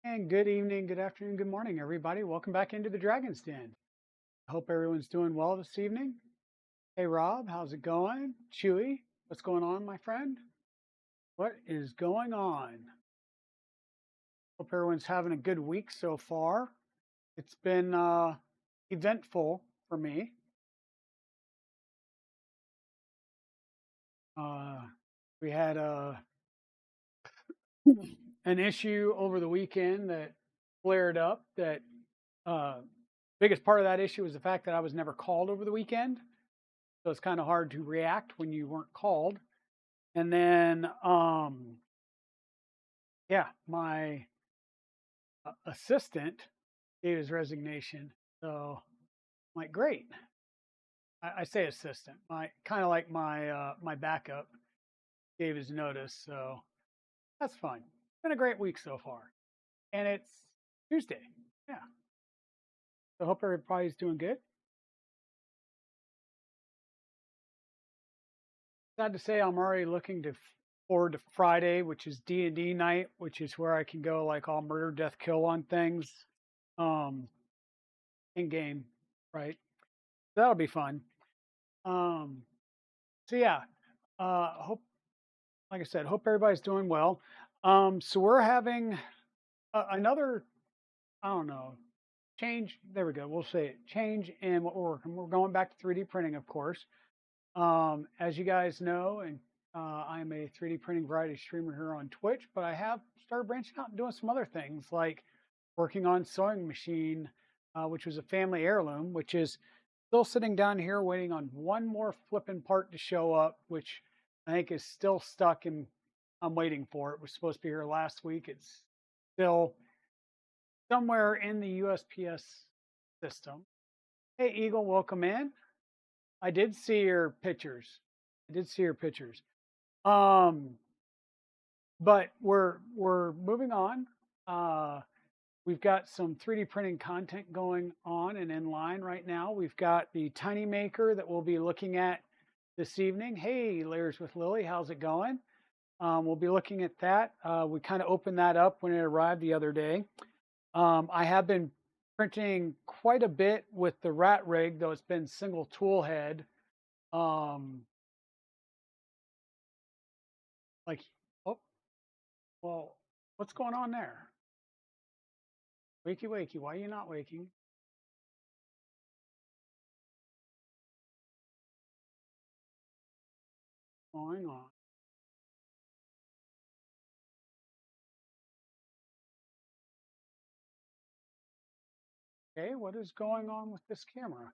And good evening, good afternoon, good morning, everybody. Welcome back into the Dragon's Den. I hope everyone's doing well this evening. Hey, Rob, how's it going? Chewy, what's going on, my friend? What is going on? Hope everyone's having a good week so far. It's been eventful for me. Uh, we had an issue over the weekend that flared up. That uh, biggest part of that issue was the fact that I was never called over the weekend. So it's kind of hard to react when you weren't called. And then, yeah, my assistant gave his resignation. So I'm like, great. I say assistant, my kind of like my backup gave his notice. So that's fun. It's been a great week so far, and it's Tuesday. Yeah. So I hope everybody's doing good. Sad to say, I'm already looking forward to Friday, which is D&D night, which is where I can go like all murder, death, kill on things, um, in game, right? That'll be fun. Um, so yeah, hope, like I said, hope everybody's doing well. So we're having another, I don't know, change. There we go. We'll say it. Change in what we're working. We're going back to 3D printing, of course. As you guys know, and I'm a 3D printing variety streamer here on Twitch, but I have started branching out and doing some other things like working on sewing machine, which was a family heirloom, which is still sitting down here waiting on one more flipping part to show up, which I think is still stuck and I'm waiting for. It was supposed to be here last week. It's still somewhere in the USPS system. Hey, Eagle, welcome in. I did see your pictures. I did see your pictures. Um, but we're moving on. Uh, we've got some 3D printing content going on and in line right now. We've got the TinyMaker that we'll be looking at this evening. Hey, Layers with Lily, how's it going? We'll be looking at that. We kind of opened that up when it arrived the other day. I have been printing quite a bit with the rat rig, though it's been single tool head. Um, like, oh, well, what's going on there? Wakey, wakey, why are you not waking? Going on. Okay, what is going on with this camera?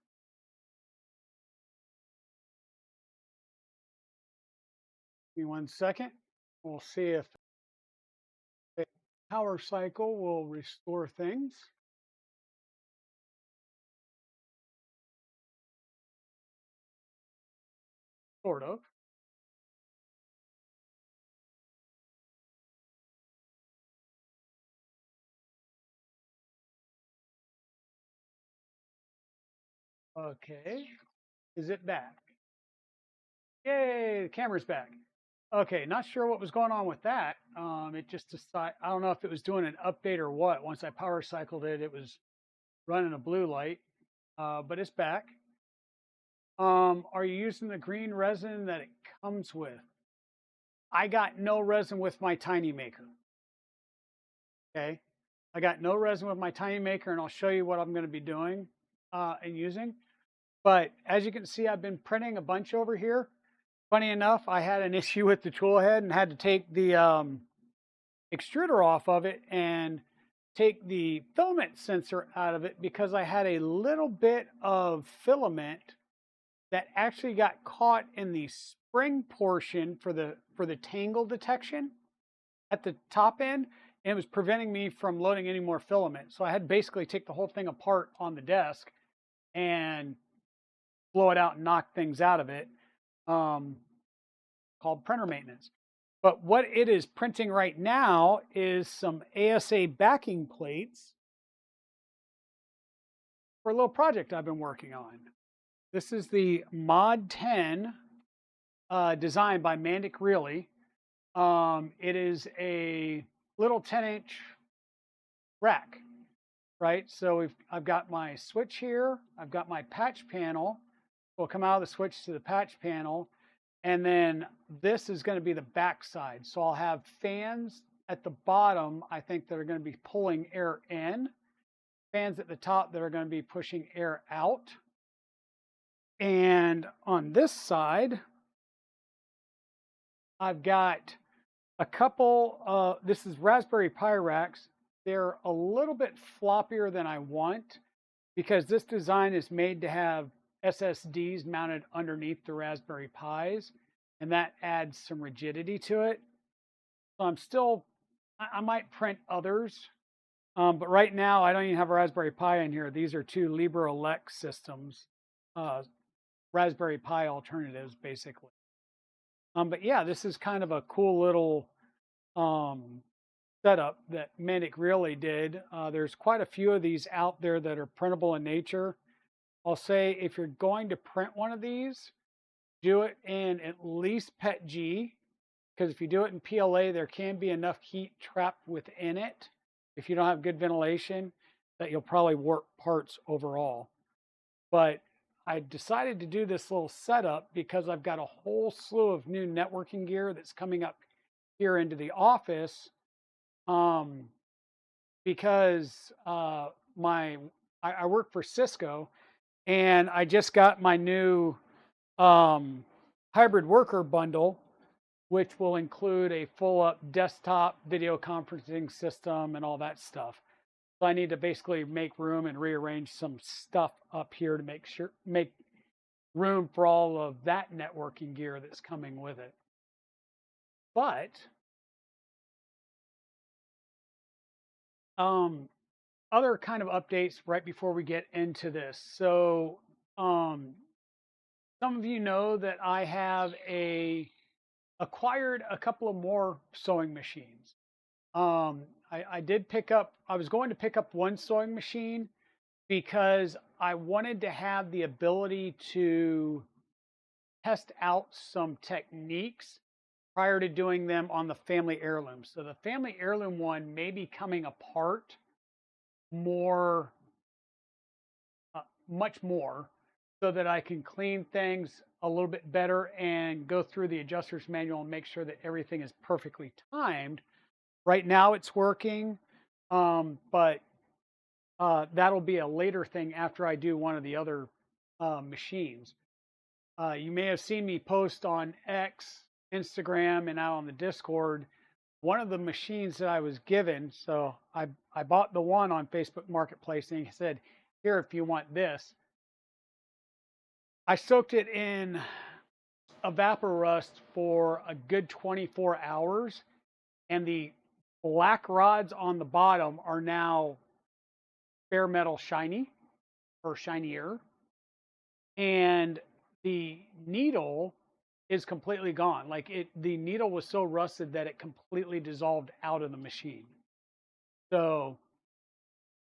Give me 1 second. We'll see if the power cycle will restore things. Sort of. Okay. Is it back? Yay, the camera's back. Okay, not sure what was going on with that. It just decided, I don't know if it was doing an update or what. Once I power cycled it, it was running a blue light, but it's back. Are you using the green resin that it comes with? I got no resin with my TinyMaker. Okay. I got no resin with my TinyMaker, and I'll show you what I'm going to be doing and using. But as you can see, I've been printing a bunch over here. Funny enough, I had an issue with the tool head and had to take the extruder off of it and take the filament sensor out of it because I had a little bit of filament that actually got caught in the spring portion for the tangle detection at the top end, and it was preventing me from loading any more filament. So I had to basically take the whole thing apart on the desk and blow it out and knock things out of it, called printer maintenance. But what it is printing right now is some ASA backing plates for a little project I've been working on. This is the Mod 10 designed by Mandic Really. It is a little 10-inch rack, right? So I've got my switch here. I've got my patch panel. Will come out of the switch to the patch panel. And then this is going to be the back side. So I'll have fans at the bottom, I think, that are going to be pulling air in. Fans at the top that are going to be pushing air out. And on this side, I've got a couple, this is Raspberry Pi racks. They're a little bit floppier than I want because this design is made to have SSDs mounted underneath the Raspberry Pis, and that adds some rigidity to it. So I might print others, but right now I don't even have a Raspberry Pi in here. These are two LibreElect systems, Raspberry Pi alternatives, basically. But yeah, this is kind of a cool little setup that Manic really did. There's quite a few of these out there that are printable in nature. I'll say if you're going to print one of these, do it in at least PETG, because if you do it in PLA, there can be enough heat trapped within it if you don't have good ventilation that you'll probably warp parts overall. But I decided to do this little setup because I've got a whole slew of new networking gear that's coming up here into the office, because I work for Cisco, and I just got my new hybrid worker bundle, which will include a full up desktop video conferencing system and all that stuff. So I need to basically make room and rearrange some stuff up here to make room for all of that networking gear that's coming with it. But other kind of updates right before we get into this. So some of you know that I have acquired a couple of more sewing machines. I was going to pick up one sewing machine because I wanted to have the ability to test out some techniques prior to doing them on the family heirloom. So the family heirloom one may be coming apart more, much more, so that I can clean things a little bit better and go through the adjuster's manual and make sure that everything is perfectly timed. Right now it's working, but that'll be a later thing after I do one of the other machines. You may have seen me post on X, Instagram, and out on the Discord one of the machines that I was given. So I bought the one on Facebook Marketplace, and he said, "Here, if you want this." I soaked it in Evaporust for a good 24 hours, and the black rods on the bottom are now bare metal shiny or shinier, and the needle is completely gone. The needle was so rusted that it completely dissolved out of the machine. So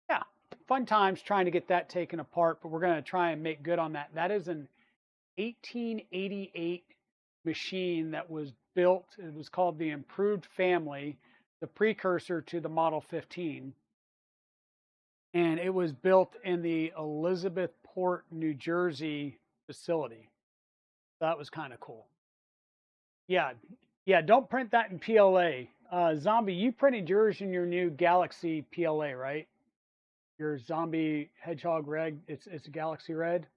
yeah, fun times trying to get that taken apart, but we're going to try and make good on that. That is an 1888 machine that was built. It was called the Improved Family, the precursor to the Model 15. And it was built in the Elizabethport, New Jersey facility. That was kind of cool. Yeah, don't print that in PLA. Zombie, you printed yours in your new Galaxy PLA, right? Your Zombie Hedgehog Red, it's a Galaxy Red.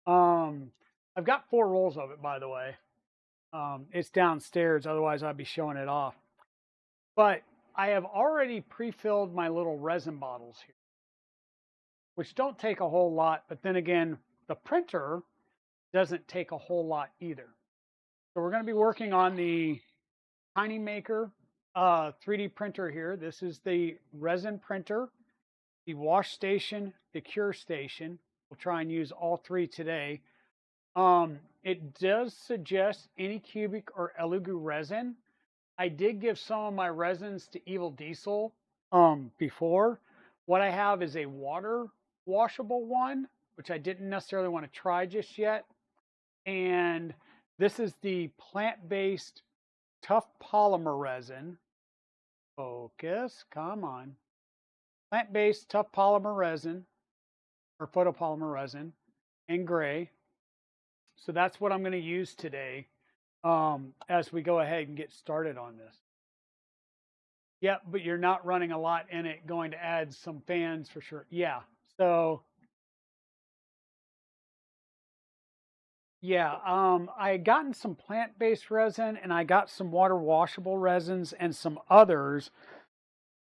I've got 4 rolls of it, by the way. It's downstairs, otherwise I'd be showing it off. But I have already pre-filled my little resin bottles here, which don't take a whole lot, but then again, the printer doesn't take a whole lot either. So we're going to be working on the TinyMaker 3D printer here. This is the resin printer, the wash station, the cure station. We'll try and use all 3 today. It does suggest Anycubic or Elugu resin. I did give some of my resins to Evil Diesel before. What I have is a water washable one, which I didn't necessarily want to try just yet. And this is the plant-based tough polymer resin. Focus, come on. plant-based tough polymer resin or photopolymer resin in gray. So that's what I'm going to use today as we go ahead and get started on this. Yeah, but you're not running a lot in it, going to add some fans for sure. Yeah, so yeah, I had gotten some plant-based resin and I got some water washable resins and some others.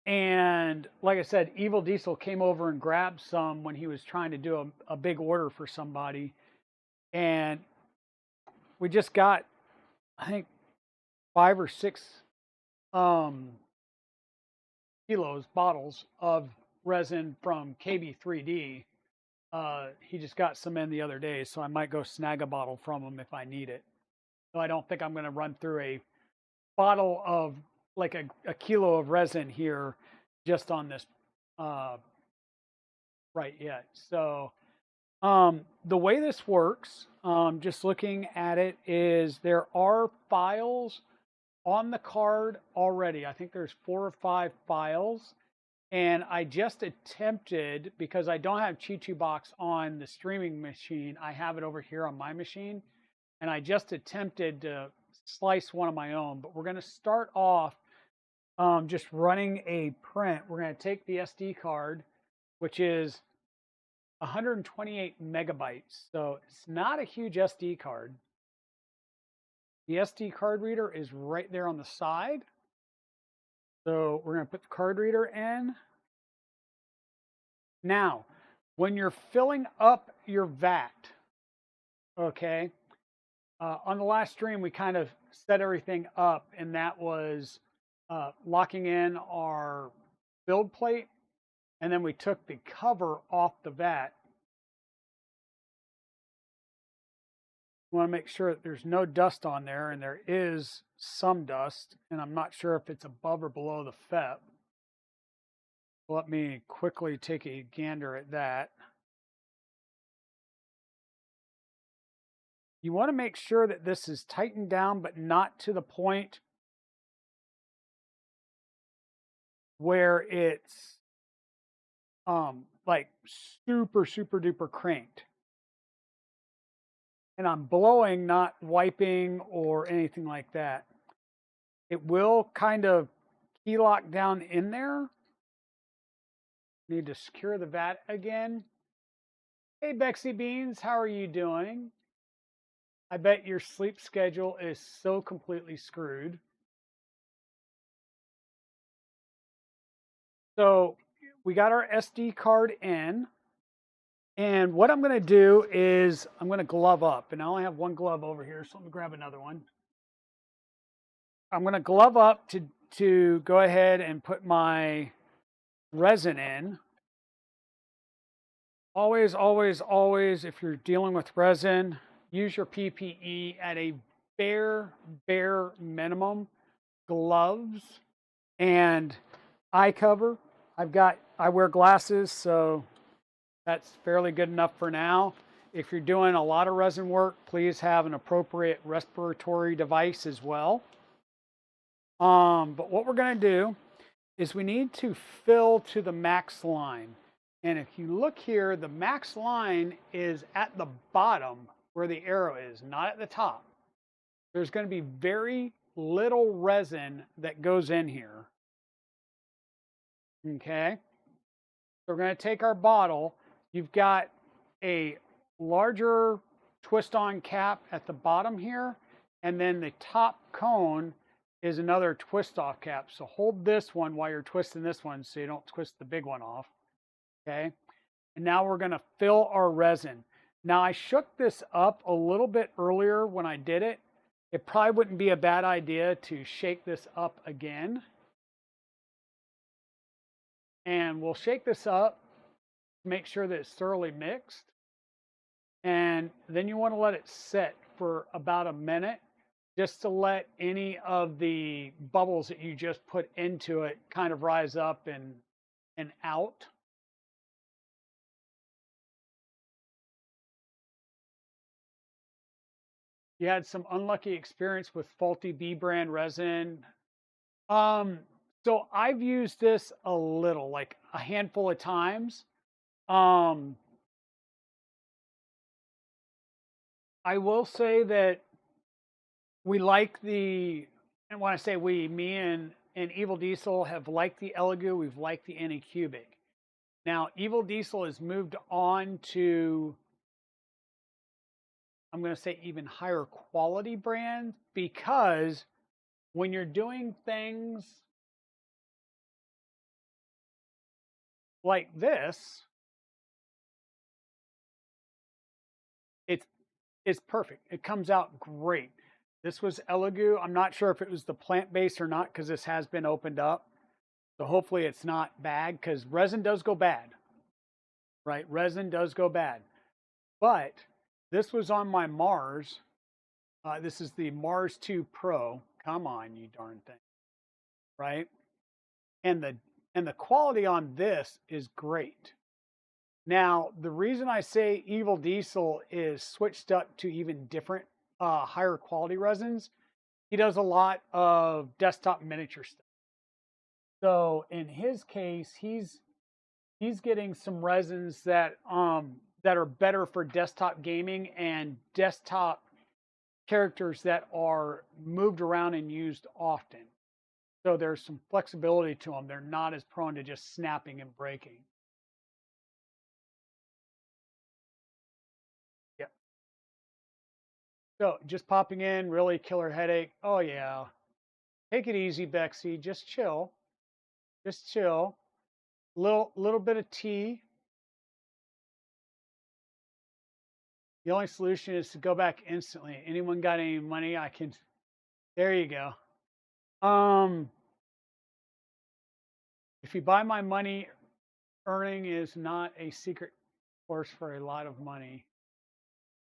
And like I said, Evil Diesel came over and grabbed some when he was trying to do a big order for somebody. And we just got, I think, 5 or 6 um, bottles of resin from KB3D. He just got some in the other day, so I might go snag a bottle from him if I need it. So I don't think I'm going to run through a bottle of like a kilo of resin here just on this right yet. So the way this works, just looking at it, is there are files on the card already. I think there's 4 or 5 files. And I just attempted, because I don't have Box on the streaming machine, I have it over here on my machine. And I just attempted to slice one of my own. But we're going to start off just running a print. We're going to take the SD card, which is 128 megabytes. So it's not a huge SD card. The SD card reader is right there on the side. So we're going to put the card reader in. Now, when you're filling up your vat, okay, on the last stream, we kind of set everything up, and that was locking in our build plate, and then we took the cover off the vat. We want to make sure that there's no dust on there, and there is some dust, and I'm not sure if it's above or below the FEP. Let me quickly take a gander at that. You want to make sure that this is tightened down, but not to the point where it's like super duper cranked. And I'm blowing, not wiping or anything like that. It will kind of key lock down in there. Need to secure the vat again. Hey, Bexy Beans, how are you doing? I bet your sleep schedule is so completely screwed. So we got our SD card in. And what I'm going to do is I'm going to glove up. And I only have one glove over here, so let me grab another one. I'm going to glove up to go ahead and put my resin in. Always, if you're dealing with resin, use your PPE at a bare minimum. Gloves and eye cover. I wear glasses, so that's fairly good enough for now. If you're doing a lot of resin work, please have an appropriate respiratory device as well. But what we're going to do is we need to fill to the max line. And if you look here, the max line is at the bottom where the arrow is, not at the top. There's going to be very little resin that goes in here. Okay. So we're going to take our bottle. You've got a larger twist-on cap at the bottom here, and then the top cone is another twist-off cap. So hold this one while you're twisting this one so you don't twist the big one off. Okay. And now we're going to fill our resin. Now I shook this up a little bit earlier when I did it. It probably wouldn't be a bad idea to shake this up again. And we'll shake this up, make sure that it's thoroughly mixed. And then you want to let it sit for about a minute just to let any of the bubbles that you just put into it kind of rise up and out. You had some unlucky experience with faulty B brand resin. So I've used this a little, like a handful of times. Um, I will say that we like the, and when I say we, me and Evil Diesel have liked the Elegoo, we've liked the Anycubic. Now, Evil Diesel has moved on to, I'm going to say, even higher quality brands, because when you're doing things like this, it's it's perfect. It comes out great. This was Elegoo. I'm not sure if it was the plant-based or not because this has been opened up. So hopefully it's not bad, because resin does go bad, right? Resin does go bad. But this was on my Mars. This is the Mars 2 Pro. Come on, you darn thing, right? And the quality on this is great. Now, the reason I say Evil Diesel is switched up to even different higher quality resins, he does a lot of desktop miniature stuff. So in his case, he's getting some resins that are better for desktop gaming and desktop characters that are moved around and used often. So there's some flexibility to them. They're not as prone to just snapping and breaking. Yep. So just popping in, really killer headache. Oh yeah. Take it easy, Bexy. Just chill. Just chill. Little bit of tea. The only solution is to go back instantly. Anyone got any money? I can. There you go. If you buy my money, earning is not a secret course for a lot of money.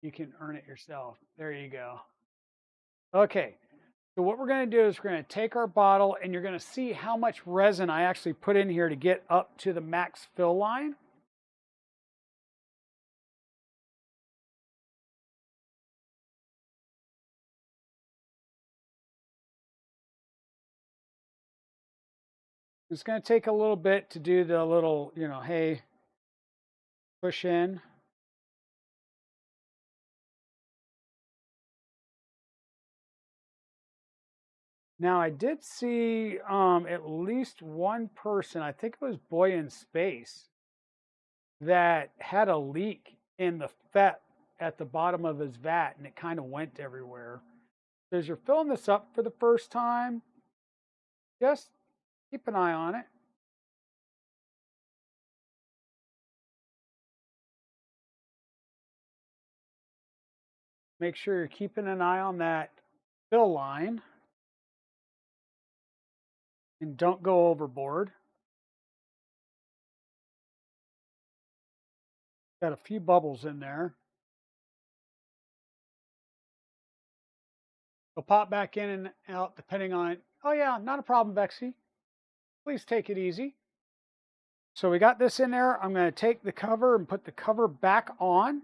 You can earn it yourself. There you go. Okay. So what we're going to do is we're going to take our bottle, and you're going to see how much resin I actually put in here to get up to the max fill line. It's going to take a little bit to do the little, hey, push in. Now, I did see at least one person, I think it was Boy in Space, that had a leak in the FET at the bottom of his vat, and it kind of went everywhere. So as you're filling this up for the first time, just keep an eye on it. Make sure you're keeping an eye on that fill line and don't go overboard. Got a few bubbles in there. They'll pop back in and out depending on, oh yeah, not a problem, Bexy. Please take it easy. So we got this in there. I'm going to take the cover and put the cover back on,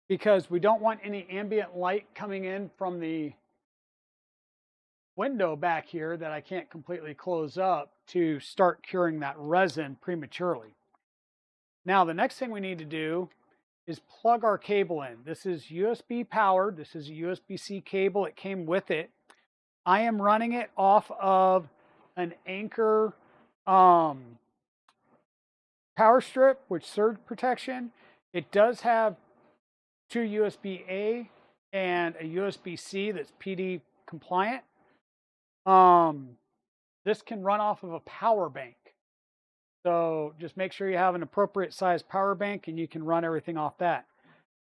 because we don't want any ambient light coming in from the window back here that I can't completely close up to start curing that resin prematurely. Now, the next thing we need to do is plug our cable in. This is USB powered. This is a USB-C cable. It came with it. I am running it off of an Anker power strip with surge protection. It does have two USB-A and a USB-C that's PD compliant. This can run off of a power bank. So just make sure you have an appropriate size power bank, and you can run everything off that.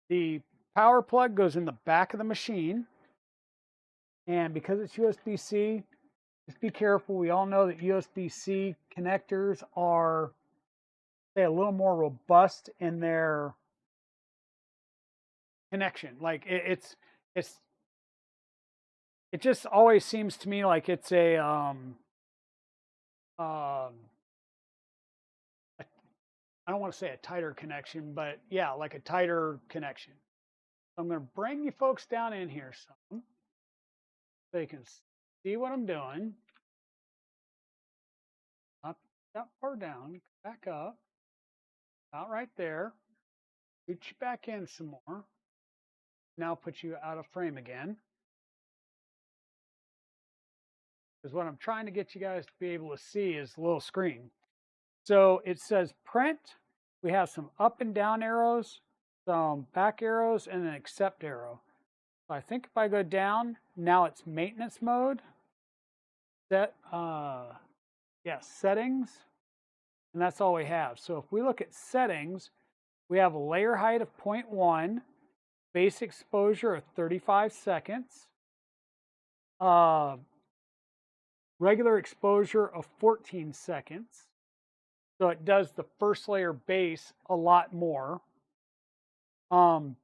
The power plug goes in the back of the machine. And because it's USB-C, just be careful. We all know that USB-C connectors are, say, a little more robust in their connection. Like it just always seems to me like it's a I don't want to say a tighter connection, but yeah, like a tighter connection. So I'm going to bring you folks down in here some so you can see what I'm doing. that far down, back up, about right there. Reach you back in some more. Now put you out of frame again. Because what I'm trying to get you guys to be able to see is the little screen. So it says print. We have some up and down arrows, some back arrows, and an accept arrow. So I think if I go down, now it's maintenance mode. Settings. And that's all we have. So if we look at settings, we have a layer height of 0.1, base exposure of 35 seconds, regular exposure of 14 seconds. So it does the first layer base a lot more.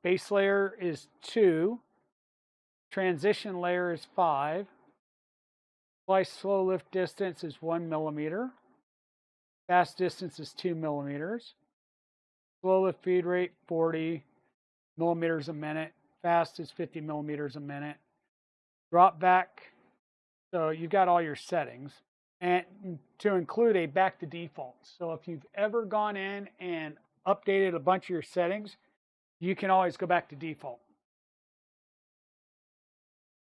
Base layer is 2. Transition layer is 5. Slice slow lift distance is 1 millimeter. Fast distance is 2 millimeters. Slow lift feed rate 40 millimeters a minute. Fast is 50 millimeters a minute. Drop back. So you've got all your settings. And to include a back to default. So if you've ever gone in and updated a bunch of your settings, you can always go back to default.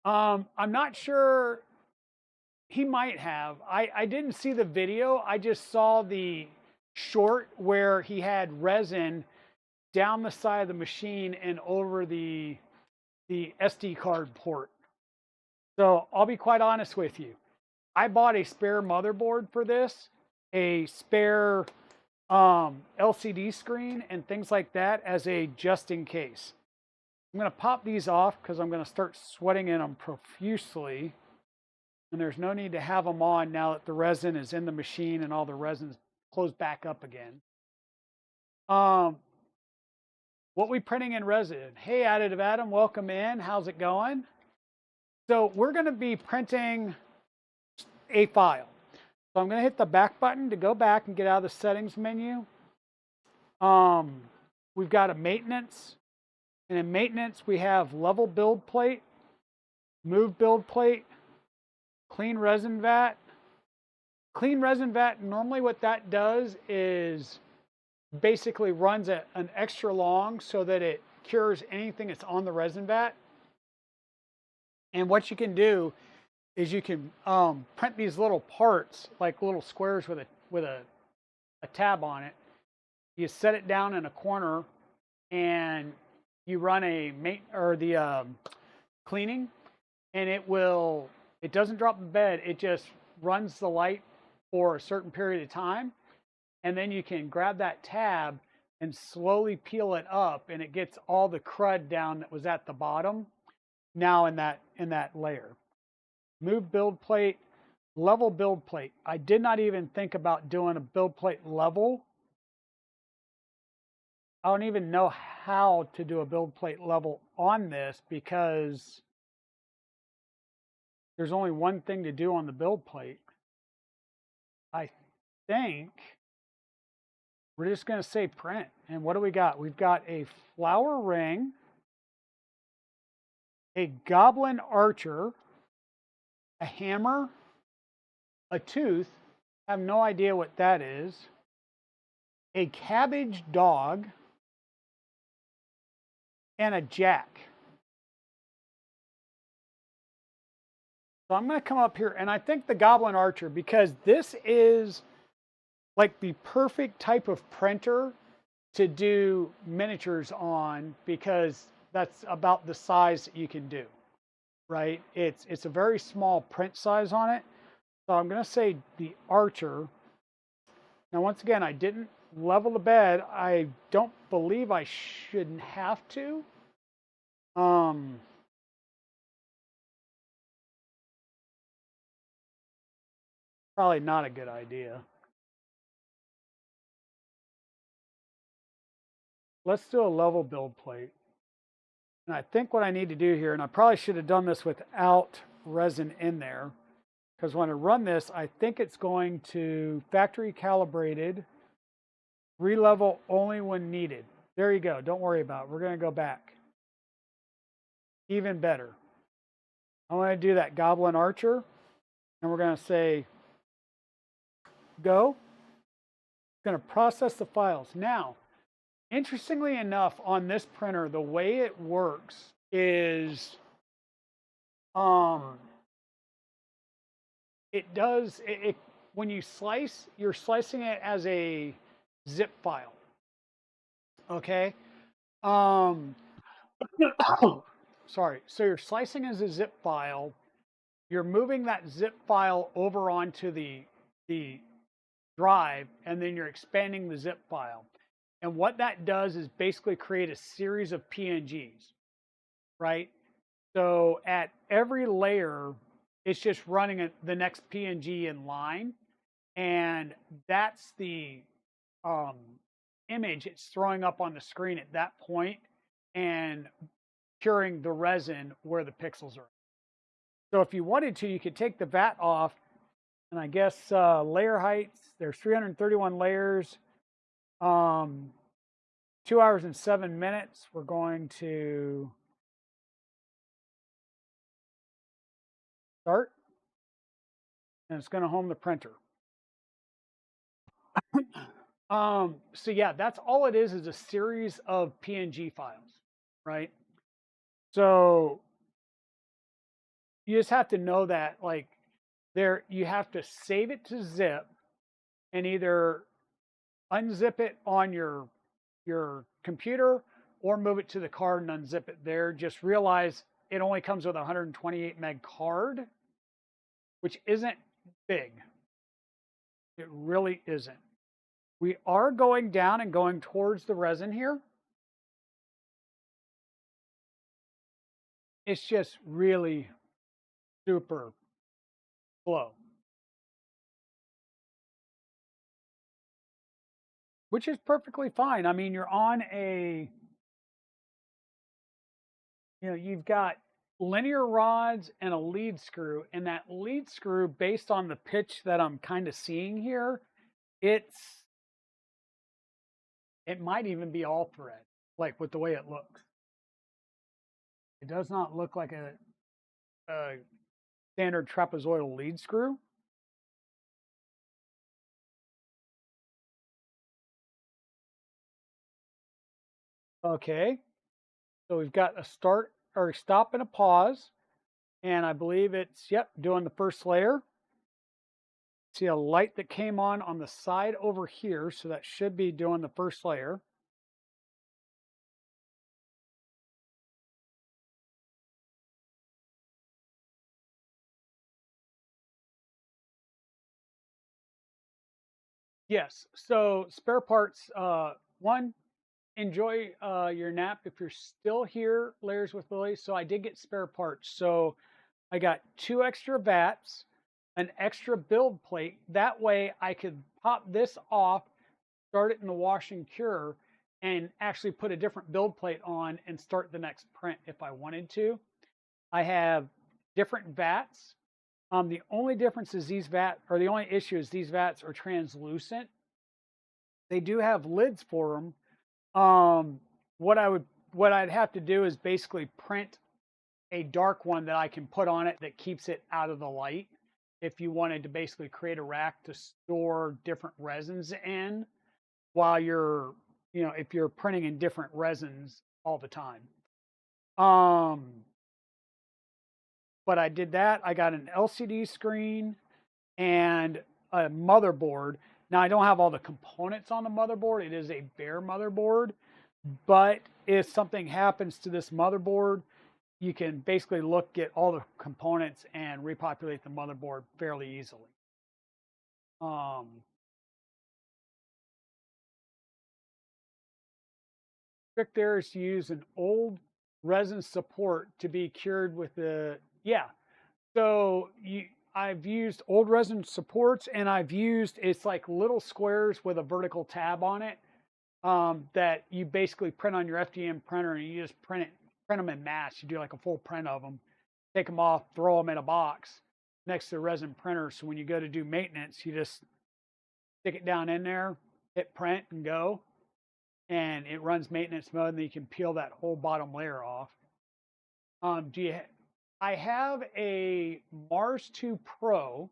I'm not sure. He might have. I didn't see the video. I just saw the short where he had resin down the side of the machine and over the SD card port. So I'll be quite honest with you. I bought a spare motherboard for this, a spare LCD screen and things like that as a just in case. I'm going to pop these off because I'm going to start sweating in them profusely. And there's no need to have them on now that the resin is in the machine and all the resin's closed back up again. What we printing in resin? Hey, Additive Adam, welcome in. How's it going? So we're going to be printing a file. So I'm going to hit the back button to go back and get out of the settings menu. We've got a maintenance. And in maintenance, we have level build plate, move build plate, clean resin vat. Clean resin vat, normally what that does is basically runs an extra long so that it cures anything that's on the resin vat. And what you can do is you can print these little parts, like little squares with a tab on it. You set it down in a corner and you run the cleaning, and it doesn't drop the bed, it just runs the light for a certain period of time. And then you can grab that tab and slowly peel it up, and it gets all the crud down that was at the bottom now in that layer. Move build plate, level build plate. I did not even think about doing a build plate level. I don't even know how to do a build plate level on this because there's only one thing to do on the build plate. I think we're just going to say print. And what do we got? We've got a flower ring, a goblin archer, a hammer, a tooth, I have no idea what that is, a cabbage dog, and a jack. So I'm going to come up here, and I think the goblin archer, because this is like the perfect type of printer to do miniatures on, because that's about the size that you can do, right? It's a very small print size on it. So I'm going to say the archer. Now, once again, I didn't level the bed. I don't believe I shouldn't have to. Probably not a good idea. Let's do a level build plate. And I think what I need to do here, and I probably should have done this without resin in there, because when I run this, I think it's going to factory calibrated, re-level only when needed. There you go. Don't worry about it. We're going to go back. Even better. I want to do that goblin archer, and we're going to say go. going to process the files. Now, interestingly enough, on this printer, the way it works is it when you slice, you're slicing it as a zip file. Okay. Sorry. So you're slicing as a zip file. You're moving that zip file over onto the drive, and then you're expanding the zip file. And what that does is basically create a series of PNGs, right? So at every layer, it's just running the next PNG in line, and that's the image it's throwing up on the screen at that point and curing the resin where the pixels are. So if you wanted to, you could take the vat off, and I guess layer heights, there's 331 layers, 2 hours and 7 minutes. We're going to start, and it's going to home the printer. So yeah, that's all it is a series of PNG files, right? So you just have to know that, like, you have to save it to zip and either unzip it on your computer or move it to the card and unzip it there. Just realize it only comes with a 128 meg card, which isn't big. It really isn't. We are going down and going towards the resin here. It's just really super slow, which is perfectly fine. I mean, you're on you've got linear rods and a lead screw, and that lead screw, based on the pitch that I'm kind of seeing here, it might even be all thread, like with the way it looks. It does not look like a standard trapezoidal lead screw. Okay, so we've got a start or a stop and a pause, and I believe it's, yep, doing the first layer. See a light that came on the side over here, so that should be doing the first layer. Yes, so spare parts, one, enjoy your nap if you're still here, Layers with Lily. So I did get spare parts. So I got 2 extra vats, an extra build plate. That way I could pop this off, start it in the wash and cure, and actually put a different build plate on and start the next print if I wanted to. I have different vats. The only difference is the only issue is these vats are translucent. They do have lids for them. What I'd have to do is basically print a dark one that I can put on it that keeps it out of the light. If you wanted to basically create a rack to store different resins in while if you're printing in different resins all the time. But I did that. I got an LCD screen and a motherboard. Now, I don't have all the components on the motherboard. It is a bare motherboard. But if something happens to this motherboard, you can basically look at all the components and repopulate the motherboard fairly easily. Trick there is to use an old resin support to be cured with so I've used old resin supports, and it's like little squares with a vertical tab on it that you basically print on your FDM printer, and you just print them in mass. You do like a full print of them, take them off, throw them in a box next to the resin printer. So when you go to do maintenance, you just stick it down in there, hit print, and go. And it runs maintenance mode, and then you can peel that whole bottom layer off. I have a Mars 2 Pro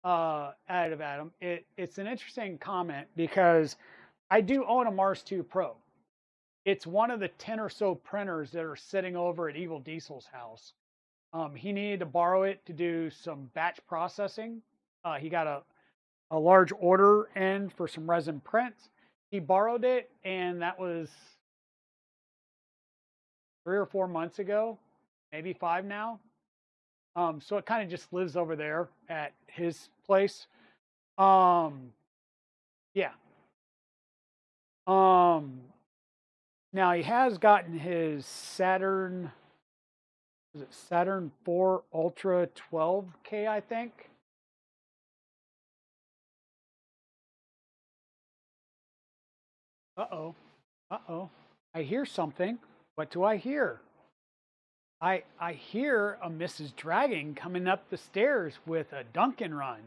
additive Adam. It's an interesting comment because I do own a Mars 2 Pro. It's one of the 10 or so printers that are sitting over at Evil Diesel's house. He needed to borrow it to do some batch processing. He got a large order in for some resin prints. He borrowed it, and that was 3 or 4 months ago, maybe 5 now. So it kind of just lives over there at his place. Yeah. Now he has gotten his Saturn, is it Saturn 4 Ultra 12K, I think. Uh-oh. Uh-oh. I hear something. What do I hear? I hear a Mrs. Dragon coming up the stairs with a Dunkin' run.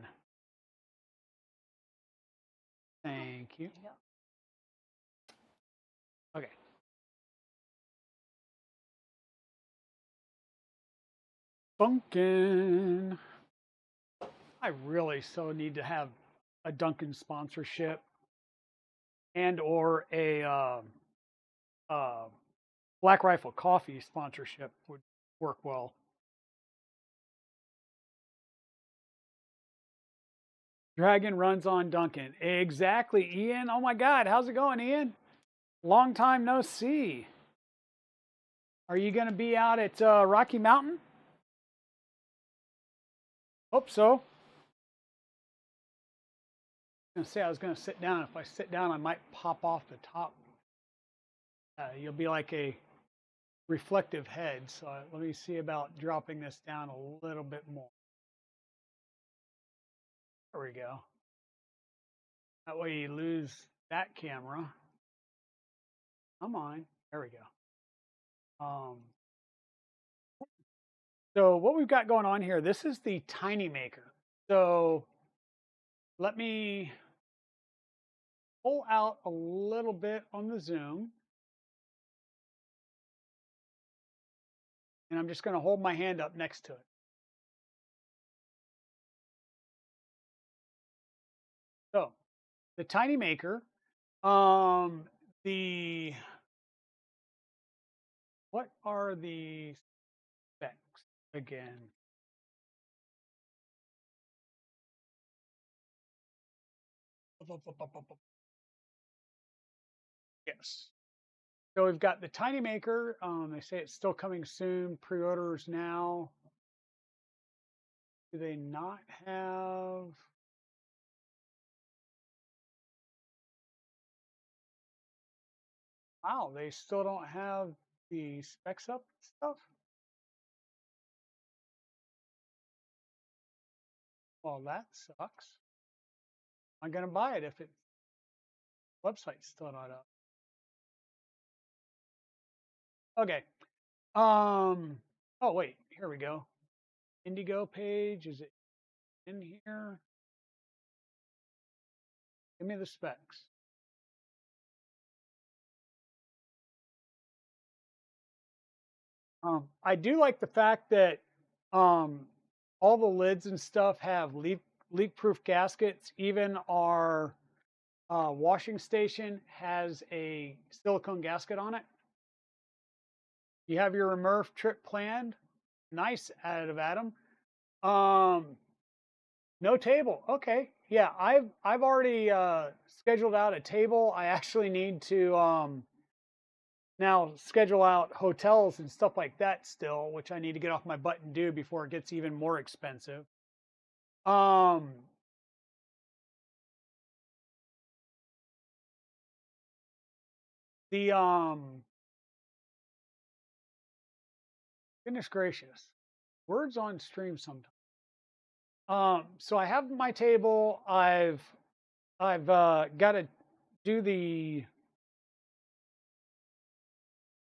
Thank you. Okay. Dunkin'. I really so need to have a Dunkin' sponsorship and or a Black Rifle Coffee sponsorship would work well. Dragon runs on Dunkin'. Exactly, Ian. Oh my God, how's it going, Ian? Long time no see. Are you going to be out at Rocky Mountain? Hope so. I was going to say I was going to sit down. If I sit down, I might pop off the top. You'll be like a reflective head. So let me see about dropping this down a little bit more. There we go. That way you lose that camera. Come on. There we go. So what we've got going on here, this is the TinyMaker. So let me pull out a little bit on the zoom. And I'm just going to hold my hand up next to it. So the TinyMaker, what are the specs again? Yes. So we've got the TinyMaker. They say it's still coming soon. Pre-orders now. Do they not have? Wow, they still don't have the specs up stuff. Well, that sucks. I'm gonna buy it if its website's still not up. Okay. Oh wait, here we go. Indigo page, is it in here? Give me the specs. I do like the fact that all the lids and stuff have leak-proof gaskets. Even our washing station has a silicone gasket on it. You have your Immerf trip planned. Nice, additive Adam. No table. Okay. Yeah, I've already scheduled out a table. I actually need to now schedule out hotels and stuff like that still, which I need to get off my butt and do before it gets even more expensive. The goodness gracious, words on stream sometimes. So I have my table. I've got to do the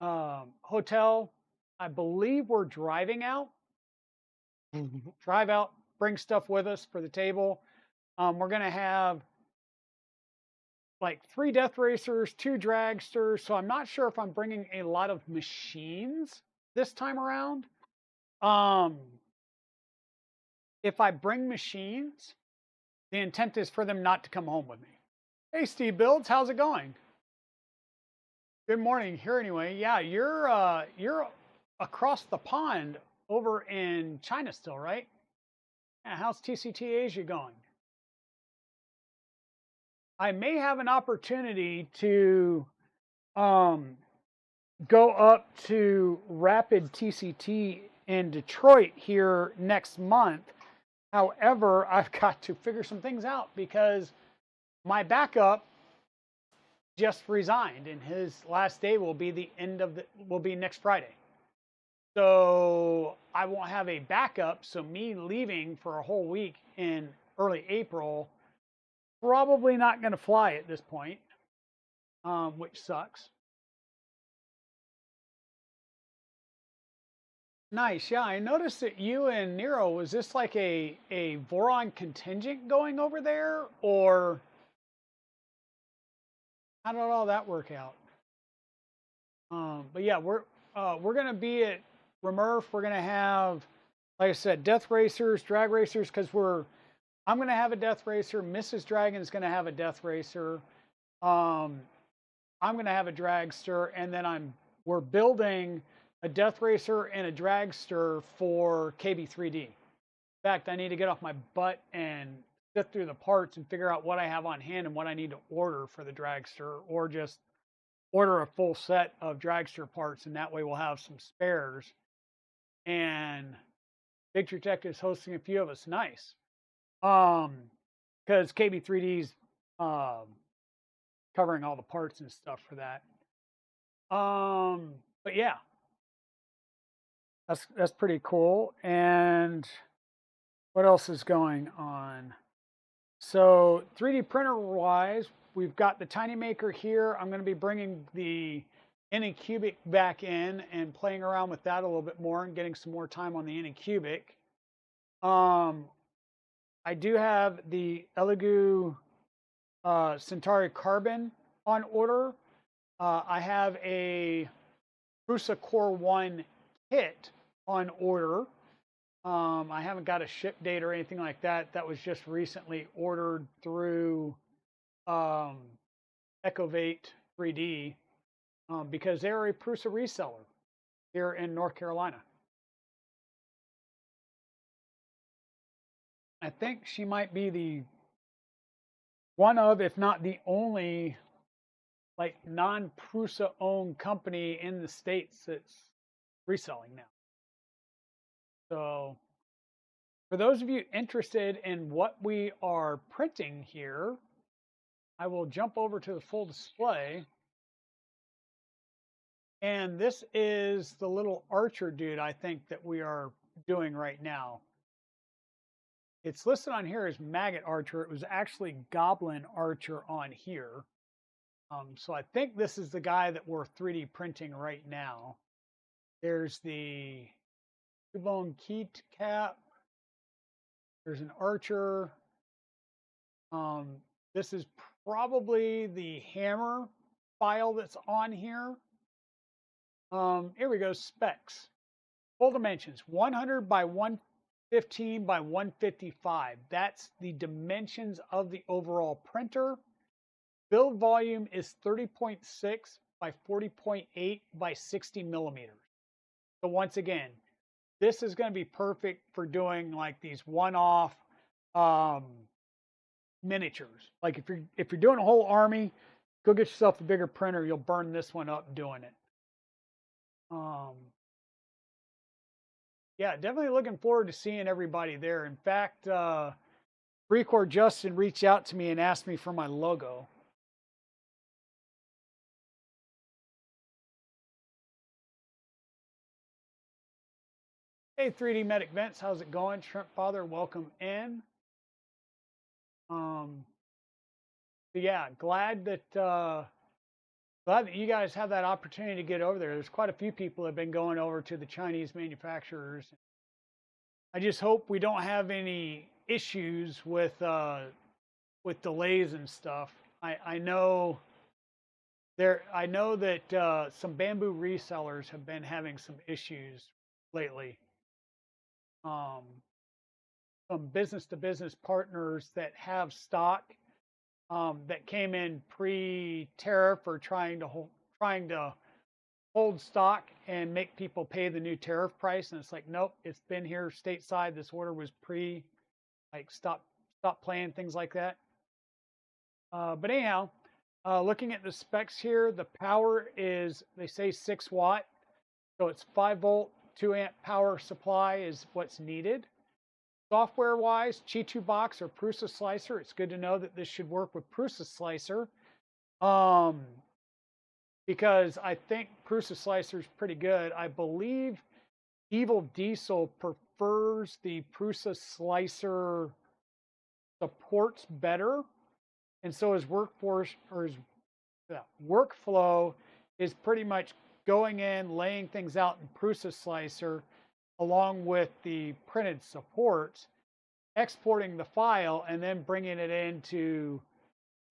hotel. I believe we're driving out. Drive out, bring stuff with us for the table. We're gonna have like 3 death racers, 2 dragsters. So I'm not sure if I'm bringing a lot of machines this time around. If I bring machines, The intent is for them not to come home with me. Hey, Steve Builds, how's it going? Good morning here anyway. Yeah, you're across the pond over in China still, right? Yeah, how's TCT Asia going? I may have an opportunity to um, go up to Rapid TCT in Detroit here next month. However, I've got to figure some things out because my backup just resigned, and his last day will be next Friday. So I won't have a backup. So me leaving for a whole week in early April, probably not going to fly at this point, which sucks. Nice. Yeah, I noticed that you and Nero, was this like a Voron contingent going over there, or how did all that work out? But yeah, we're gonna be at Remurf. We're gonna have, like I said, death racers, drag racers, because I'm gonna have a death racer. Mrs. Dragon's gonna have a death racer. Um, I'm gonna have a dragster, and then we're building a death racer and a dragster for KB3D. In fact, I need to get off my butt and sift through the parts and figure out what I have on hand and what I need to order for the dragster, or just order a full set of dragster parts, and that way we'll have some spares. And Victor Tech is hosting a few of us. Nice. Because KB3D's covering all the parts and stuff for that. But yeah, that's pretty cool. And what else is going on? So 3D printer wise, we've got the TinyMaker here. I'm going to be bringing the Anycubic back in and playing around with that a little bit more and getting some more time on the Anycubic. I do have the Elegoo Centauri Carbon on order. I have a Prusa Core 1 kit on order. I haven't got a ship date or anything like that. That was just recently ordered through Ecovate 3D because they're a Prusa reseller here in North Carolina. I think she might be the one of, if not the only, like non-Prusa owned company in the States that's reselling now. So for those of you interested in what we are printing here, I will jump over to the full display. And this is the little archer dude, I think, that we are doing right now. It's listed on here as maggot archer. It was actually goblin archer on here. So I think this is the guy that we're 3D printing right now. There's the two-bone keycap. There's an archer. This is probably the hammer file that's on here. Here we go, specs. Full dimensions, 100 by 115 by 155. That's the dimensions of the overall printer. Build volume is 30.6 by 40.8 by 60 millimeters. So once again, this is going to be perfect for doing like these one-off miniatures. Like if you're doing a whole army, go get yourself a bigger printer. You'll burn this one up doing it. Yeah, definitely looking forward to seeing everybody there. In fact, Record Justin reached out to me and asked me for my logo. Hey, 3D Medic Vents, how's it going? Shrimp Father, welcome in. So yeah, glad that you guys have that opportunity to get over there. There's quite a few people that have been going over to the Chinese manufacturers. I just hope we don't have any issues with delays and stuff. I know that some bamboo resellers have been having some issues lately. some business-to-business partners that have stock that came in pre-tariff or trying to hold stock and make people pay the new tariff price. And it's like, nope, it's been here stateside. This order was like stop playing, things like that. But anyhow, looking at the specs here, the power is, they say 6 watt. So it's 5 volt, 2 amp power supply is what's needed. Software wise, Chi2 box or Prusa slicer. It's good to know that this should work with Prusa slicer. Because I think Prusa slicer is pretty good. I believe Evil Diesel prefers the Prusa slicer supports better. And so his workflow is pretty much going in, laying things out in Prusa slicer along with the printed supports, exporting the file, and then bringing it into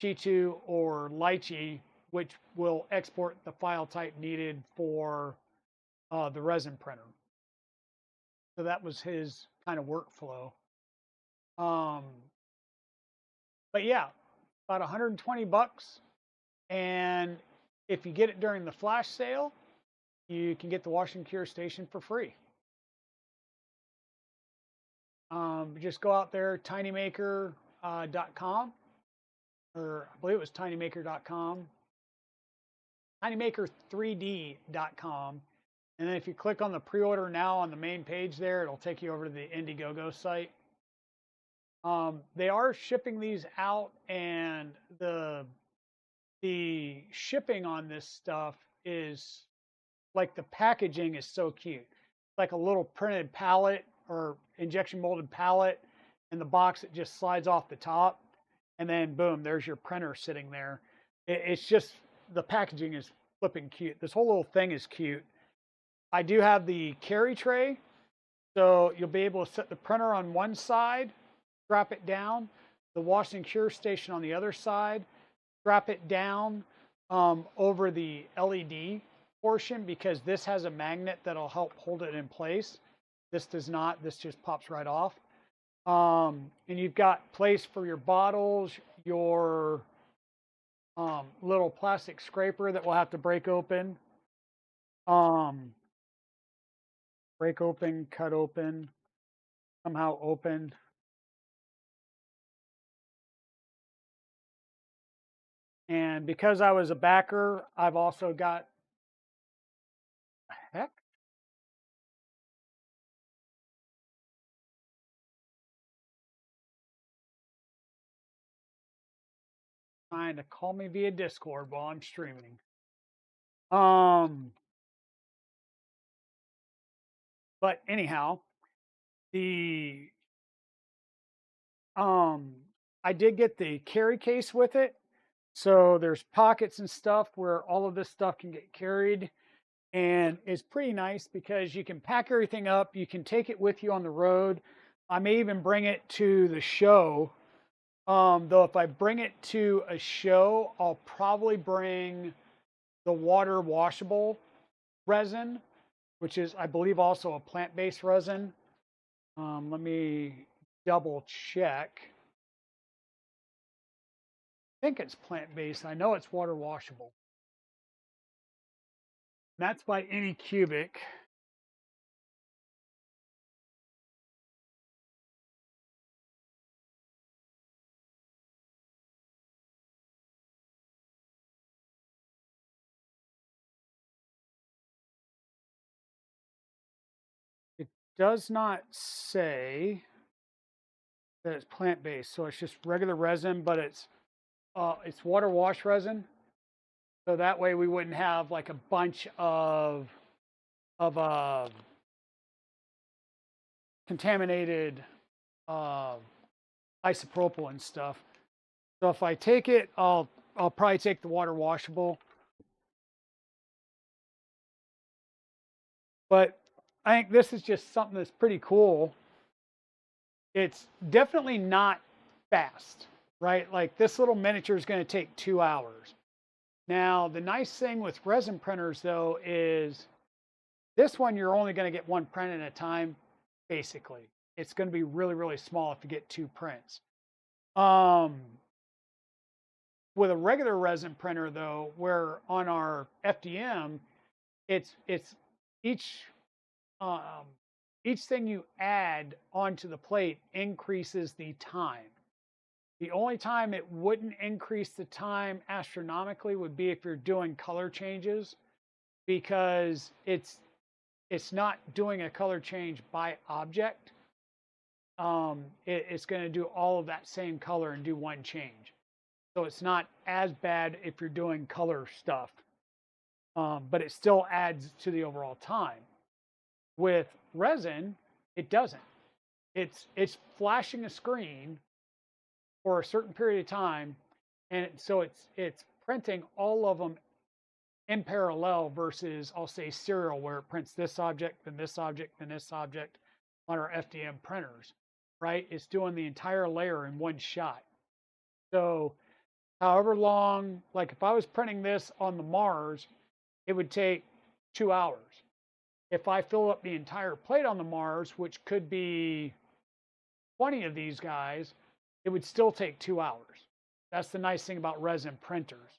Chi2 or Lychee, which will export the file type needed for the resin printer. So that was his kind of workflow. But yeah, about 120 bucks. And if you get it during the flash sale, you can get the wash and cure station for free. Just go out there, TinyMaker.com, or I believe it was TinyMaker.com, TinyMaker3D.com. And then if you click on the pre-order now on the main page there, it'll take you over to the Indiegogo site. They are shipping these out, and the shipping on this stuff is like, the packaging is so cute. Like a little printed pallet or injection molded pallet, and the box, it just slides off the top, and then boom, there's your printer sitting there. It's just, the packaging is flipping cute. This whole little thing is cute. I do have the carry tray, so you'll be able to set the printer on one side, strap it down, the wash and cure station on the other side, strap it down over the LED portion, because this has a magnet that'll help hold it in place. This does not. This just pops right off. And you've got place for your bottles, your little plastic scraper that we'll have to break open. Break open, cut open, somehow open. And because I was a backer, I've also got, heck? Trying to call me via Discord while I'm streaming. But anyhow, I did get the carry case with it. So there's pockets and stuff where all of this stuff can get carried. And it's pretty nice because you can pack everything up. You can take it with you on the road. I may even bring it to the show. Though if I bring it to a show, I'll probably bring the water washable resin, which is, I believe, also a plant-based resin. Let me double check. I think it's plant-based. I know it's water washable. That's by Anycubic. It does not say that it's plant-based, so it's just regular resin, but it's water wash resin. So that way we wouldn't have like a bunch of contaminated isopropyl and stuff. So if I take it, I'll probably take the water washable. But I think this is just something that's pretty cool. It's definitely not fast, right? Like, this little miniature is going to take 2 hours. Now, the nice thing with resin printers, though, is this one you're only going to get one print at a time, basically. it's going to be really, really small if you get 2 prints. With a regular resin printer though, where on our FDM, it's each thing you add onto the plate increases the time. The only time it wouldn't increase the time astronomically would be if you're doing color changes, because it's not doing a color change by object. It's going to do all of that same color and do one change. So it's not as bad if you're doing color stuff, but it still adds to the overall time. With resin, it doesn't. It's flashing a screen for a certain period of time, and so it's printing all of them in parallel versus, I'll say, serial, where it prints this object, then this object, then this object on our FDM printers, right? It's doing the entire layer in one shot. So however long, like if I was printing this on the Mars, it would take 2 hours. If I fill up the entire plate on the Mars, which could be 20 of these guys, it would still take 2 hours. That's the nice thing about resin printers.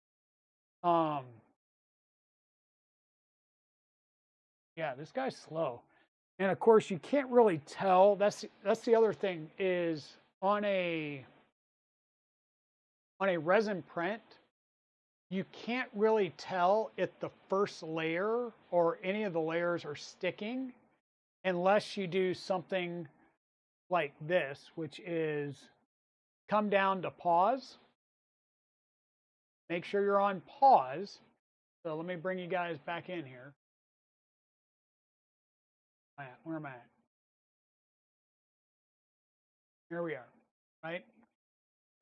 Yeah, this guy's slow. And of course, you can't really tell. That's the other thing is on a resin print, you can't really tell if the first layer or any of the layers are sticking unless you do something like this, which is come down to pause. Make sure you're on pause. So let me bring you guys back in here. Where am I at? Here we are, right?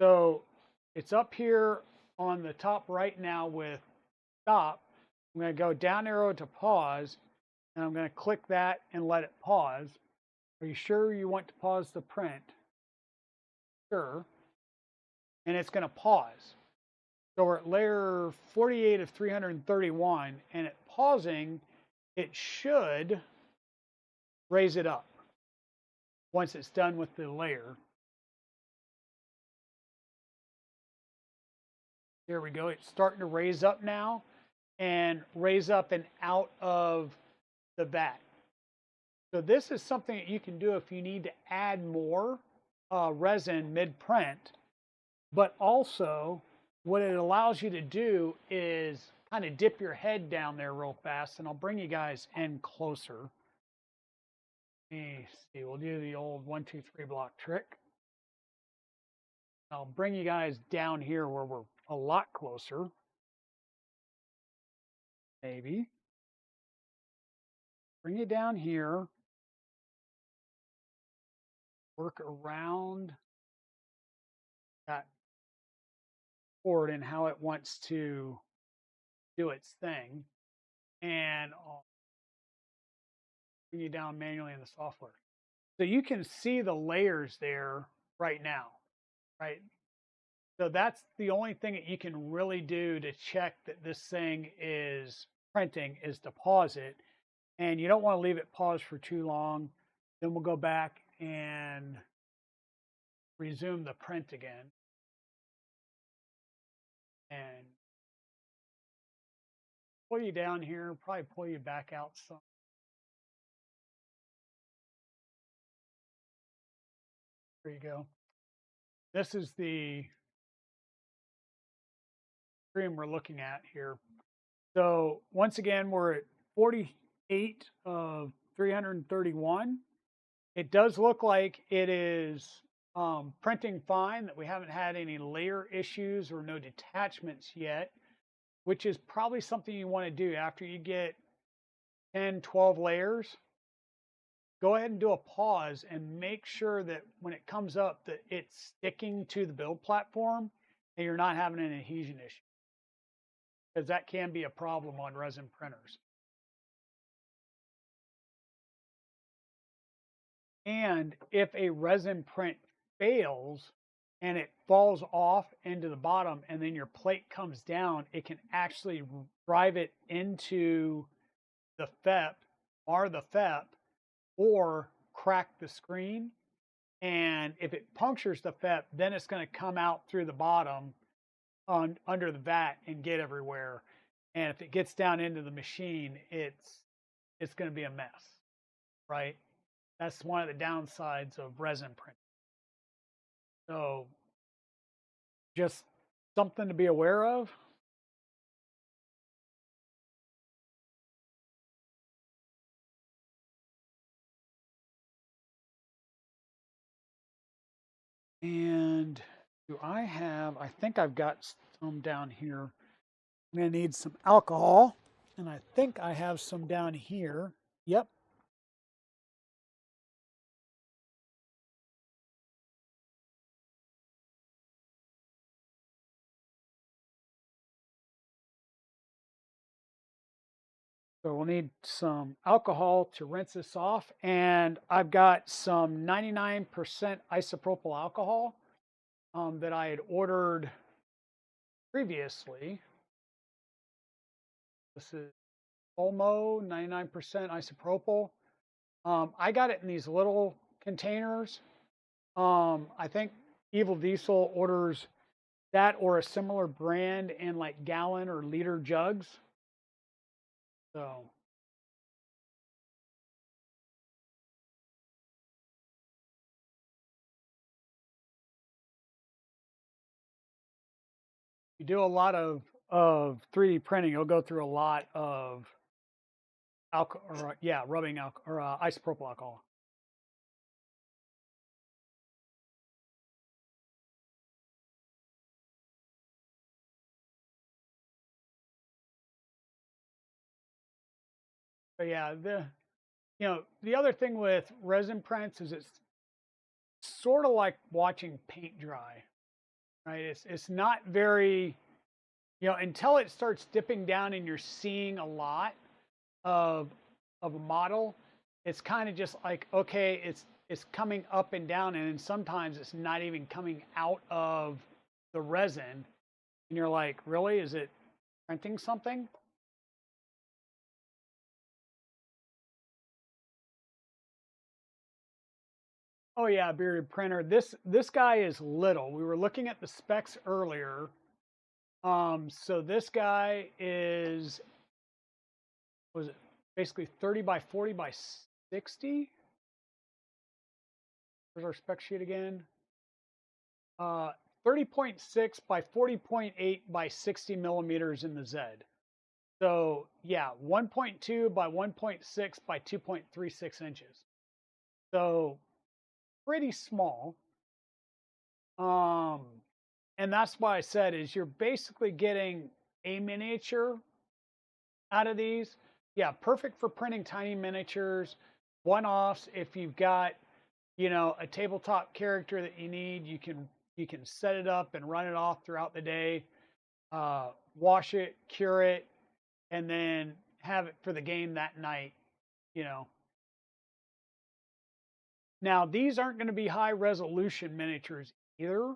So it's up here on the top right now with stop. I'm going to go down arrow to pause, and I'm going to click that and let it pause. Are you sure you want to pause the print? Sure. And it's going to pause. So we're at layer 48 of 331, and at pausing, it should raise it up once it's done with the layer. There we go. It's starting to raise up now, and raise up and out of the vat. So this is something that you can do if you need to add more resin mid-print, but also what it allows you to do is kind of dip your head down there real fast, and I'll bring you guys in closer. Let me see, we'll do the old 1, 2, 3 block trick. I'll bring you guys down here where we're a lot closer. Maybe. Bring it down here. Work around that board and how it wants to do its thing. And I'll bring you down manually in the software. So you can see the layers there right now, right? So that's the only thing that you can really do to check that this thing is printing, is to pause it. And you don't want to leave it paused for too long. Then we'll go back and resume the print again. And pull you down here, probably pull you back out some. There you go. This is the screen we're looking at here. So once again, we're at 48 of 331. It does look like it is printing fine, that we haven't had any layer issues or no detachments yet, which is probably something you want to do after you get 10, 12 layers. Go ahead and do a pause and make sure that when it comes up that it's sticking to the build platform and you're not having an adhesion issue, because that can be a problem on resin printers. And if a resin print fails and it falls off into the bottom and then your plate comes down, it can actually drive it into the FEP, mar the FEP, or crack the screen. And if it punctures the FEP, then it's going to come out through the bottom under the vat and get everywhere. And if it gets down into the machine, it's going to be a mess, right? That's one of the downsides of resin print. So just something to be aware of. And do I have, I think I've got some down here. I'm going to need some alcohol. And I think I have some down here. Yep. So we'll need some alcohol to rinse this off. And I've got some 99% isopropyl alcohol that I had ordered previously. This is Olmo 99% isopropyl. I got it in these little containers. I think Evil Diesel orders that or a similar brand in like gallon or liter jugs. So you do a lot of 3D printing, you'll go through a lot of alcohol, or rubbing alcohol or isopropyl alcohol. But yeah, the other thing with resin prints is it's sort of like watching paint dry, right? It's not very, until it starts dipping down and you're seeing a lot of a model, it's kind of just like, okay, it's coming up and down, and sometimes it's not even coming out of the resin, and you're like, really, is it printing something? Oh yeah, bearded printer. This guy is little. We were looking at the specs earlier. So this guy was it basically 30 by 40 by 60? There's our spec sheet again. 30.6 by 40.8 by 60 millimeters in the Z. So yeah, 1.2 by 1.6 by 2.36 inches. So pretty small. And that's why I said is you're basically getting a miniature out of these. Yeah, perfect for printing tiny miniatures, one-offs. If you've got, a tabletop character that you need, you can set it up and run it off throughout the day, wash it, cure it, and then have it for the game that night, Now, these aren't going to be high resolution miniatures either,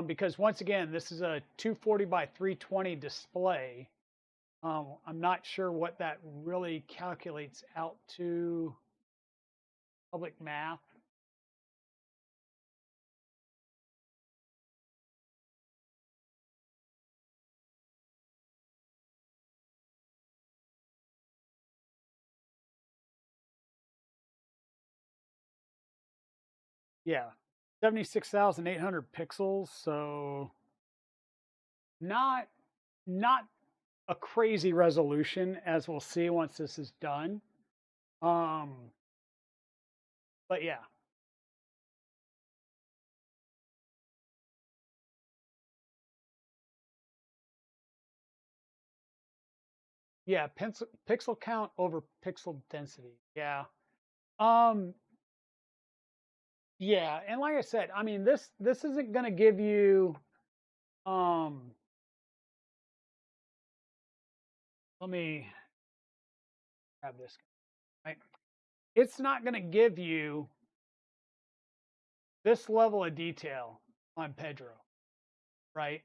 because once again, this is a 240 by 320 display. I'm not sure what that really calculates out to public math. Yeah, 76,800 pixels. So not not a crazy resolution, as we'll see once this is done. But yeah. Yeah, pixel count over pixel density. Yeah. Um, yeah, and like I said, I mean this isn't going to give you let me grab this, right? It's not going to give you this level of detail on Pedro, right?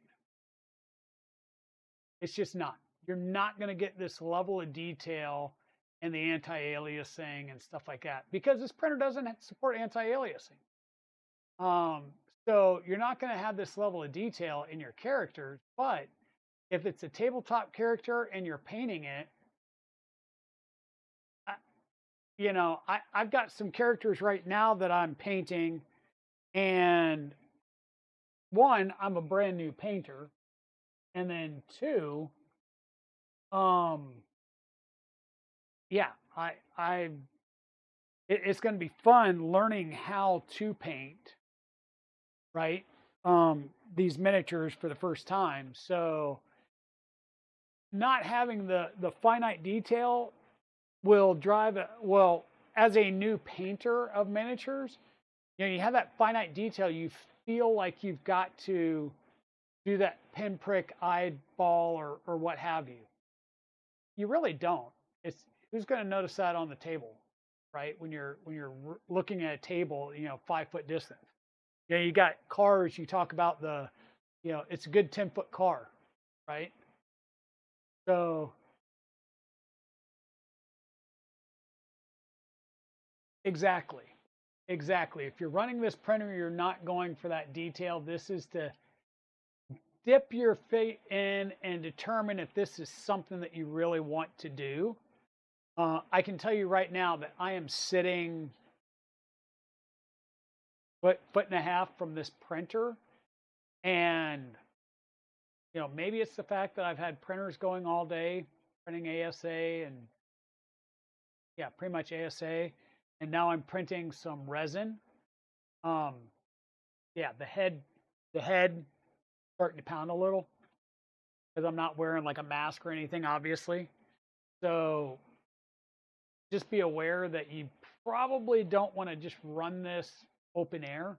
It's just not. You're not going to get this level of detail and the anti-aliasing and stuff like that because this printer doesn't support anti-aliasing. Um, so you're not going to have this level of detail in your characters, but if it's a tabletop character and you're painting it, I, I've got some characters right now that I'm painting, and one, I'm a brand new painter, and then two, um, yeah, it's going to be fun learning how to paint, right? These miniatures for the first time. So not having the finite detail will drive well, as a new painter of miniatures, you have that finite detail. You feel like you've got to do that pinprick eyeball or what have you. You really don't. It's who's going to notice that on the table, right? When you're looking at a table, 5 foot distance. You got cars. You talk about it's a good 10-foot car, right? So exactly, exactly. If you're running this printer, you're not going for that detail. This is to dip your feet in and determine if this is something that you really want to do. I can tell you right now that I am sitting foot and a half from this printer, and maybe it's the fact that I've had printers going all day, printing ASA and yeah, pretty much ASA, and now I'm printing some resin. Um, yeah, the head starting to pound a little because I'm not wearing like a mask or anything, obviously. So just be aware that you probably don't want to just run this open air.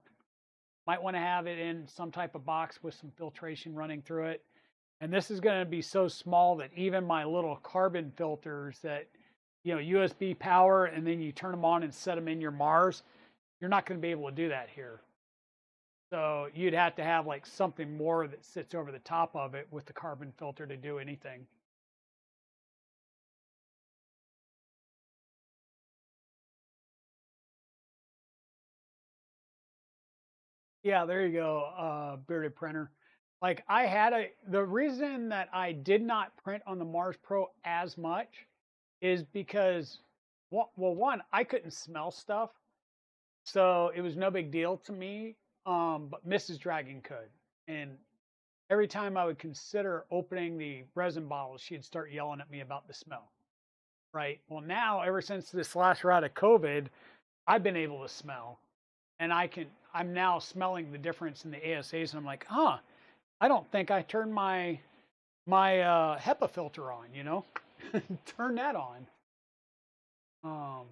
Might want to have it in some type of box with some filtration running through it. And this is going to be so small that even my little carbon filters that, USB power, and then you turn them on and set them in your Mars, you're not going to be able to do that here. So you'd have to have like something more that sits over the top of it with the carbon filter to do anything. Yeah, there you go, bearded printer. Like the reason that I did not print on the Mars Pro as much is because, well, one, I couldn't smell stuff, so it was no big deal to me. But Mrs. Dragon could, and every time I would consider opening the resin bottles, she'd start yelling at me about the smell. Right. Well, now ever since this last round of COVID, I've been able to smell, and I'm now smelling the difference in the ASAs, and I'm like, huh, I don't think I turned my HEPA filter on, turn that on. Um,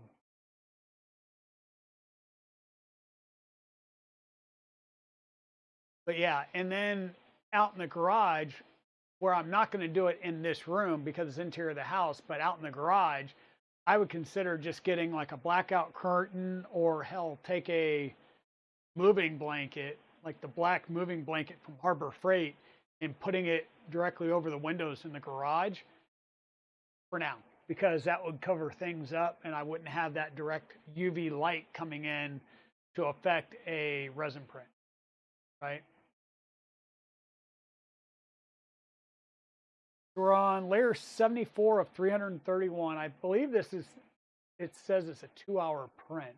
but yeah, and then out in the garage, where I'm not going to do it in this room because it's interior of the house, but out in the garage, I would consider just getting like a blackout curtain, or hell, take a moving blanket, like the black moving blanket from Harbor Freight, and putting it directly over the windows in the garage for now, because that would cover things up and I wouldn't have that direct UV light coming in to affect a resin print, right? We're on layer 74 of 331. I believe it says it's a 2-hour print.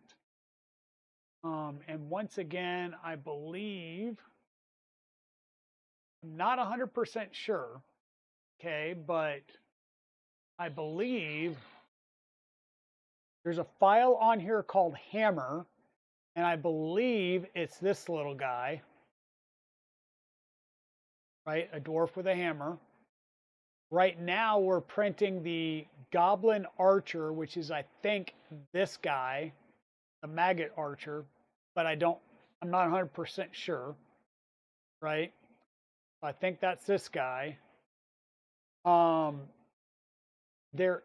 And once again, I believe, I'm not 100% sure, okay, but I believe there's a file on here called Hammer, and I believe it's this little guy, right? A dwarf with a hammer. Right now, we're printing the Goblin Archer, which is, I think, this guy, the Maggot Archer, but I'm not 100% sure, right? I think that's this guy. Um, there's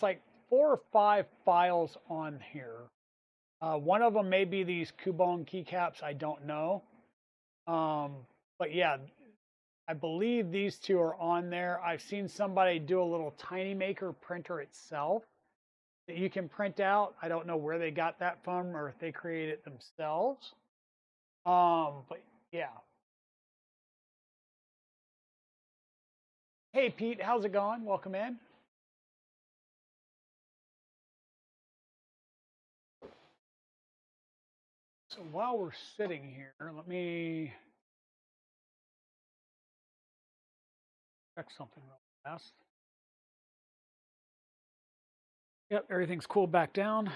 like 4 or 5 files on here. One of them may be these Kubon keycaps. I don't know. But yeah, I believe these two are on there. I've seen somebody do a little TinyMaker printer itself that you can print out. I don't know where they got that from or if they created it themselves. But yeah. Hey Pete, how's it going? Welcome in. So while we're sitting here, let me check something real fast. Yep, everything's cooled back down.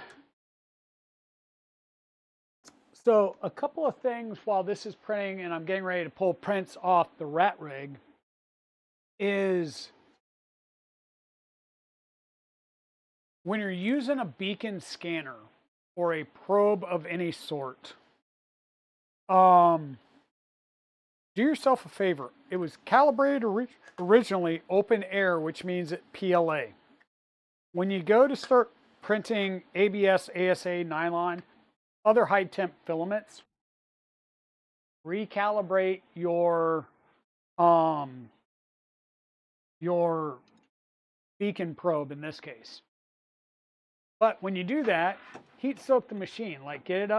So a couple of things while this is printing and I'm getting ready to pull prints off the rat rig is when you're using a beacon scanner or a probe of any sort, do yourself a favor. It was calibrated originally open air, which means it PLA. When you go to start printing ABS, ASA, nylon, other high temp filaments, recalibrate your beacon probe in this case. But when you do that, heat soak the machine. Like get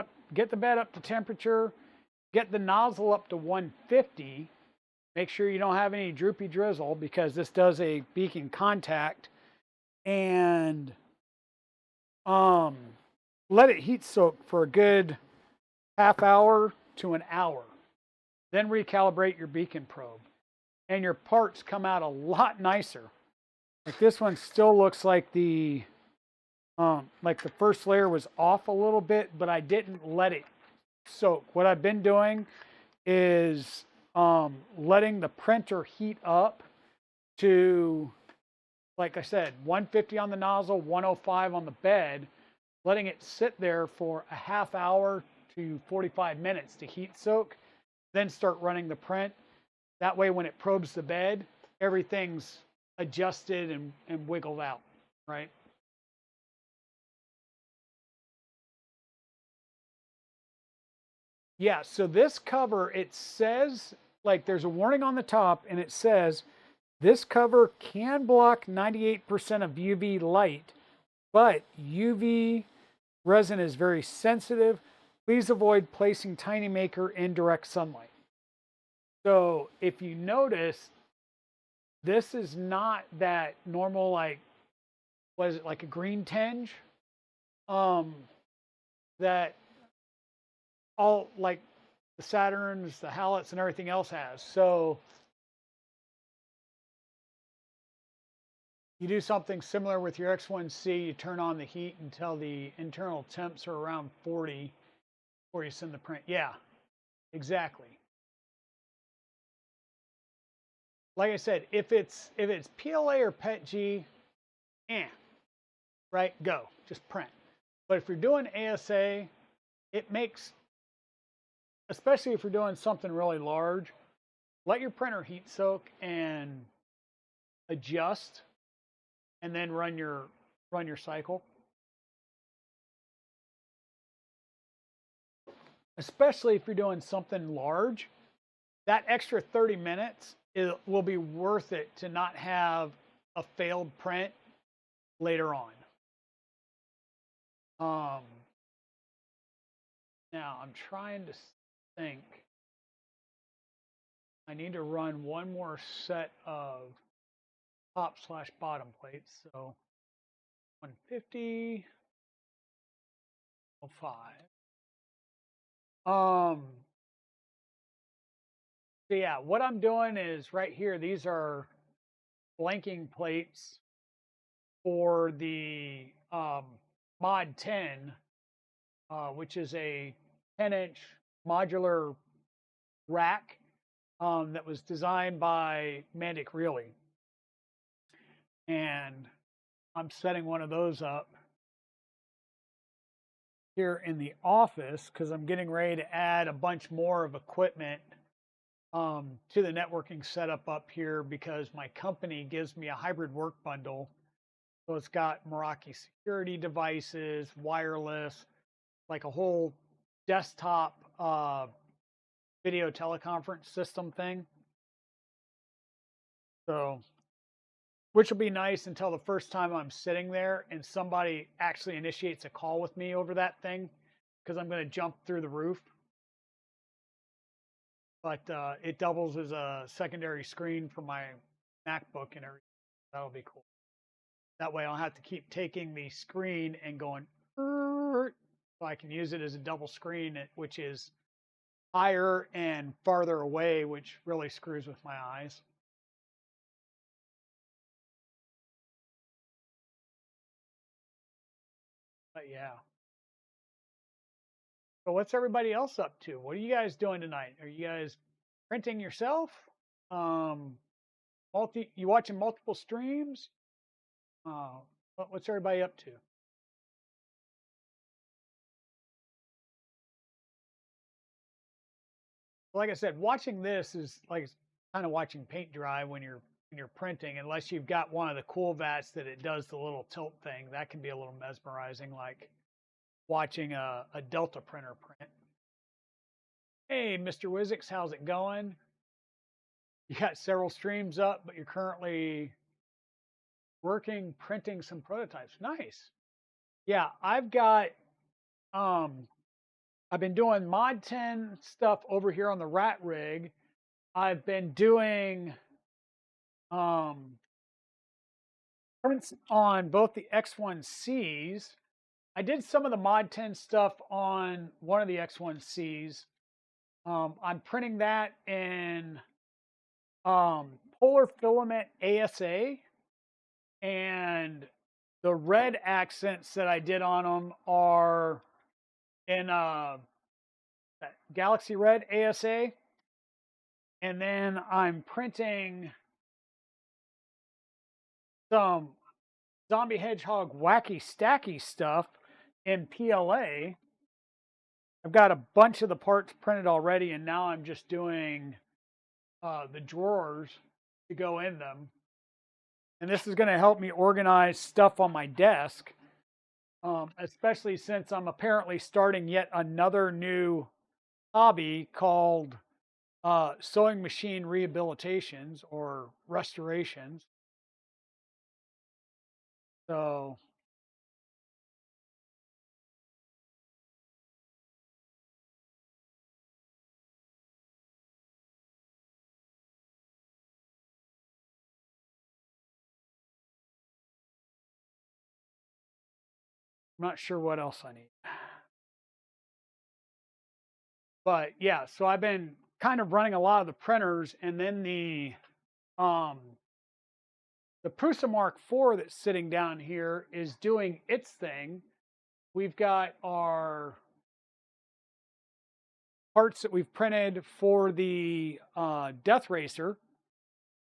the bed up to temperature, get the nozzle up to 150. Make sure you don't have any droopy drizzle because this does a beacon contact, and let it heat soak for a good half hour to an hour. Then recalibrate your beacon probe, and your parts come out a lot nicer. Like this one still looks like the first layer was off a little bit, but I didn't let it soak. What I've been doing is letting the printer heat up to, like I said, 150 on the nozzle, 105 on the bed, letting it sit there for a half hour to 45 minutes to heat soak, then start running the print. That way when it probes the bed, everything's adjusted and wiggled out, right? Yeah, so this cover, it says, like there's a warning on the top and it says, this cover can block 98% of UV light, but UV resin is very sensitive. Please avoid placing TinyMaker in direct sunlight. So if you notice, this is not that normal, like, was it like a green tinge? That all like the Saturns, the halides, and everything else has. So you do something similar with your X1C, you turn on the heat until the internal temps are around 40 before you send the print. Yeah, exactly. Like I said, if it's PLA or PETG, right, go, just print. But if you're doing ASA, it makes, especially if you're doing something really large, let your printer heat soak and adjust, and then run your cycle. Especially if you're doing something large, that extra 30 minutes will be worth it to not have a failed print later on. Now I'm trying to think. I need to run one more set of top/bottom plates. So 150, 05. So yeah, what I'm doing is right here, these are blanking plates for the Mod 10, which is a 10-inch modular rack that was designed by Mandic Reilly. And I'm setting one of those up here in the office because I'm getting ready to add a bunch more of equipment to the networking setup up here because my company gives me a hybrid work bundle. So it's got Meraki security devices, wireless, like a whole desktop video teleconference system thing. So, which will be nice until the first time I'm sitting there and somebody actually initiates a call with me over that thing because I'm going to jump through the roof. but it doubles as a secondary screen for my MacBook and everything. That'll be cool. That way I'll have to keep taking the screen and going, so I can use it as a double screen, which is higher and farther away, which really screws with my eyes. But yeah. So what's everybody else up to? What are you guys doing tonight? Are you guys printing yourself? Um, you watching multiple streams? Uh, what's everybody up to? Like I said, watching this is like kind of watching paint dry when you're printing, unless you've got one of the cool vats that it does the little tilt thing. That can be a little mesmerizing, like watching a Delta printer print. Hey, Mr. Wizix, how's it going? You got several streams up, but you're currently working printing some prototypes. Nice. Yeah, um I've been doing mod 10 stuff over here on the rat rig. I've been doing um prints on both the X1Cs. I did some of the mod 10 stuff on one of the X1Cs. I'm printing that in polar filament ASA, and the red accents that I did on them are in Galaxy Red ASA. And then I'm printing some Zombie Hedgehog Wacky Stacky stuff in PLA. I've got a bunch of the parts printed already, and now I'm just doing the drawers to go in them. And this is going to help me organize stuff on my desk, especially since I'm apparently starting yet another new hobby called sewing machine rehabilitations or restorations. So I'm not sure what else I need. But yeah, so I've been kind of running a lot of the printers, and then um the Prusa Mark IV that's sitting down here is doing its thing. We've got our parts that we've printed for the Death Racer,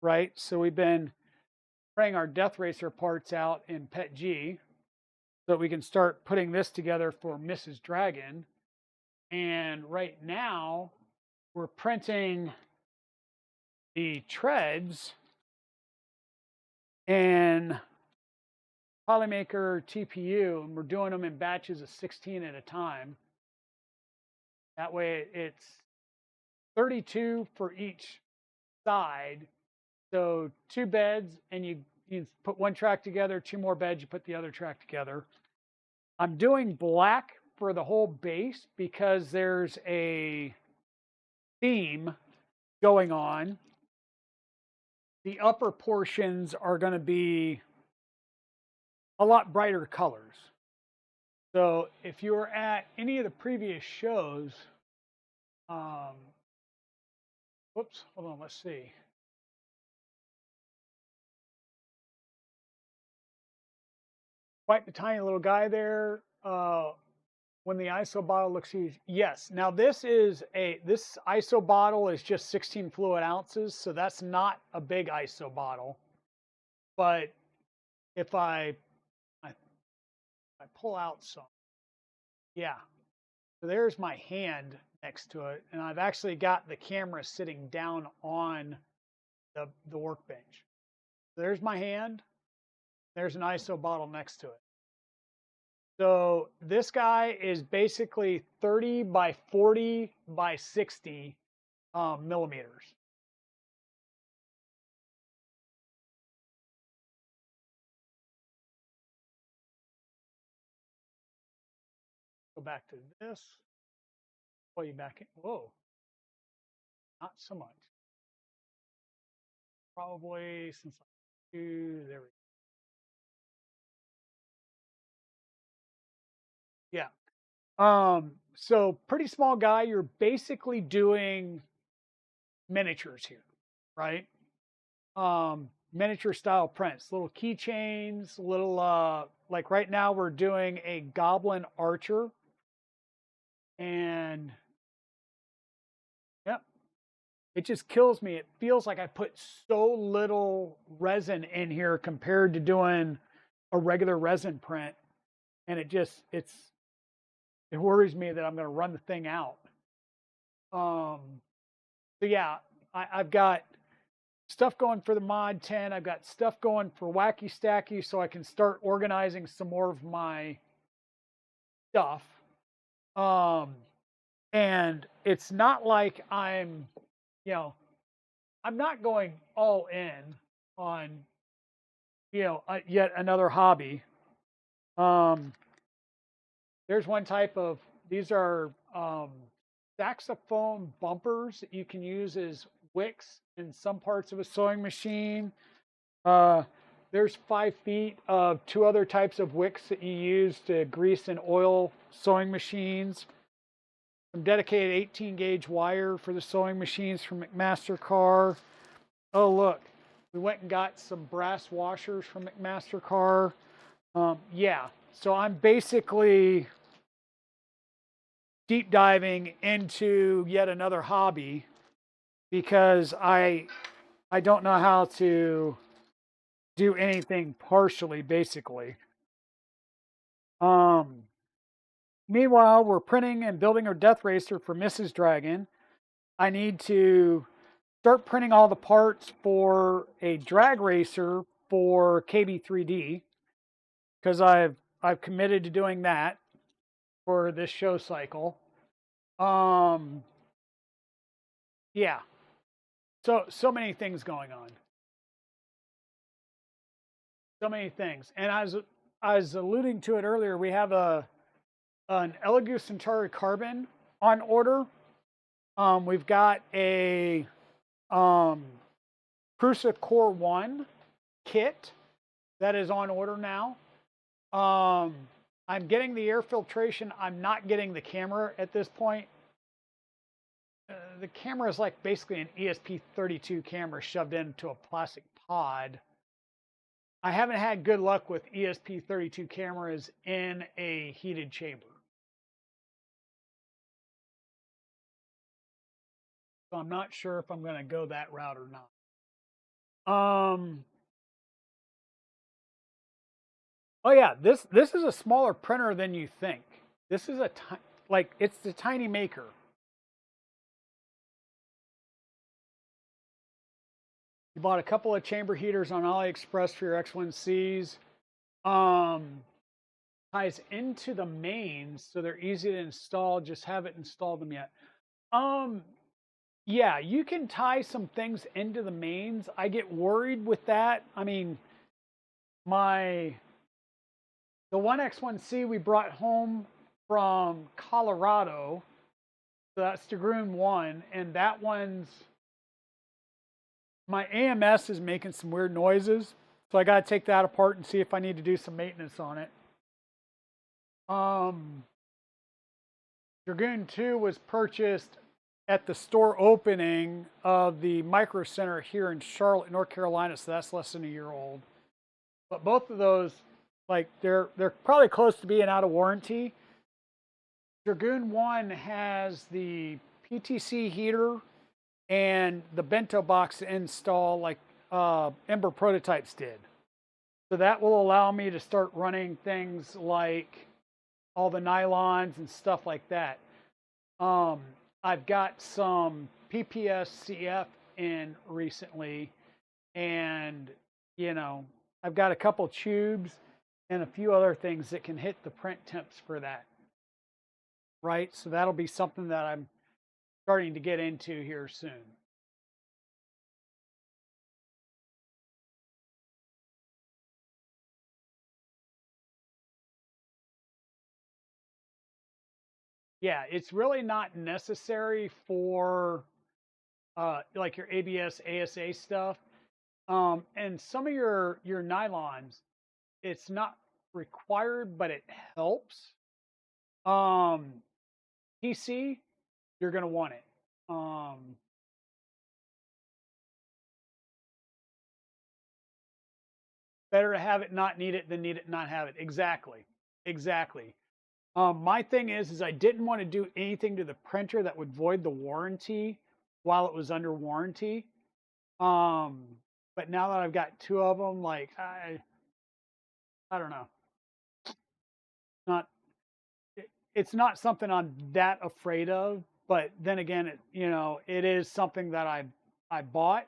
right? So we've been printing our Death Racer parts out in PETG so that we can start putting this together for Mrs. Dragon. And right now, we're printing the treads in TinyMaker TPU, and we're doing them in batches of 16 at a time. That way it's 32 for each side. So 2 beds, and you put one track together, 2 more beds, you put the other track together. I'm doing black for the whole base because there's a theme going on. The upper portions are going to be a lot brighter colors. So if you were at any of the previous shows, whoops, hold on, let's see. Quite the tiny little guy there. When the ISO bottle looks huge, yes. Now this ISO bottle is just 16 fluid ounces, so that's not a big ISO bottle. But if I pull out some, yeah. So there's my hand next to it, and I've actually got the camera sitting down on the workbench. So there's my hand. There's an ISO bottle next to it. So this guy is basically 30 by 40 by 60 millimeters. Go back to this. Pull you back in. Whoa. not so much. Probably since I do, there we go. Yeah. So pretty small guy, you're basically doing miniatures here, right? Miniature style prints, little keychains, little like right now we're doing a goblin archer. And yep, it just kills me. It feels like I put so little resin in here compared to doing a regular resin print. And it worries me that I'm going to run the thing out. So yeah, I've got stuff going for the Mod 10. I've got stuff going for Wacky Stacky so I can start organizing some more of my stuff. And it's not like I'm not going all in on, yet another hobby. There's one type of, these are saxophone bumpers that you can use as wicks in some parts of a sewing machine. There's 5 feet of 2 other types of wicks that you use to grease and oil sewing machines. Some dedicated 18 gauge wire for the sewing machines from McMaster-Carr. Oh, look, we went and got some brass washers from McMaster-Carr. Yeah, so I'm basically deep diving into yet another hobby because I don't know how to do anything partially, basically. Meanwhile, we're printing and building our Death Racer for Mrs. Dragon. I need to start printing all the parts for a drag racer for KB3D because I've committed to doing that for this show cycle. Yeah. So many things going on. So many things. And I was alluding to it earlier, we have an Elegoo Centauri Carbon on order. We've got a Prusa Core 1 kit that is on order now. I'm getting the air filtration. I'm not getting the camera at this point. The camera is like basically an ESP32 camera shoved into a plastic pod. I haven't had good luck with ESP32 cameras in a heated chamber. So I'm not sure if I'm going to go that route or not. Oh yeah, this is a smaller printer than you think. This is it's the TinyMaker. You bought a couple of chamber heaters on AliExpress for your X1Cs. Ties into the mains, so they're easy to install. Just haven't installed them yet. Yeah, you can tie some things into the mains. I get worried with that. I mean, the one X1C we brought home from Colorado, so that's the Groom 1, and that one's, my AMS is making some weird noises, so I got to take that apart and see if I need to do some maintenance on it. Dragoon 2 was purchased at the store opening of the Micro Center here in Charlotte, North Carolina, so that's less than a year old. But both of those, like, they're probably close to being out of warranty. Dragoon 1 has the PTC heater and the bento box install like Ember Prototypes did. So that will allow me to start running things like all the nylons and stuff like that. I've got some PPS CF in recently, and I've got a couple tubes and a few other things that can hit the print temps for that. Right, so that'll be something that I'm starting to get into here soon. Yeah, it's really not necessary for like your ABS, ASA stuff. And some of your nylons, it's not required, but it helps. PC, you're gonna want it. Better to have it, not need it, than need it, not have it. Exactly, exactly. My thing is I didn't want to do anything to the printer that would void the warranty while it was under warranty. Um, but now that I've got two of them, like I don't know, not it's not something I'm that afraid of. But then again, it is something that I bought,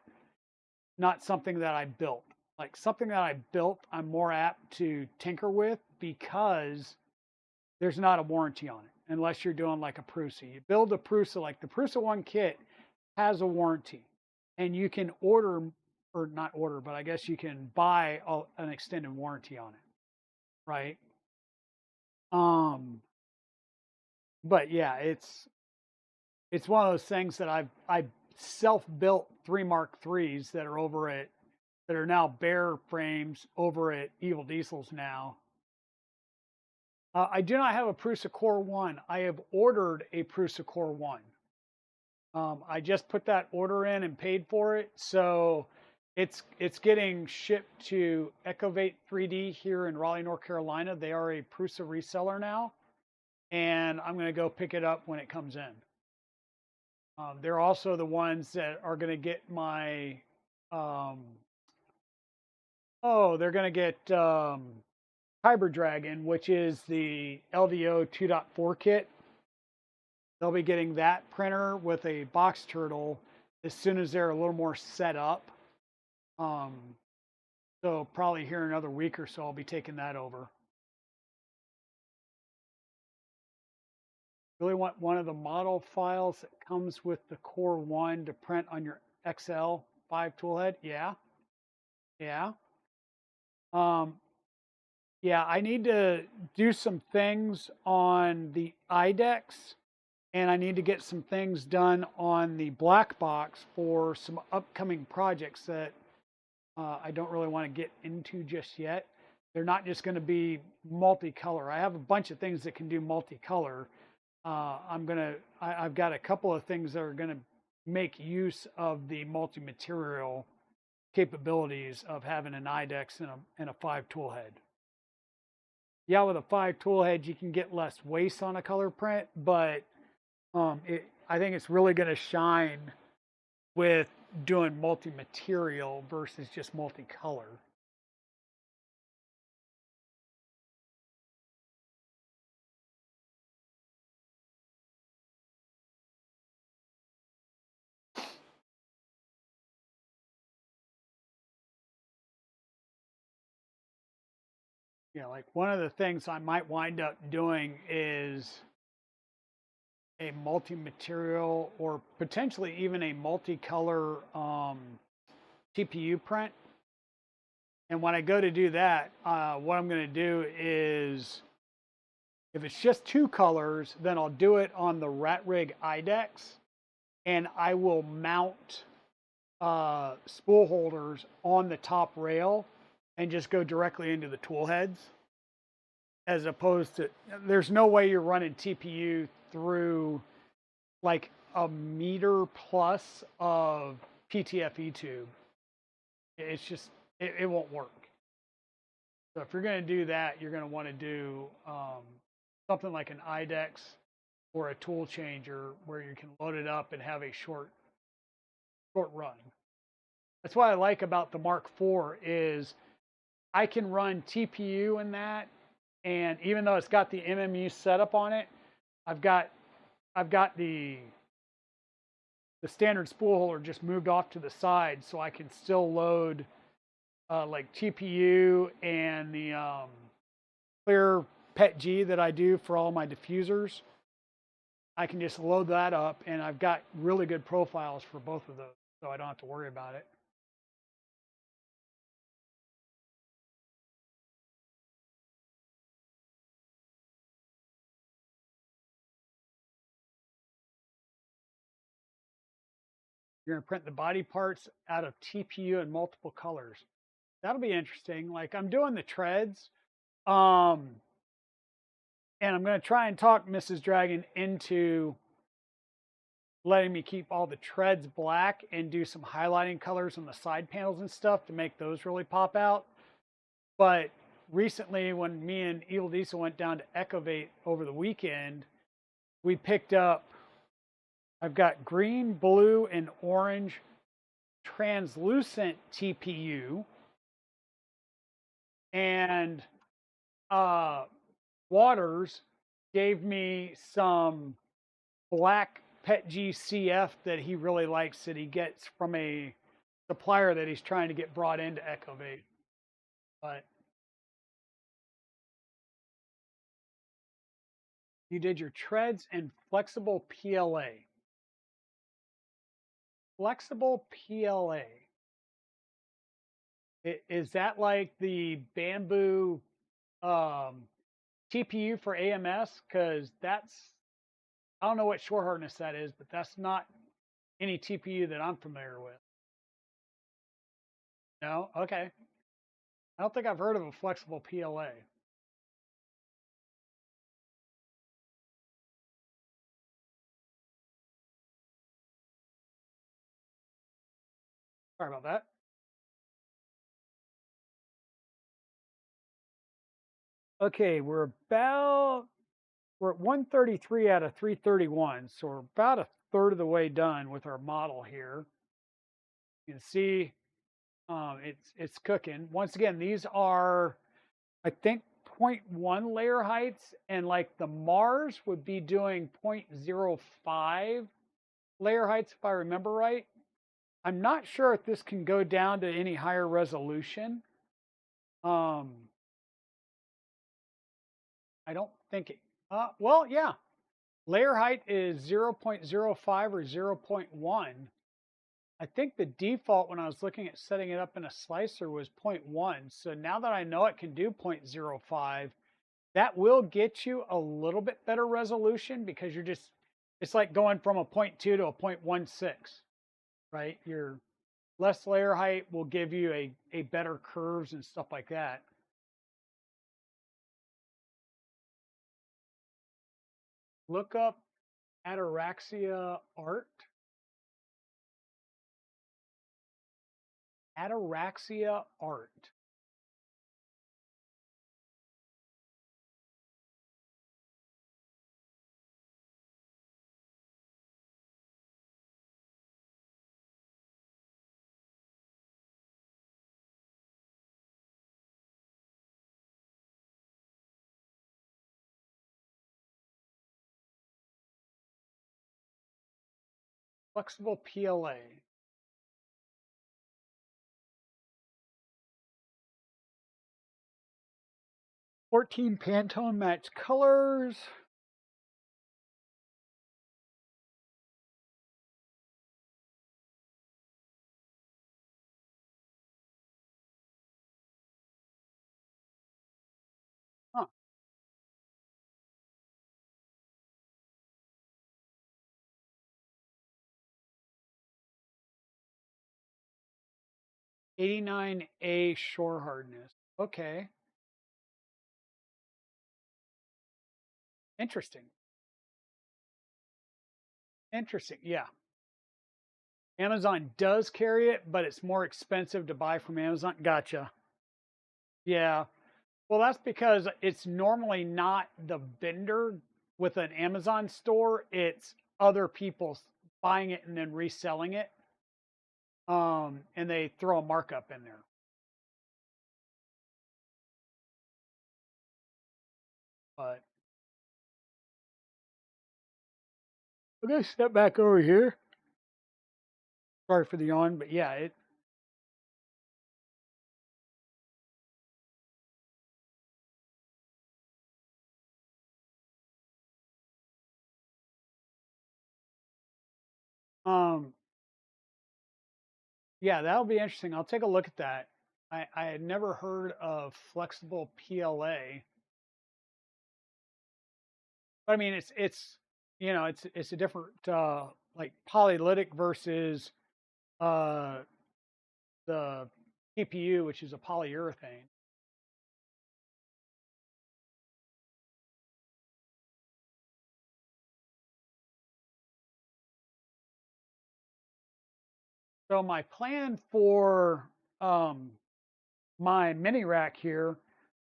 not something that I built. Like something that I built, I'm more apt to tinker with because there's not a warranty on it unless you're doing like a Prusa. You build a Prusa, like the Prusa 1 kit has a warranty, and you can order, or not order, but I guess you can buy an extended warranty on it, right? Um, but yeah, it's one of those things that I self-built 3 Mark IIIs that are over at that are now bare frames over at Evil Diesels now. I do not have a Prusa Core 1. I have ordered a Prusa Core 1. I just put that order in and paid for it, so it's getting shipped to Ecovate 3D here in Raleigh, North Carolina. They are a Prusa reseller now, and I'm going to go pick it up when it comes in. They're also the ones that are going to get my they're going to get Kyber Dragon, which is the LDO 2.4 kit. They'll be getting that printer with a box turtle as soon as they're a little more set up. So probably here in another week or so, I'll be taking that over. Really want one of the model files that comes with the Core 1 to print on your XL5 toolhead? Yeah. Yeah. Yeah, I need to do some things on the IDEX, and I need to get some things done on the black box for some upcoming projects that I don't really want to get into just yet. They're not just going to be multicolor. I have a bunch of things that can do multicolor. I've got a couple of things that are going to make use of the multi-material capabilities of having an IDEX and a 5 tool head. Yeah, with a 5 tool head, you can get less waste on a color print, but I think it's really going to shine with doing multi-material versus just multicolor. Yeah, like one of the things I might wind up doing is a multi-material or potentially even a multicolor TPU print. And when I go to do that, what I'm going to do is, if it's just 2 colors, then I'll do it on the Rat Rig IDEX, and I will mount spool holders on the top rail and just go directly into the tool heads, as opposed to, there's no way you're running TPU through like a meter plus of PTFE tube. It's just, it won't work. So if you're going to do that, you're going to want to do something like an IDEX or a tool changer where you can load it up and have a short run. That's what I like about the Mark IV is I can run TPU in that, and even though it's got the MMU setup on it, I've got the standard spool holder just moved off to the side, so I can still load like TPU and the clear PETG that I do for all my diffusers. I can just load that up, and I've got really good profiles for both of those, so I don't have to worry about it. You're going to print the body parts out of TPU in multiple colors. That'll be interesting. Like I'm doing the treads, and I'm going to try and talk Mrs. Dragon into letting me keep all the treads black and do some highlighting colors on the side panels and stuff to make those really pop out. But recently, when me and Evil Diesel went down to Echovate over the weekend, we picked up, I've got green, blue, and orange translucent TPU, and Waters gave me some black PETG CF that he really likes, that he gets from a supplier that he's trying to get brought into Echovate. But you did your treads and flexible PLA. Flexible PLA. Is that like the bamboo TPU for AMS? Because that's, I don't know what shore hardness that is, but that's not any TPU that I'm familiar with. No? Okay. I don't think I've heard of a flexible PLA. Sorry about that. Okay, we're at 133 out of 331, so we're about a third of the way done with our model here. You can see it's cooking. Once again, these are, I think, 0.1 layer heights, and like the Mars would be doing 0.05 layer heights if I remember right. I'm not sure if this can go down to any higher resolution. I don't think it, well, yeah. Layer height is 0.05 or 0.1. I think the default when I was looking at setting it up in a slicer was 0.1. So now that I know it can do 0.05, that will get you a little bit better resolution, because you're just, it's like going from a 0.2 to a 0.16, right? Your less layer height will give you a better curves and stuff like that. Look up Ataraxia art. Ataraxia art. Flexible PLA. 14 Pantone match colors. Huh. '89A shore hardness. Okay. Interesting. Interesting. Yeah. Amazon does carry it, but it's more expensive to buy from Amazon. Gotcha. Yeah. Well, that's because it's normally not the vendor with an Amazon store. It's other people buying it and then reselling it. And they throw a markup in there. But I'm gonna step back over here. Sorry for the yawn, but yeah, it. Um, yeah, that'll be interesting. I'll take a look at that. I had never heard of flexible PLA, but I mean it's it's a different like polylytic versus the CPU, which is a polyurethane. So my plan for my mini rack here,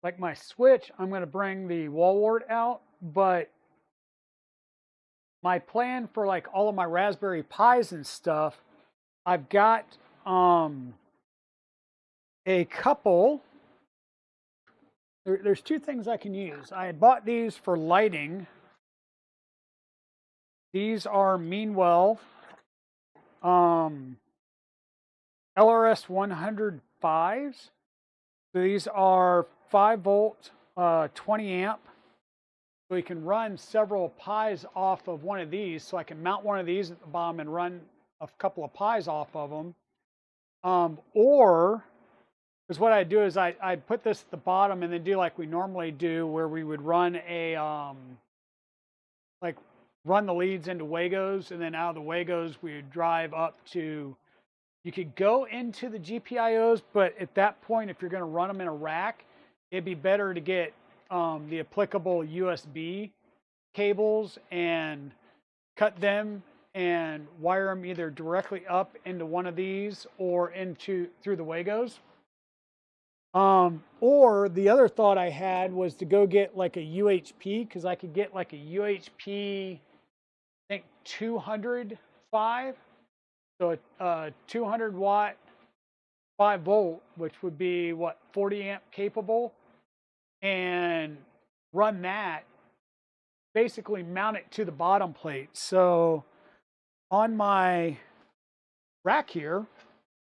like my switch, I'm going to bring the wall wart out, but my plan for like all of my Raspberry Pis and stuff, I've got a couple. There's two things I can use. I had bought these for lighting. These are Meanwell LRS 105s. So these are 5-volt, 20 amp. So you can run several Pis off of one of these. So I can mount one of these at the bottom and run a couple of Pis off of them. Or, because what I do is I'd put this at the bottom and then do like we normally do, where we would run a, like run the leads into Wagos, and then out of the Wagos we would drive up to, you could go into the GPIOs, but at that point, if you're going to run them in a rack, it'd be better to get the applicable USB cables and cut them and wire them either directly up into one of these or through the Wagos. Or the other thought I had was to go get like a UHP, because I could get like a UHP, I think 205. So a 200 watt 5-volt, which would be what, 40 amp capable, and run that, basically mount it to the bottom plate. So on my rack here,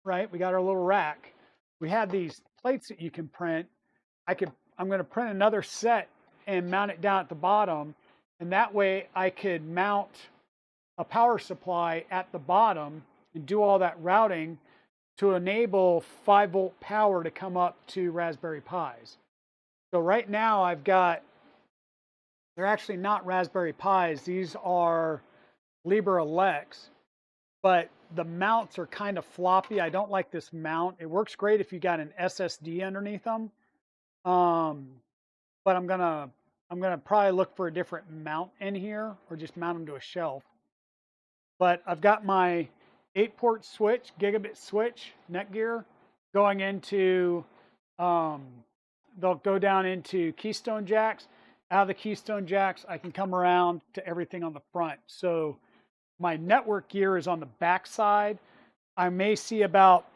right, we got our little rack. We have these plates that you can print. I'm going to print another set and mount it down at the bottom. And that way I could mount a power supply at the bottom and do all that routing to enable 5-volt power to come up to Raspberry Pis. So right now I've got, they're actually not Raspberry Pis, these are Libre Alex, but the mounts are kind of floppy. I don't like this mount. It works great if you got an SSD underneath them. But I'm gonna probably look for a different mount in here, or just mount them to a shelf. But I've got my 8-port switch, gigabit switch, Netgear, going into, they'll go down into keystone jacks. Out of the keystone jacks, I can come around to everything on the front. So my network gear is on the back side. I may see about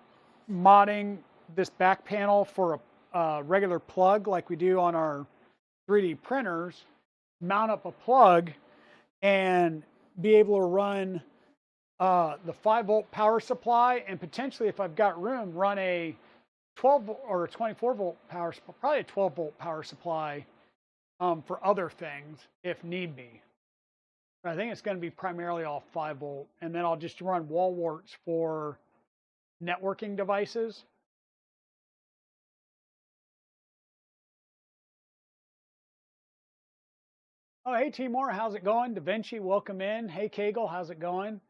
modding this back panel for a regular plug like we do on our 3D printers, mount up a plug, and be able to run the 5-volt power supply, and potentially, if I've got room, run a 12 or a 24-volt power, probably a 12-volt power supply for other things if need be. But I think it's going to be primarily all 5-volt, and then I'll just run wall warts for networking devices. Oh, hey Timor, how's it going? Da Vinci, welcome in. Hey Kegel, how's it going?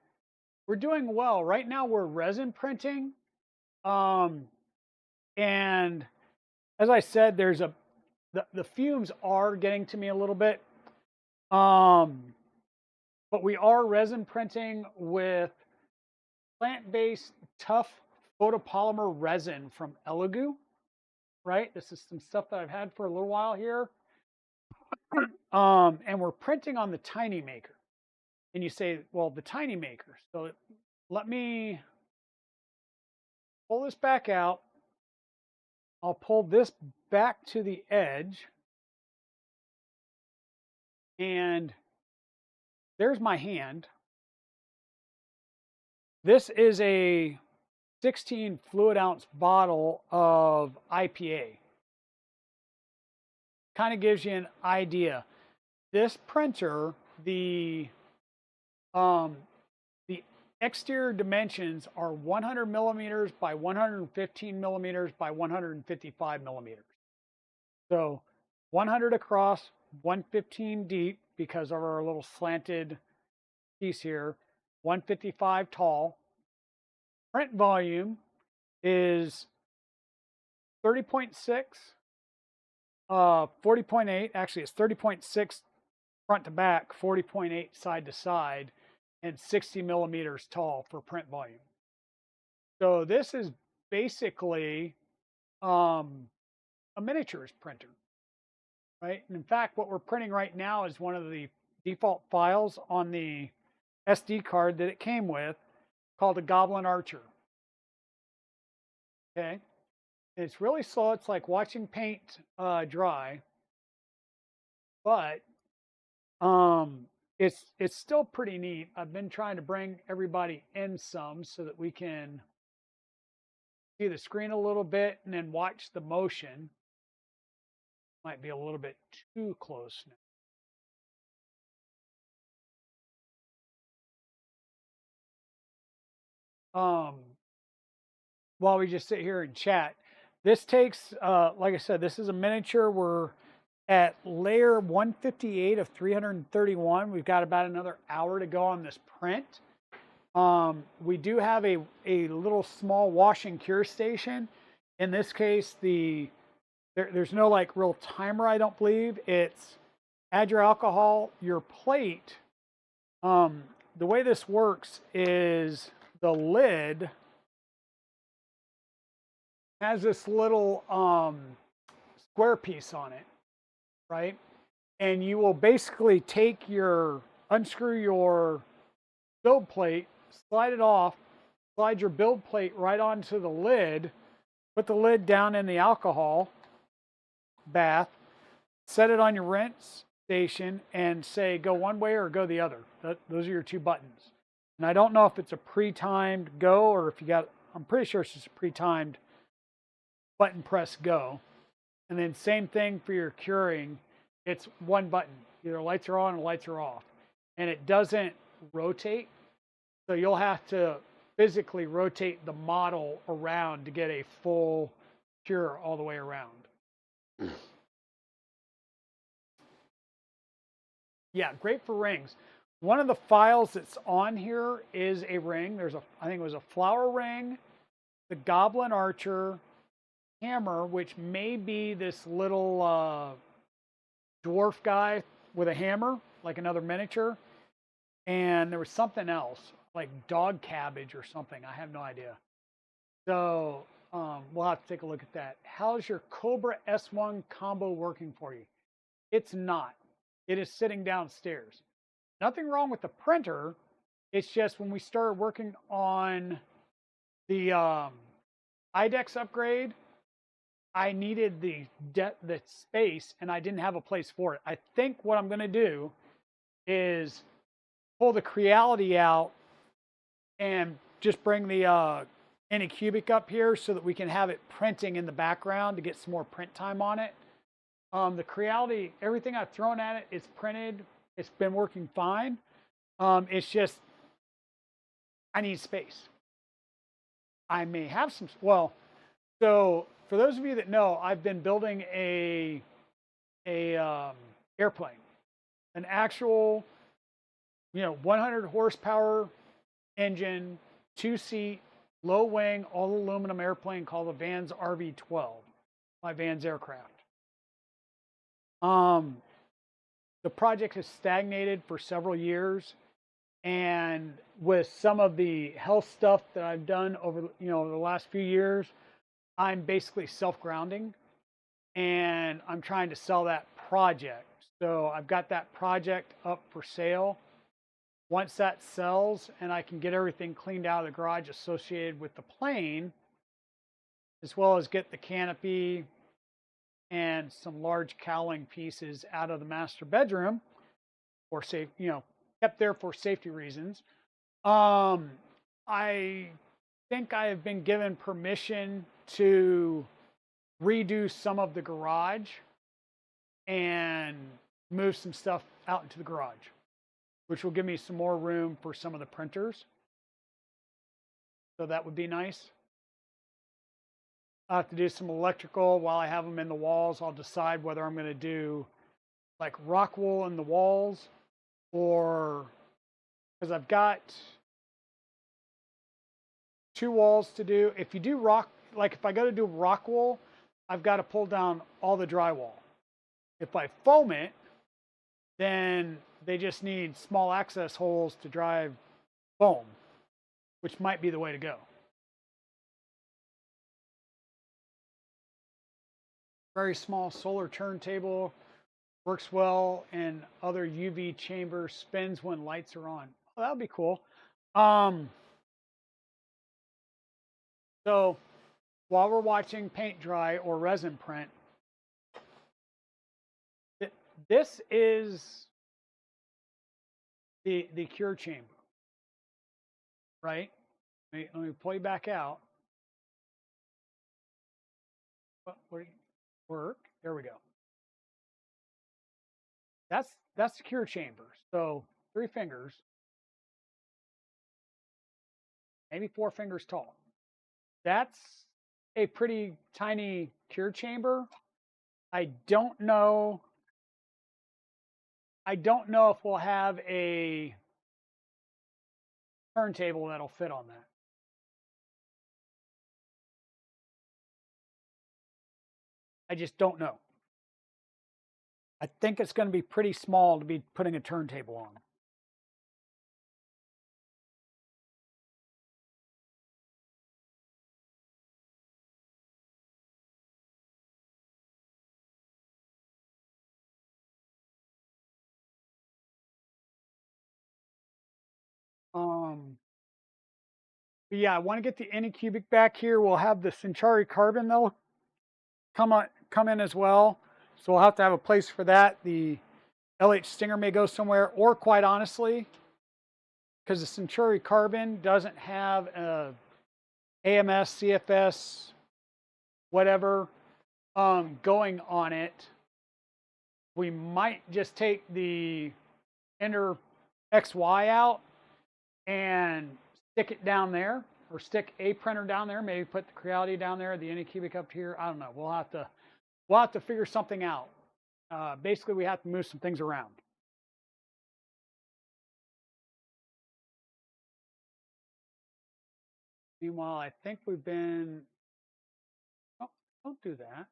We're doing well. Right now we're resin printing. And as I said, there's the fumes are getting to me a little bit. But we are resin printing with plant-based tough photopolymer resin from Elegoo, right? This is some stuff that I've had for a little while here. And we're printing on the TinyMaker. And you say, well, the TinyMaker. So let me pull this back out. I'll pull this back to the edge. And there's my hand. This is a 16 fluid ounce bottle of IPA. Kind of gives you an idea. This printer, the exterior dimensions are 100 millimeters by 115 millimeters by 155 millimeters. So 100 across, 115 deep because of our little slanted piece here, 155 tall. print volume is 30.6, 40.8. Actually, it's 30.6 front to back, 40.8 side to side, and 60 millimeters tall for print volume. So this is basically a miniatures printer, right? And in fact, what we're printing right now is one of the default files on the SD card that it came with, called a Goblin Archer. Okay, it's really slow. It's like watching paint dry, but it's still pretty neat. I've been trying to bring everybody in some so that we can see the screen a little bit and then watch the motion. Might be a little bit too close now. While we just sit here and chat, this takes, like I said, this is a miniature. We're at layer 158 of 331. We've got about another hour to go on this print. We do have a little small wash and cure station. In this case, there's no like real timer, I don't believe. It's add your alcohol, your plate. The way this works is the lid has this little square piece on it, right? And you will basically unscrew your build plate, slide it off, slide your build plate right onto the lid, put the lid down in the alcohol bath, set it on your rinse station, and say go one way or go the other. Those are your two buttons. And I don't know if it's a pre-timed go or if I'm pretty sure it's just a pre-timed button press go. And then same thing for your curing. It's one button. Either lights are on or lights are off. And it doesn't rotate. So you'll have to physically rotate the model around to get a full cure all the way around. Yeah, great for rings. One of the files that's on here is a ring. I think it was a flower ring, the Goblin Archer, hammer, which may be this little dwarf guy with a hammer, like another miniature. And there was something else, like dog cabbage or something. I have no idea. So we'll have to take a look at that. How's your Cobra S1 combo working for you? It's not. It is sitting downstairs. Nothing wrong with the printer. It's just when we started working on the IDEX upgrade, I needed the space and I didn't have a place for it. I think what I'm going to do is pull the Creality out and just bring the Anycubic up here so that we can have it printing in the background to get some more print time on it. The Creality, everything I've thrown at it, it's printed. It's been working fine. It's just, I need space. I may have some, so for those of you that know, I've been building a airplane, an actual, 100 horsepower engine, 2-seat, low wing, all aluminum airplane called the Vans RV-12, my Vans aircraft. The project has stagnated for several years, and with some of the health stuff that I've done over the last few years, I'm basically self-grounding, and I'm trying to sell that project. So I've got that project up for sale. Once that sells and I can get everything cleaned out of the garage associated with the plane, as well as get the canopy and some large cowling pieces out of the master bedroom for safe, kept there for safety reasons. I think I have been given permission to redo some of the garage and move some stuff out into the garage, which will give me some more room for some of the printers. So that would be nice. I'll have to do some electrical while I have them in the walls. I'll decide whether I'm going to do like rock wool in the walls, or because I've got 2 walls to do. If you do rock, like if I go to do rock wool, I've got to pull down all the drywall. If I foam it, then they just need small access holes to drive foam, which might be the way to go. Very small solar turntable, works well in other UV chambers, spins when lights are on. Oh, that'll be cool. So while we're watching paint dry or resin print, this is the cure chamber, right? Let me pull you back out. Work. There we go. That's the cure chamber. So 3 fingers, maybe 4 fingers tall. That's a pretty tiny cure chamber. I don't know if we'll have a turntable that'll fit on that. I just don't know. I think it's going to be pretty small to be putting a turntable on. But yeah, I want to get the Anycubic back here. We'll have the Centauri Carbon though come in as well. So we'll have to have a place for that. The LH Stinger may go somewhere, or quite honestly, because the Centauri Carbon doesn't have a AMS, CFS, whatever going on it, we might just take the Ender XY out and stick it down there, or stick a printer down there. Maybe put the Creality down there, the Anycubic up here. I don't know. We'll have to figure something out. Basically, we have to move some things around. Meanwhile, I think we've been. Oh, don't do that.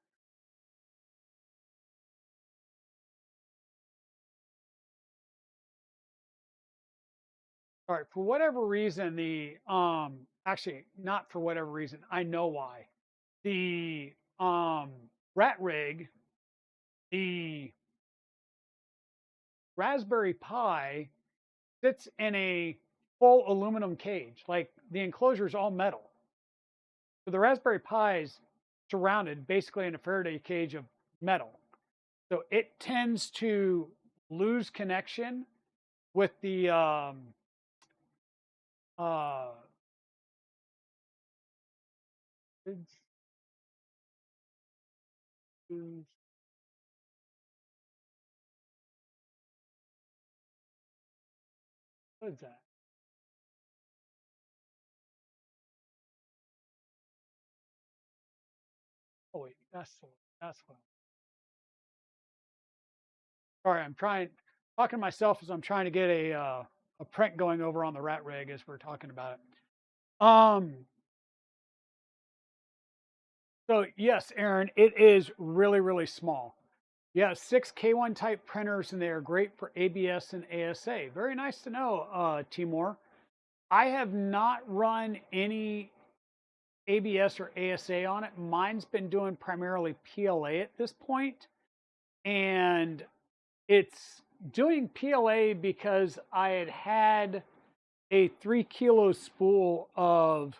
All right, for whatever reason, the actually not for whatever reason, I know why. The rat rig, the Raspberry Pi sits in a full aluminum cage. Like the enclosure is all metal. So the Raspberry Pi is surrounded basically in a Faraday cage of metal. So it tends to lose connection with the what is that? Oh wait, that's what. Sorry, I'm talking to myself as I'm trying to get a print going over on the rat rig as we're talking about it. So yes, Aaron, it is really, really small. Yeah, 6 K1 type printers, and they are great for ABS and ASA. Very nice to know, Timur. I have not run any ABS or ASA on it. Mine's been doing primarily PLA at this point, and it's doing PLA because I had a 3 kilo spool of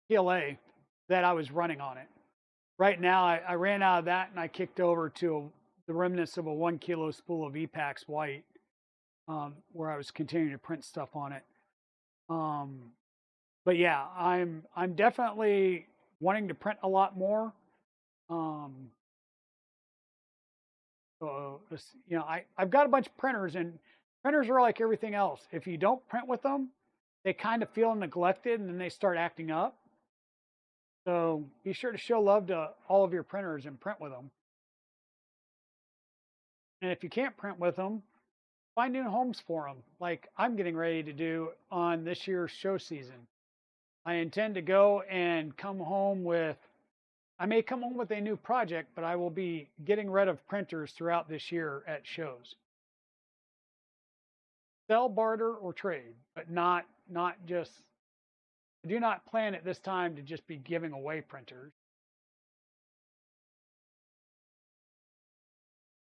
PLA that I was running on it. Right now, I ran out of that and I kicked over to the remnants of a 1 kilo spool of EPAX white, where I was continuing to print stuff on it. But yeah, I'm definitely wanting to print a lot more. So you know, I've got a bunch of printers, and printers are like everything else. If you don't print with them, they kind of feel neglected and then they start acting up. So be sure to show love to all of your printers and print with them. And if you can't print with them, find new homes for them, like I'm getting ready to do on this year's show season. I intend to go and come home with, I may come home with a new project, but I will be getting rid of printers throughout this year at shows. Sell, barter, or trade, but not just, I do not plan at this time to just be giving away printers,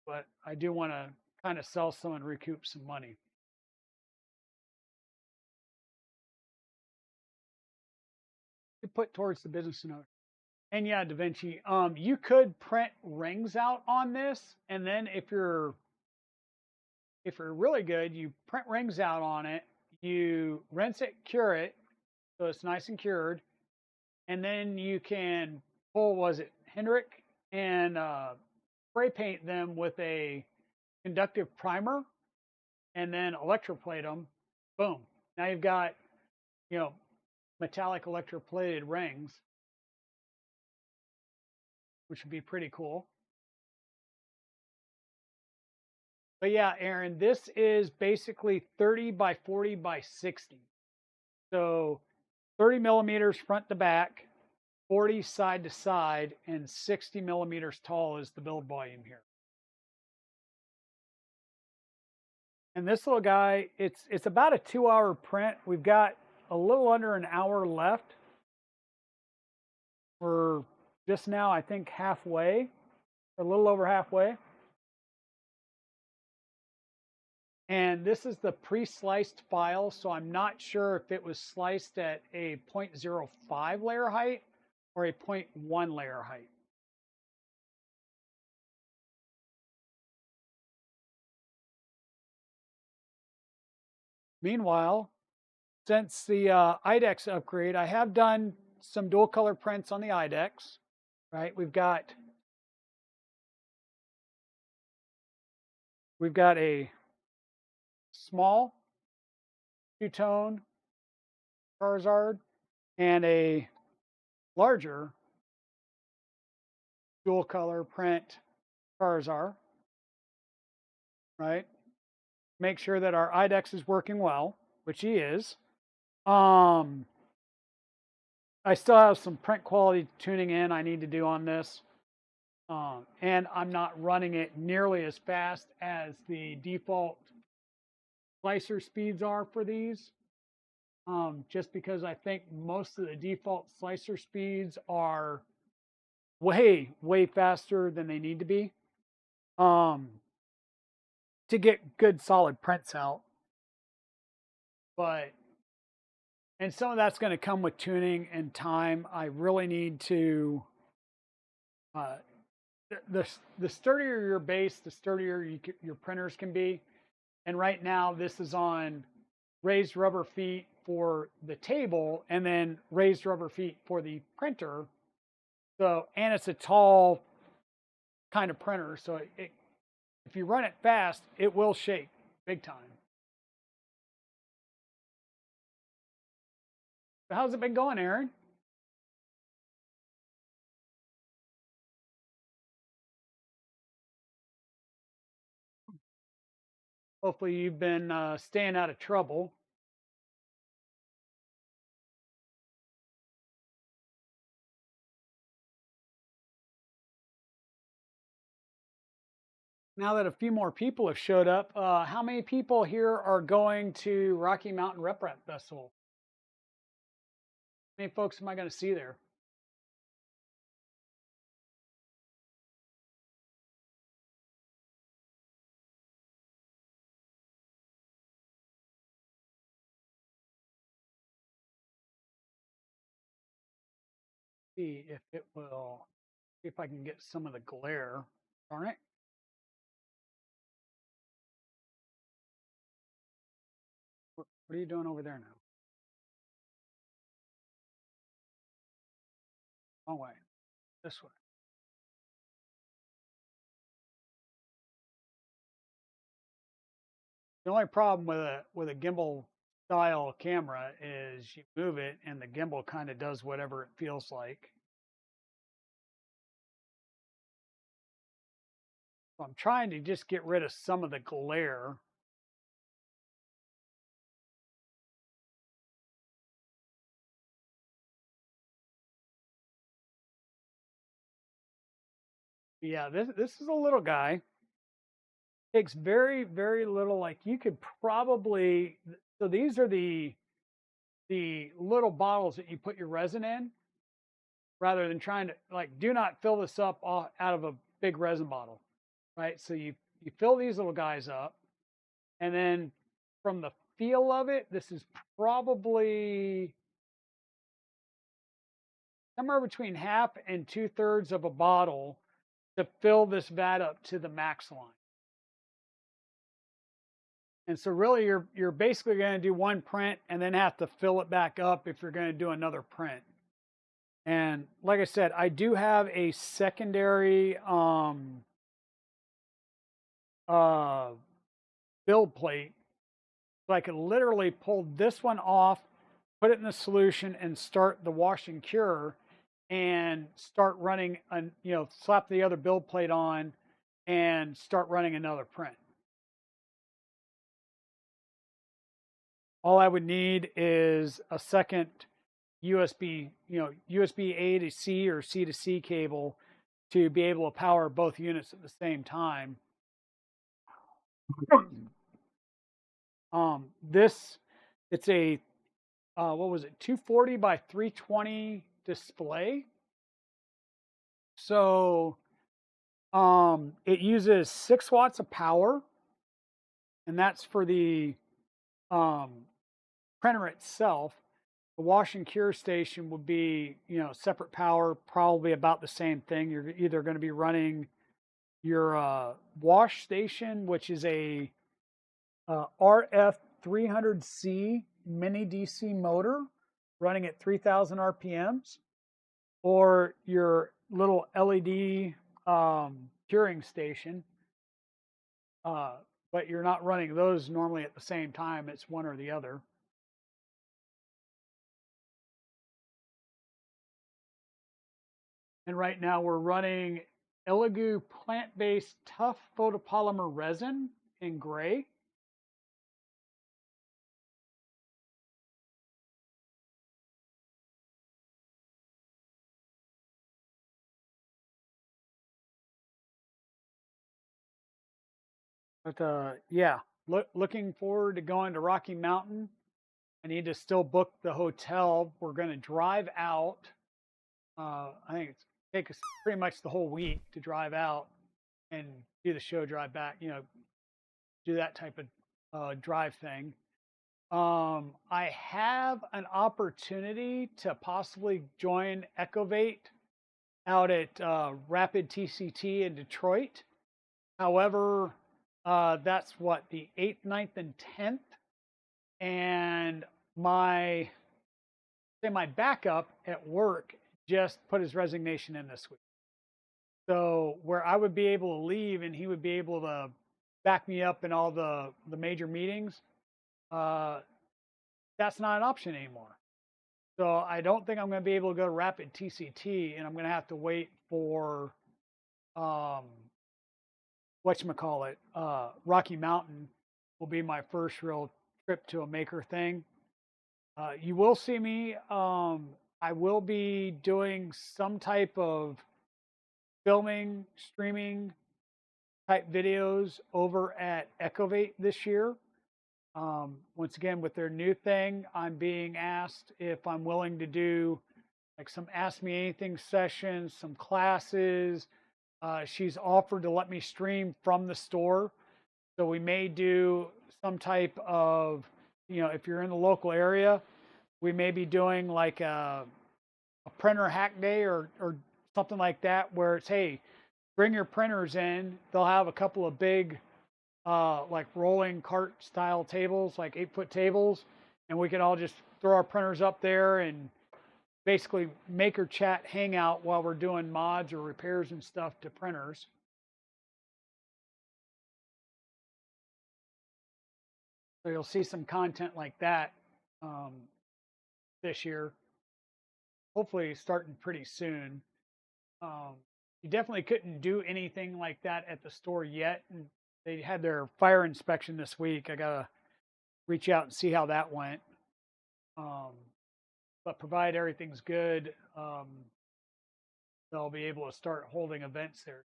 but I do want to kind of sell some and recoup some money. To put towards the business note. And yeah, Da Vinci, you could print rings out on this, and then if you're really good, you print rings out on it, you rinse it, cure it, so it's nice and cured, and then you can pull, was it Hendrick, and spray paint them with a conductive primer, and then electroplate them. Boom! Now you've got, you know, metallic electroplated rings, which would be pretty cool. But yeah, Aaron, this is basically 30 by 40 by 60. So 30 millimeters front to back, 40 side to side, and 60 millimeters tall is the build volume here. And this little guy, it's about a 2-hour print. We've got a little under an hour left. We're just now, I think, halfway, a little over halfway. And this is the pre-sliced file, so I'm not sure if it was sliced at a 0.05 layer height or a 0.1 layer height. Meanwhile, since the IDEX upgrade, I have done some dual color prints on the IDEX, right? We've got a small two-tone Charizard and a larger dual color print Charizard, right? Make sure that our IDEX is working well, which he is. I still have some print quality tuning in I need to do on this. And I'm not running it nearly as fast as the default slicer speeds are for these. Just because I think most of the default slicer speeds are way, way faster than they need to be to get good solid prints out. And some of that's going to come with tuning and time. I really need to, the sturdier your base, the sturdier your printers can be. And right now this is on raised rubber feet for the table and then raised rubber feet for the printer. So, and it's a tall kind of printer. So if you run it fast, it will shake big time. So how's it been going, Aaron? Hopefully you've been staying out of trouble. Now that a few more people have showed up, how many people here are going to Rocky Mountain Rep Rap Festival? How many folks am I going to see there? See if it will, see if I can get some of the glare. Darn it. What are you doing over there now? Wrong way. This way. The only problem with a gimbal style camera is you move it and the gimbal kind of does whatever it feels like. So I'm trying to just get rid of some of the glare Yeah, this is a little guy. Takes very, very little. Like you could probably, so these are the little bottles that you put your resin in, rather than trying to, like, do not fill this up out of a big resin bottle, right? So you fill these little guys up, and then from the feel of it, this is probably somewhere between half and 2/3 of a bottle to fill this vat up to the max line. And so really you're basically going to do one print and then have to fill it back up if you're going to do another print. And like I said, I do have a secondary build plate. So I could literally pull this one off, put it in the solution, and start the wash and cure, and start running, slap the other build plate on, and start running another print. All I would need is a second USB, USB A to C or C to C cable to be able to power both units at the same time. It's a what was it, 240 by 320 display. So it uses 6 watts of power, and that's for the printer itself. The wash and cure station would be, separate power, probably about the same thing. You're either going to be running your wash station, which is a RF 300C mini DC motor running at 3,000 RPMs, or your little LED curing station. But you're not running those normally at the same time. It's one or the other. And right now we're running Elegoo plant-based tough photopolymer resin in gray. But yeah, looking forward to going to Rocky Mountain. I need to still book the hotel. We're going to drive out. I think it's take us pretty much the whole week to drive out and do the show, drive back. Do that type of drive thing. I have an opportunity to possibly join Ecovate out at Rapid TCT in Detroit. However, that's what, the 8th, 9th, and 10th. And my backup at work just put his resignation in this week. So where I would be able to leave and he would be able to back me up in all the major meetings, that's not an option anymore. So I don't think I'm going to be able to go to Rapid TCT, and I'm going to have to wait for Rocky Mountain will be my first real trip to a maker thing. You will see me. I will be doing some type of filming, streaming type videos over at Ecovate this year. Once again, with their new thing, I'm being asked if I'm willing to do like some Ask Me Anything sessions, some classes. She's offered to let me stream from the store. So we may do some type of, if you're in the local area, we may be doing like a printer hack day or something like that, where it's, hey, bring your printers in. They'll have a couple of big like rolling cart style tables, like 8-foot tables, and we can all just throw our printers up there and basically maker chat hangout while we're doing mods or repairs and stuff to printers. So you'll see some content like that this year, hopefully starting pretty soon. You definitely couldn't do anything like that at the store yet. And they had their fire inspection this week. I gotta reach out and see how that went. But provided everything's good, they'll be able to start holding events there.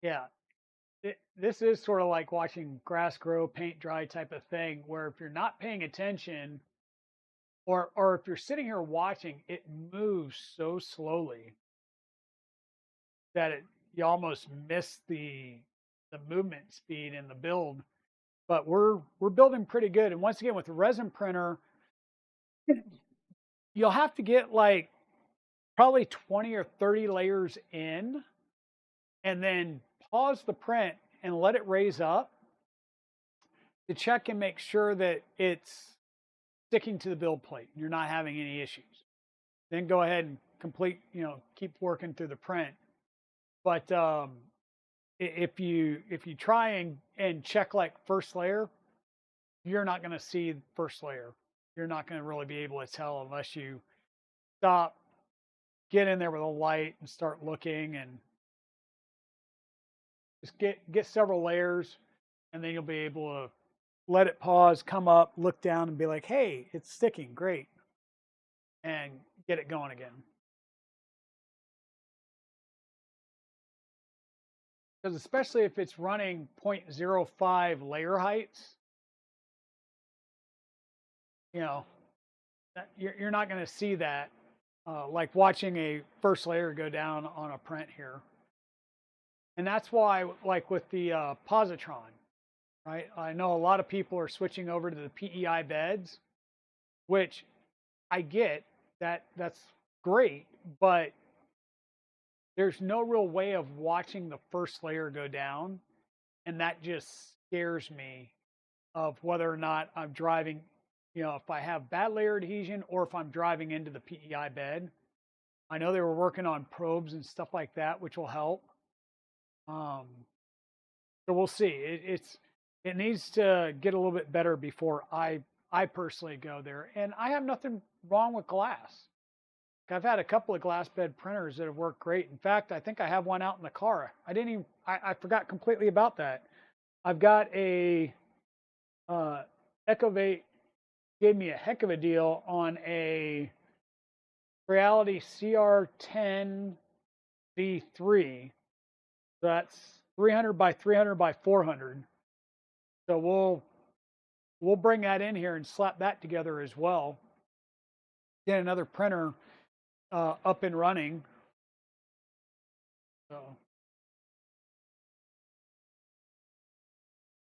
Yeah. This is sort of like watching grass grow, paint dry type of thing, where if you're not paying attention, or if you're sitting here watching, it moves so slowly that you almost miss the movement speed in the build. But we're building pretty good. And once again, with the resin printer, you'll have to get like probably 20 or 30 layers in, and then pause the print and let it raise up to check and make sure that it's sticking to the build plate. You're not having any issues. Then go ahead and complete, keep working through the print. But if you try and check like first layer, you're not going to see first layer. You're not going to really be able to tell unless you stop, get in there with a light and start looking, and just get several layers, and then you'll be able to let it pause, come up, look down, and be like, hey, it's sticking, great, and get it going again. Because especially if it's running 0.05 layer heights, you know, you're not going to see that, like watching a first layer go down on a print here. And that's why, like with the positron, right? I know a lot of people are switching over to the PEI beds, which I get that's great, but there's no real way of watching the first layer go down, and that just scares me of whether or not I'm driving, if I have bad layer adhesion or if I'm driving into the PEI bed. I know they were working on probes and stuff like that, which will help. Um, so we'll see. It needs to get a little bit better before I personally go there. And I have nothing wrong with glass. I've had a couple of glass bed printers that have worked great. In fact, I think I have one out in the car. I forgot completely about that. I've got a Ecovate gave me a heck of a deal on a Reality CR10 V3. So that's 300 by 300 by 400. So we'll bring that in here and slap that together as well. Get another printer up and running. So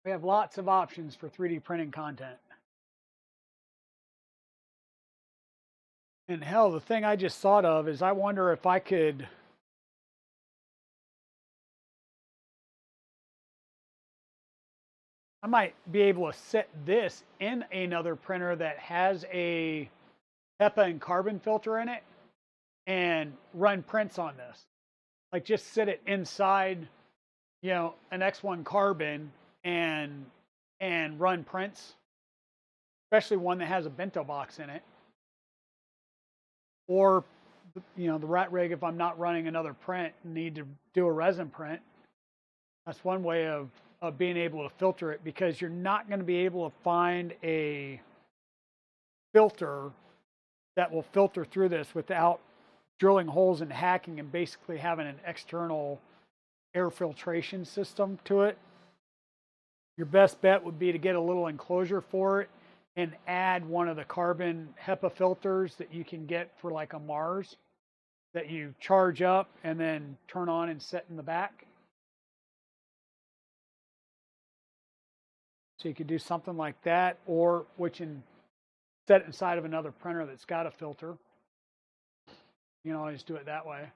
we have lots of options for 3D printing content. And hell, the thing I just thought of is I wonder if I might be able to set this in another printer that has a HEPA and carbon filter in it and run prints on this. Like just sit it inside, an X1 carbon and run prints, especially one that has a bento box in it. Or, the rat rig, if I'm not running another print and need to do a resin print, that's one way of being able to filter it, because you're not going to be able to find a filter that will filter through this without drilling holes and hacking and basically having an external air filtration system to it. Your best bet would be to get a little enclosure for it and add one of the carbon HEPA filters that you can get for like a Mars that you charge up and then turn on and set in the back. So you could do something like that, or which in set it inside of another printer that's got a filter. You can always do it that way.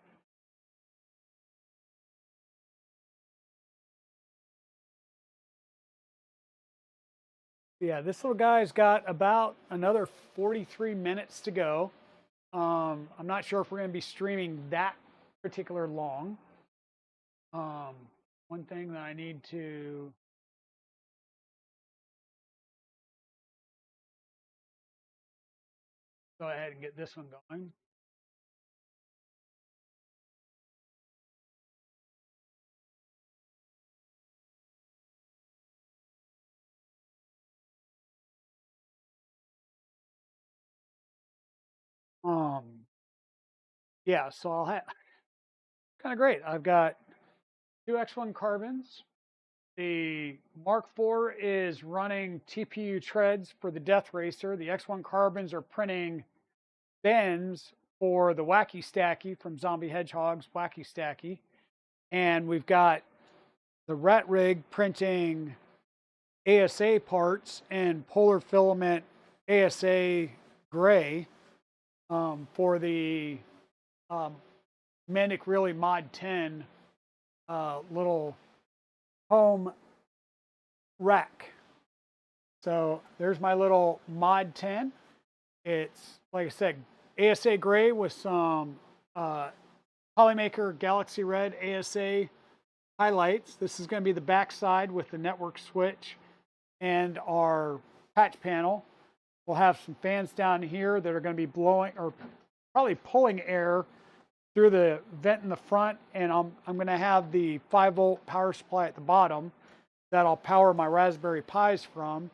Yeah, this little guy's got about another 43 minutes to go. I'm not sure if we're going to be streaming that particular long. One thing that I need to go ahead and get this one going. Yeah, so I'll have kind of great. I've got 2 X1 carbons. The Mark IV is running TPU treads for the Death Racer. The X1 carbons are printing bends for the Wacky Stacky from Zombie Hedgehog's Wacky Stacky. And we've got the Rat Rig printing ASA parts and polar filament ASA gray for the Mendic Really Mod 10 little home rack. So there's my little Mod 10. It's, like I said, ASA gray with some TinyMaker Galaxy Red ASA highlights. This is going to be the back side with the network switch and our patch panel. We'll have some fans down here that are going to be blowing or probably pulling air through the vent in the front, and I'm going to have the 5-volt power supply at the bottom that I'll power my Raspberry Pis from.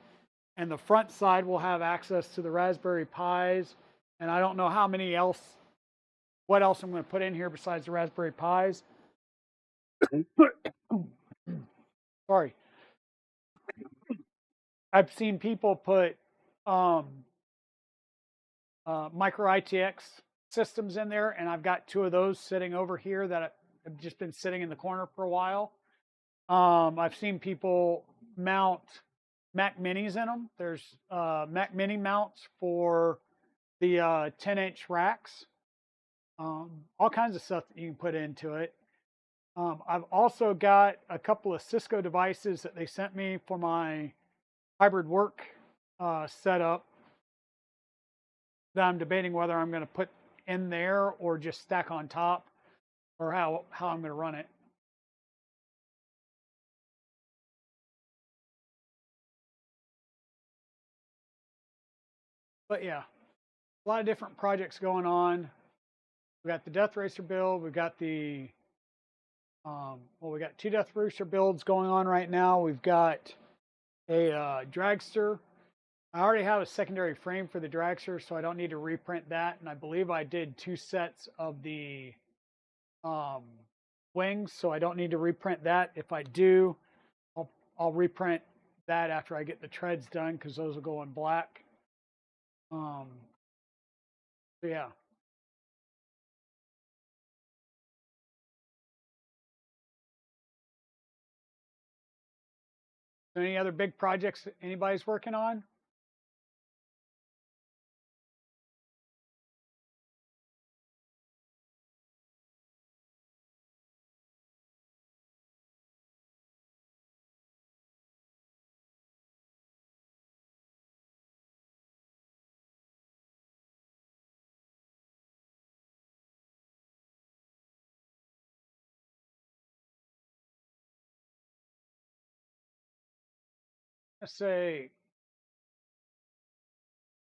And the front side will have access to the Raspberry Pis, and I don't know what else I'm going to put in here besides the Raspberry Pis. Sorry. I've seen people put micro ITX systems in there, and I've got 2 of those sitting over here that have just been sitting in the corner for a while. I've seen people mount Mac Minis in them. There's Mac Mini mounts for the 10-inch racks. All kinds of stuff that you can put into it. I've also got a couple of Cisco devices that they sent me for my hybrid work setup that I'm debating whether I'm going to put in there or just stack on top, or how I'm going to run it. But yeah, a lot of different projects going on. We got the Death Racer build. We've got the we got 2 Death Racer builds going on right now. We've got a dragster. I already have a secondary frame for the dragster, so I don't need to reprint that. And I believe I did 2 sets of the wings, so I don't need to reprint that. If I do, I'll reprint that after I get the treads done, because those will go in black. So yeah. So any other big projects anybody's working on? Let's say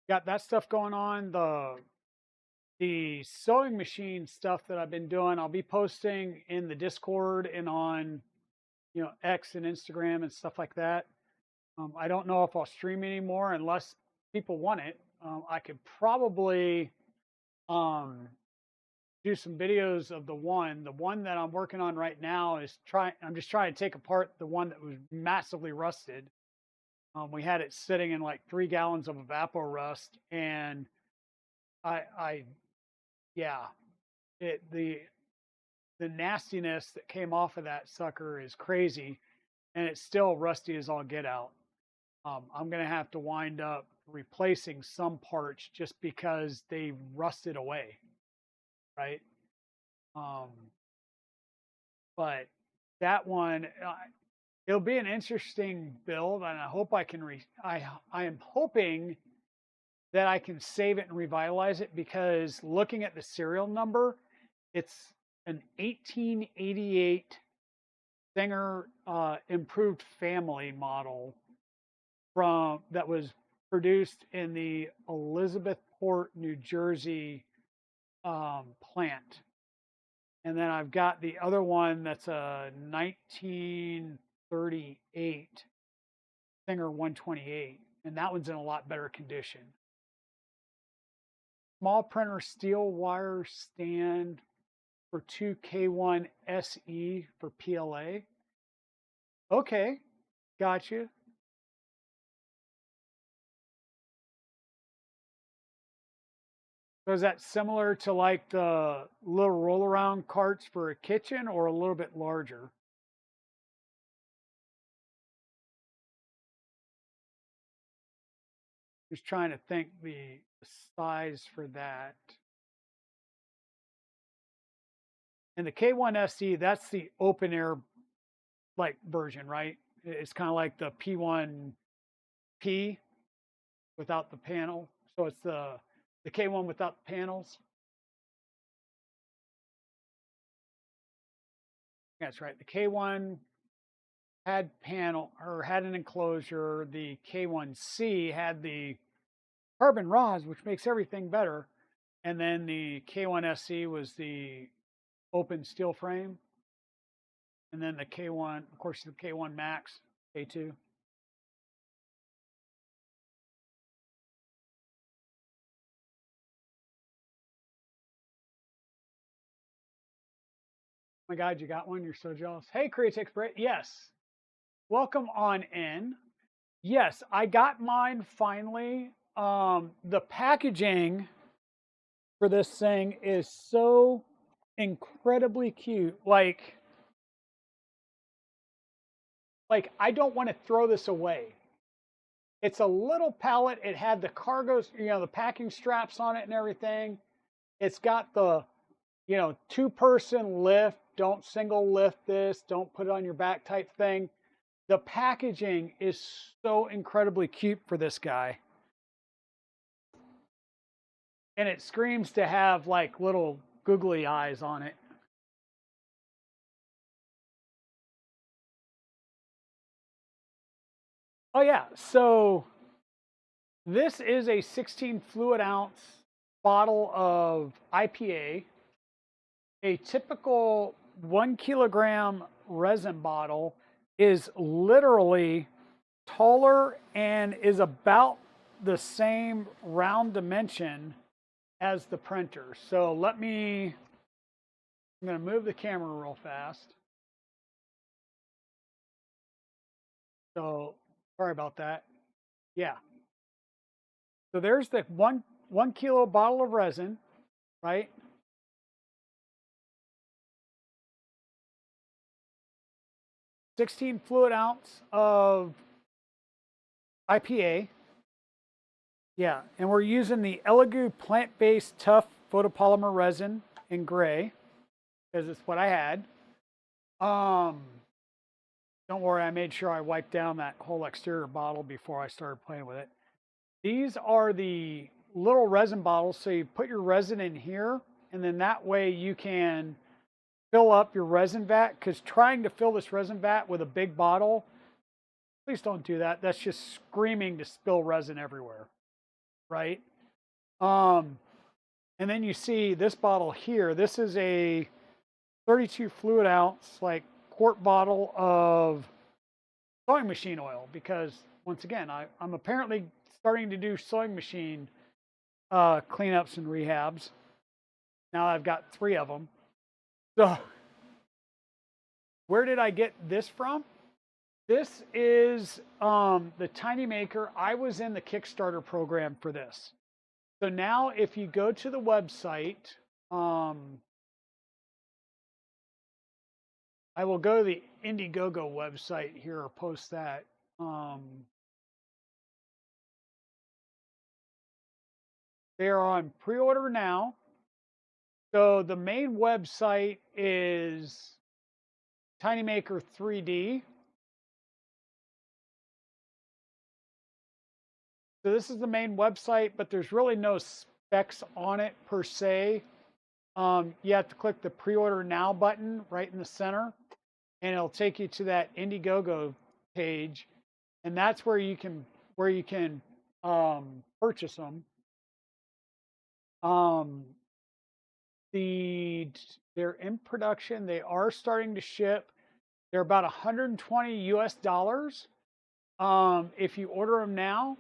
got that stuff going on. The sewing machine stuff that I've been doing, I'll be posting in the Discord and on X and Instagram and stuff like that. I don't know if I'll stream anymore unless people want it. I could probably do some videos of the one that I'm working on right now. I'm just trying to take apart the one that was massively rusted. We had it sitting in like 3 gallons of evapor rust, and the nastiness that came off of that sucker is crazy, and it's still rusty as all get out. I'm going to have to wind up replacing some parts just because they rusted away, right? But that one, it'll be an interesting build, and I hope I can. I am hoping that I can save it and revitalize it, because looking at the serial number, it's an 1888 Singer improved family model that was produced in the Elizabethport, New Jersey plant. And then I've got the other one that's a 1938 Singer 128, and that one's in a lot better condition. Small printer steel wire stand. for 2 K1 SE for PLA. Okay, gotcha. So is that similar to like the little roll around carts for a kitchen or a little bit larger? Just trying to think the size for that. And the K1 SE, that's the open air like version, right? It's kind of like the P1P without the panel. So it's the K1 without the panels. That's right. The K1 had panel or had an enclosure. The K1C had the carbon rods, which makes everything better. And then the K1 SE was the open steel frame. And then the K1, of course, the K1 Max, K2. Oh my God, you got one? You're so jealous. Hey, Createx Brit. Yes. Welcome on in. Yes, I got mine finally. The packaging for this thing is so incredibly cute. Like I don't want to throw this away. It's a little pallet. It had the cargoes, the packing straps on it and everything. It's got the, 2-person lift. Don't single lift this. Don't put it on your back type thing. The packaging is so incredibly cute for this guy. And it screams to have like little googly eyes on it. Oh yeah, so this is a 16 fluid ounce bottle of IPA. A typical 1 kilogram resin bottle is literally taller and is about the same round dimension as the printer. So I'm going to move the camera real fast. So sorry about that. Yeah. So there's the one kilo bottle of resin, right? 16 fluid ounce of IPA. Yeah, and we're using the Elegoo plant-based tough photopolymer resin in gray because it's what I had. Don't worry, I made sure I wiped down that whole exterior bottle before I started playing with it. These are the little resin bottles. So you put your resin in here, and then that way you can fill up your resin vat, because trying to fill this resin vat with a big bottle, please don't do that. That's just screaming to spill resin everywhere, right? And then you see this bottle here. This is a 32 fluid ounce, like quart bottle of sewing machine oil, because once again, I'm apparently starting to do sewing machine cleanups and rehabs. Now I've got 3 of them. So where did I get this from? This is the TinyMaker. I was in the Kickstarter program for this. So now if you go to the website, I will go to the Indiegogo website here or post that. They are on pre-order now. So the main website is TinyMaker 3D. So this is the main website, but there's really no specs on it per se. You have to click the pre-order now button right in the center, and it'll take you to that Indiegogo page, and that's where you can purchase them. They're in production. They are starting to ship. They're about 120 US dollars if you order them now.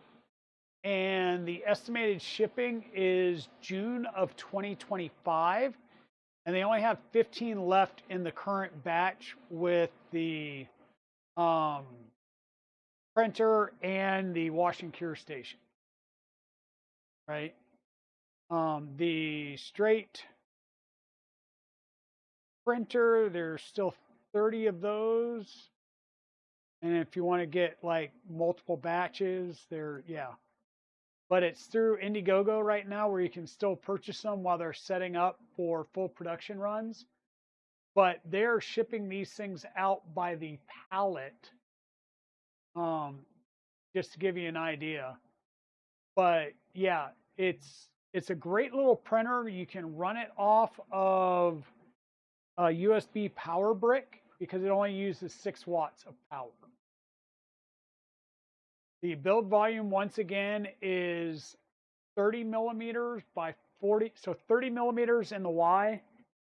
And the estimated shipping is June of 2025. and they only have 15 left in the current batch with the printer and the wash and cure station, right? The straight printer, there's still 30 of those. And if you want to get like multiple batches, yeah. But it's through Indiegogo right now where you can still purchase them while they're setting up for full production runs. But they're shipping these things out by the pallet, just to give you an idea. But yeah, it's a great little printer. You can run it off of a USB power brick because it only uses 6 watts of power. The build volume, once again, is 30 millimeters by 40. So 30 millimeters in the Y,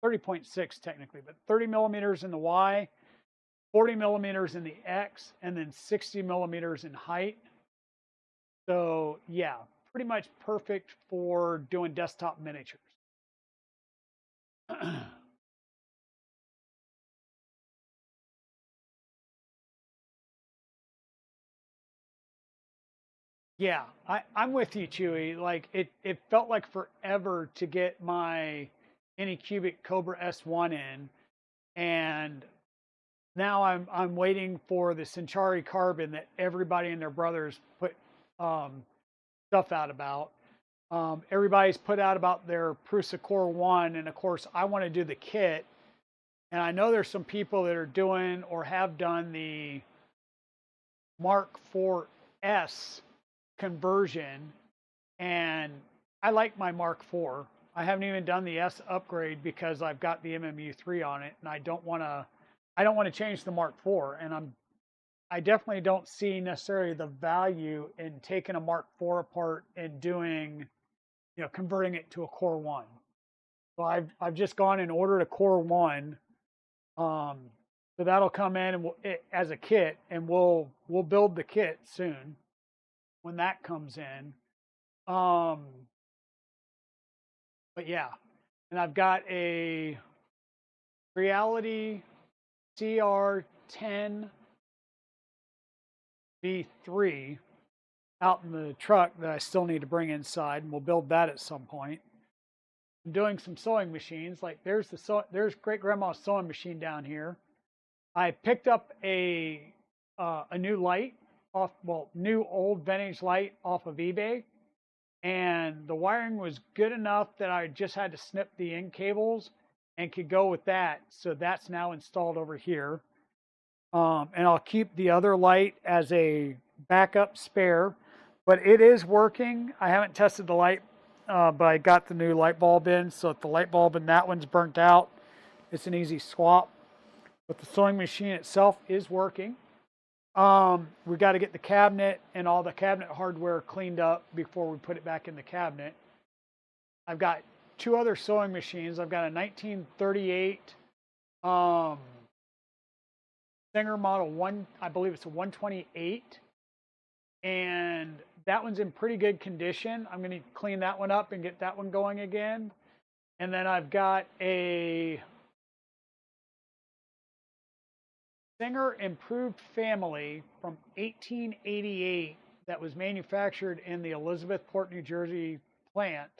30.6 technically, but 30 millimeters in the Y, 40 millimeters in the X, and then 60 millimeters in height. So yeah, pretty much perfect for doing desktop miniatures. Yeah, I'm with you, Chewy. Like it felt like forever to get my Anycubic Cobra S1 in, and now I'm waiting for the Centauri Carbon that everybody and their brothers put stuff out about. Everybody's put out about their Prusa Core 1, and of course I want to do the kit, and I know there's some people that are doing or have done the Mark 4S conversion, and I like my Mark IV. I haven't even done the S upgrade because I've got the MMU3 on it, and I don't want to change the Mark IV, and I definitely don't see necessarily the value in taking a Mark IV apart and doing, converting it to a Core 1. So I've just gone and ordered a Core 1. So that'll come in and as a kit, and we'll build the kit soon when that comes in. But yeah, and I've got a Reality CR10 V3 out in the truck that I still need to bring inside, and we'll build that at some point. I'm doing some sewing machines. Like there's Great Grandma's sewing machine down here. I picked up a new light new old vintage light off of eBay, and the wiring was good enough that I just had to snip the end cables and could go with that. So that's now installed over here. And I'll keep the other light as a backup spare, but it is working. I haven't tested the light, but I got the new light bulb in. So if the light bulb in that one's burnt out, it's an easy swap. But the sewing machine itself is working. We got to get the cabinet and all the cabinet hardware cleaned up before we put it back in the cabinet. I've got 2 other sewing machines. I've got a 1938 Singer Model 1, I believe it's a 128, and that one's in pretty good condition. I'm going to clean that one up and get that one going again. And then I've got a Singer Improved Family from 1888 that was manufactured in the Elizabethport, New Jersey plant.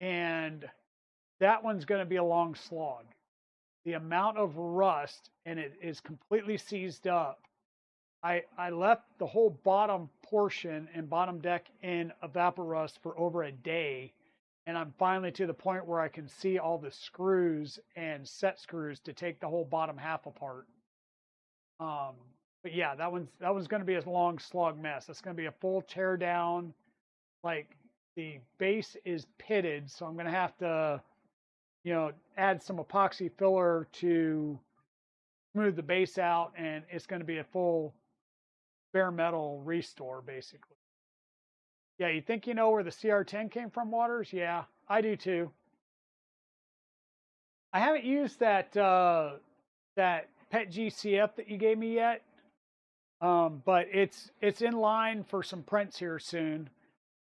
And that one's going to be a long slog. The amount of rust, and it is completely seized up. I left the whole bottom portion and bottom deck in evaporust for over a day. And I'm finally to the point where I can see all the screws and set screws to take the whole bottom half apart. But yeah, that one's going to be a long slog mess. It's going to be a full tear down. Like the base is pitted, so I'm going to have to, add some epoxy filler to smooth the base out, and it's going to be a full bare metal restore, basically. Yeah, you think you know where the CR10 came from, Waters? Yeah, I do too. I haven't used that Pet GCF that you gave me yet, but it's in line for some prints here soon.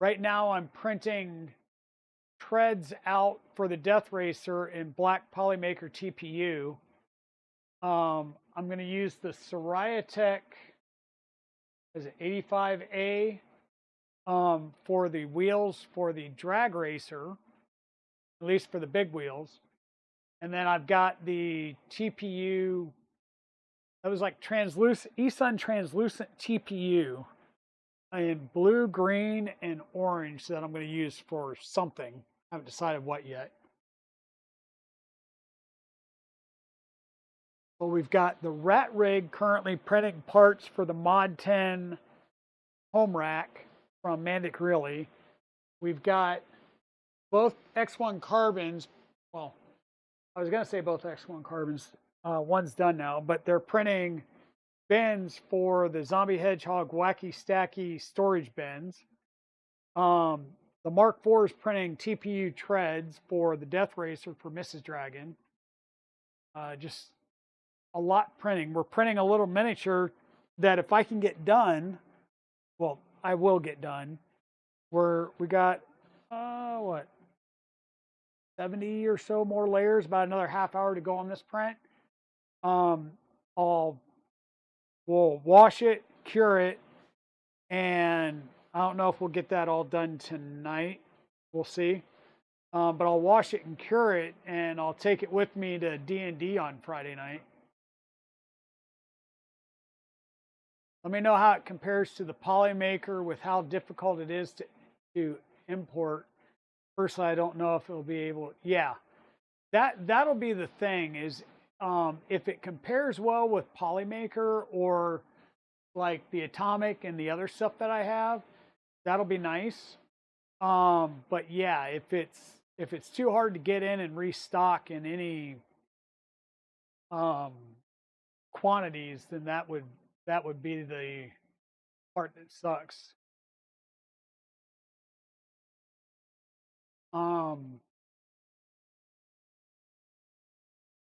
Right now I'm printing treads out for the Death Racer in black TinyMaker TPU. I'm going to use the Soraya is it 85A for the wheels for the drag racer, at least for the big wheels. And then I've got the TPU, that was like eSun translucent TPU in blue, green, and orange that I'm going to use for something. I haven't decided what yet. Well, we've got the Rat Rig currently printing parts for the Mod 10 home rack from Mandic Really. We've got both X1 carbons. Well, I was going to say both X1 carbons. One's done now, but they're printing bins for the Zombie Hedgehog Wacky Stacky storage bins. The Mark IV is printing TPU treads for the Death Racer for Mrs. Dragon. Just a lot printing. We're printing a little miniature that if I can get done, well, I will get done. We got what, 70 or so more layers, about another half hour to go on this print. We'll wash it, cure it, and I don't know if we'll get that all done tonight. We'll see. But I'll wash it and cure it, and I'll take it with me to D&D on Friday night. Let me know how it compares to the TinyMaker with how difficult it is to import. Personally, I don't know if it'll be able. Yeah, that'll be the thing is if it compares well with TinyMaker or like the Atomic and the other stuff that I have, that'll be nice. But yeah, if it's too hard to get in and restock in any quantities, then that would be the part that sucks.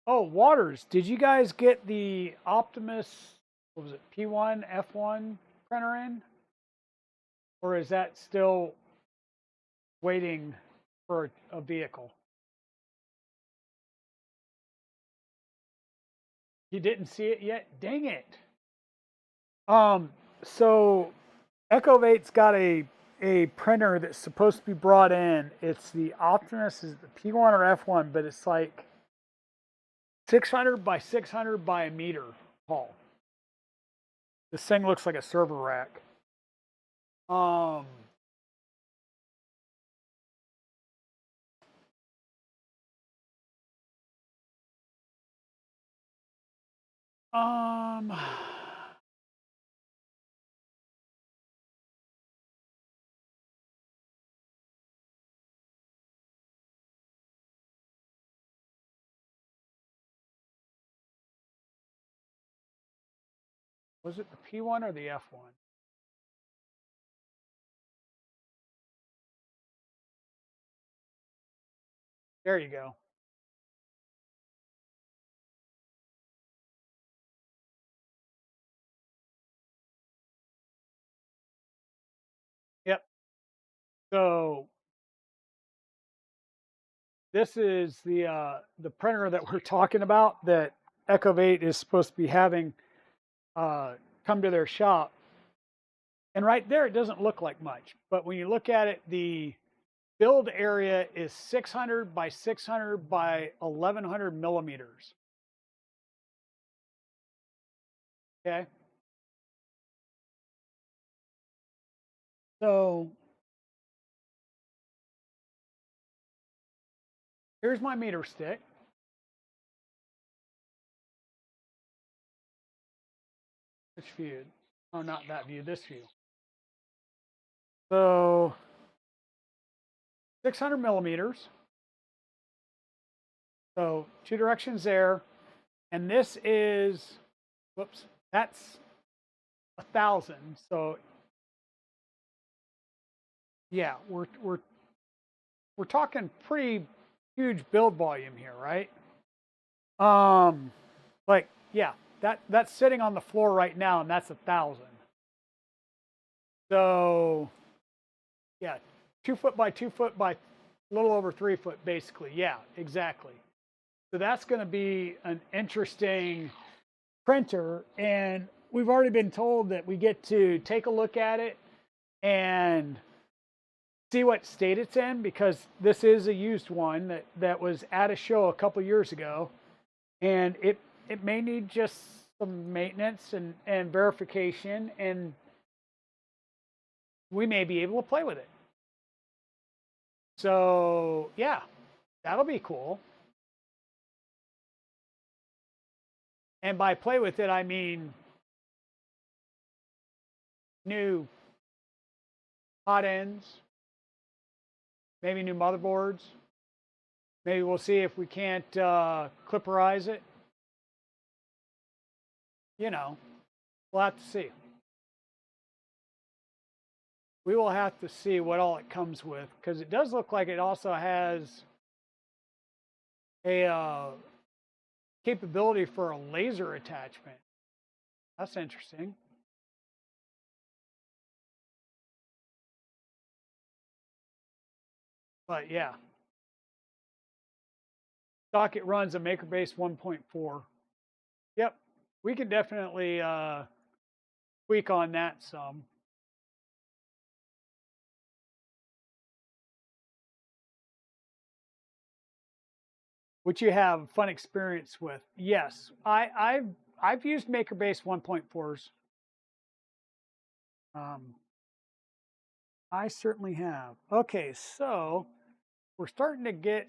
Oh, Waters, did you guys get the Optimus, what was it, P1, F1 printer in? Or is that still waiting for a vehicle? You didn't see it yet? Dang it. So Echovate's got a printer that's supposed to be brought in. It's the Optimus, is the P1 or F1, but it's like 600 by 600 by a meter tall. This thing looks like a server rack. Was it the P1 or the F1? There you go. Yep. So this is the printer that we're talking about that Echovate is supposed to be having come to their shop. And right there, it doesn't look like much. But when you look at it, the build area is 600 by 600 by 1100 millimeters. Okay. So here's my meter stick. Which view? Oh, not that view, this view. So 600 millimeters. So two directions there. And this is, whoops, that's 1,000. So yeah, we're talking pretty huge build volume here, right? Like, yeah, that's sitting on the floor right now, and that's 1,000. So yeah, 2 foot by 2 foot by A little over 3 foot, basically. Yeah, exactly. So that's going to be an interesting printer. And we've already been told that we get to take a look at it and see what state it's in, because this is a used one that was at a show a couple years ago. And it may need just some maintenance and verification, and we may be able to play with it. So yeah, that'll be cool. And by play with it, I mean new hot ends, maybe new motherboards. Maybe we'll see if we can't clipperize it. You know, we'll have to see. We will have to see what all it comes with, because it does look like it also has a capability for a laser attachment. That's interesting. But yeah, socket runs a MakerBase 1.4. Yep, we can definitely tweak on that some. Which you have fun experience with. Yes, I've used MakerBase 1.4s. I certainly have. Okay, so we're starting to get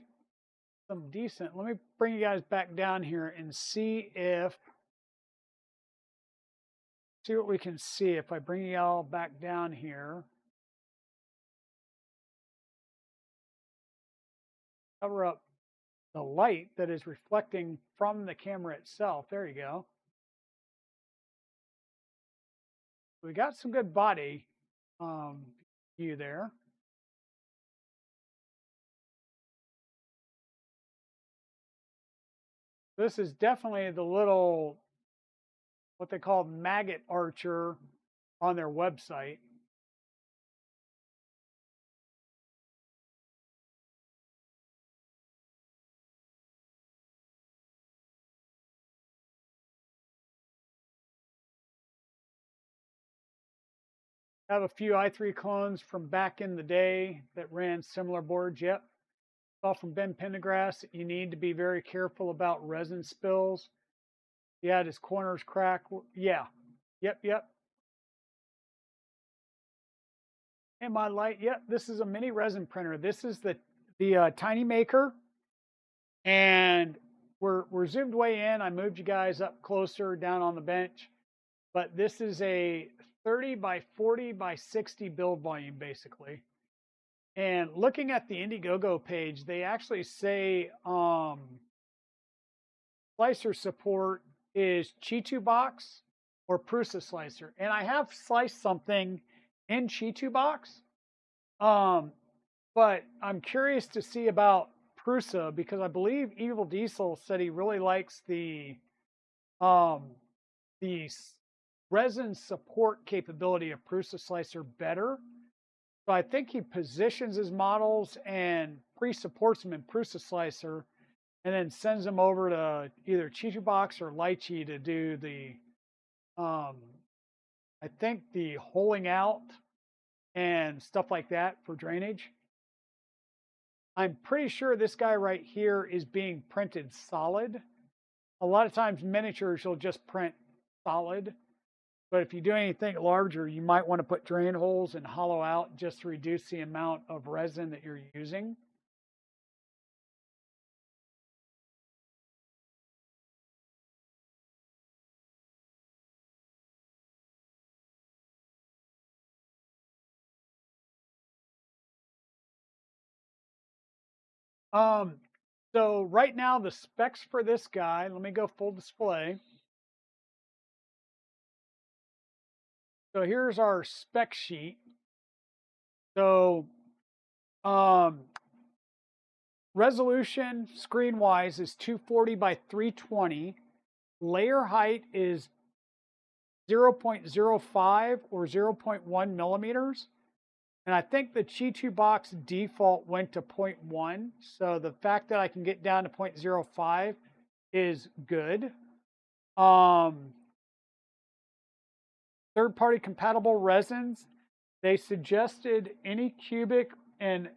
some decent. Let me bring you guys back down here and see what we can see if I bring you all back down here. Cover up the light that is reflecting from the camera itself. There you go. We got some good body view there. This is definitely the little, what they call maggot archer on their website. I have a few i3 clones from back in the day that ran similar boards. Yep. All from Ben Pendergrass. You need to be very careful about resin spills. Yeah, his corners crack. Yeah. Yep. And my light. Yep. This is a mini resin printer. This is the TinyMaker, and we're zoomed way in. I moved you guys up closer down on the bench, but this is a 30 by 40 by 60 build volume, basically. And looking at the Indiegogo page, they actually say slicer support is Chitu box or Prusa slicer. And I have sliced something in Chitu box, but I'm curious to see about Prusa, because I believe Evil Diesel said he really likes the resin support capability of Prusa slicer better. So I think he positions his models and pre-supports them in Prusa slicer, and then sends them over to either Chichubox or Lychee to do the, I think the holing out and stuff like that for drainage. I'm pretty sure this guy right here is being printed solid. A lot of times miniatures you'll just print solid. But if you do anything larger, you might want to put drain holes and hollow out just to reduce the amount of resin that you're using. So right now the specs for this guy, let me go full display. So here's our spec sheet. So resolution screen wise is 240 by 320. Layer height is 0.05 or 0.1 millimeters. And I think the Qi2 box default went to 0.1. So the fact that I can get down to 0.05 is good. Third-party compatible resins. They suggested Anycubic and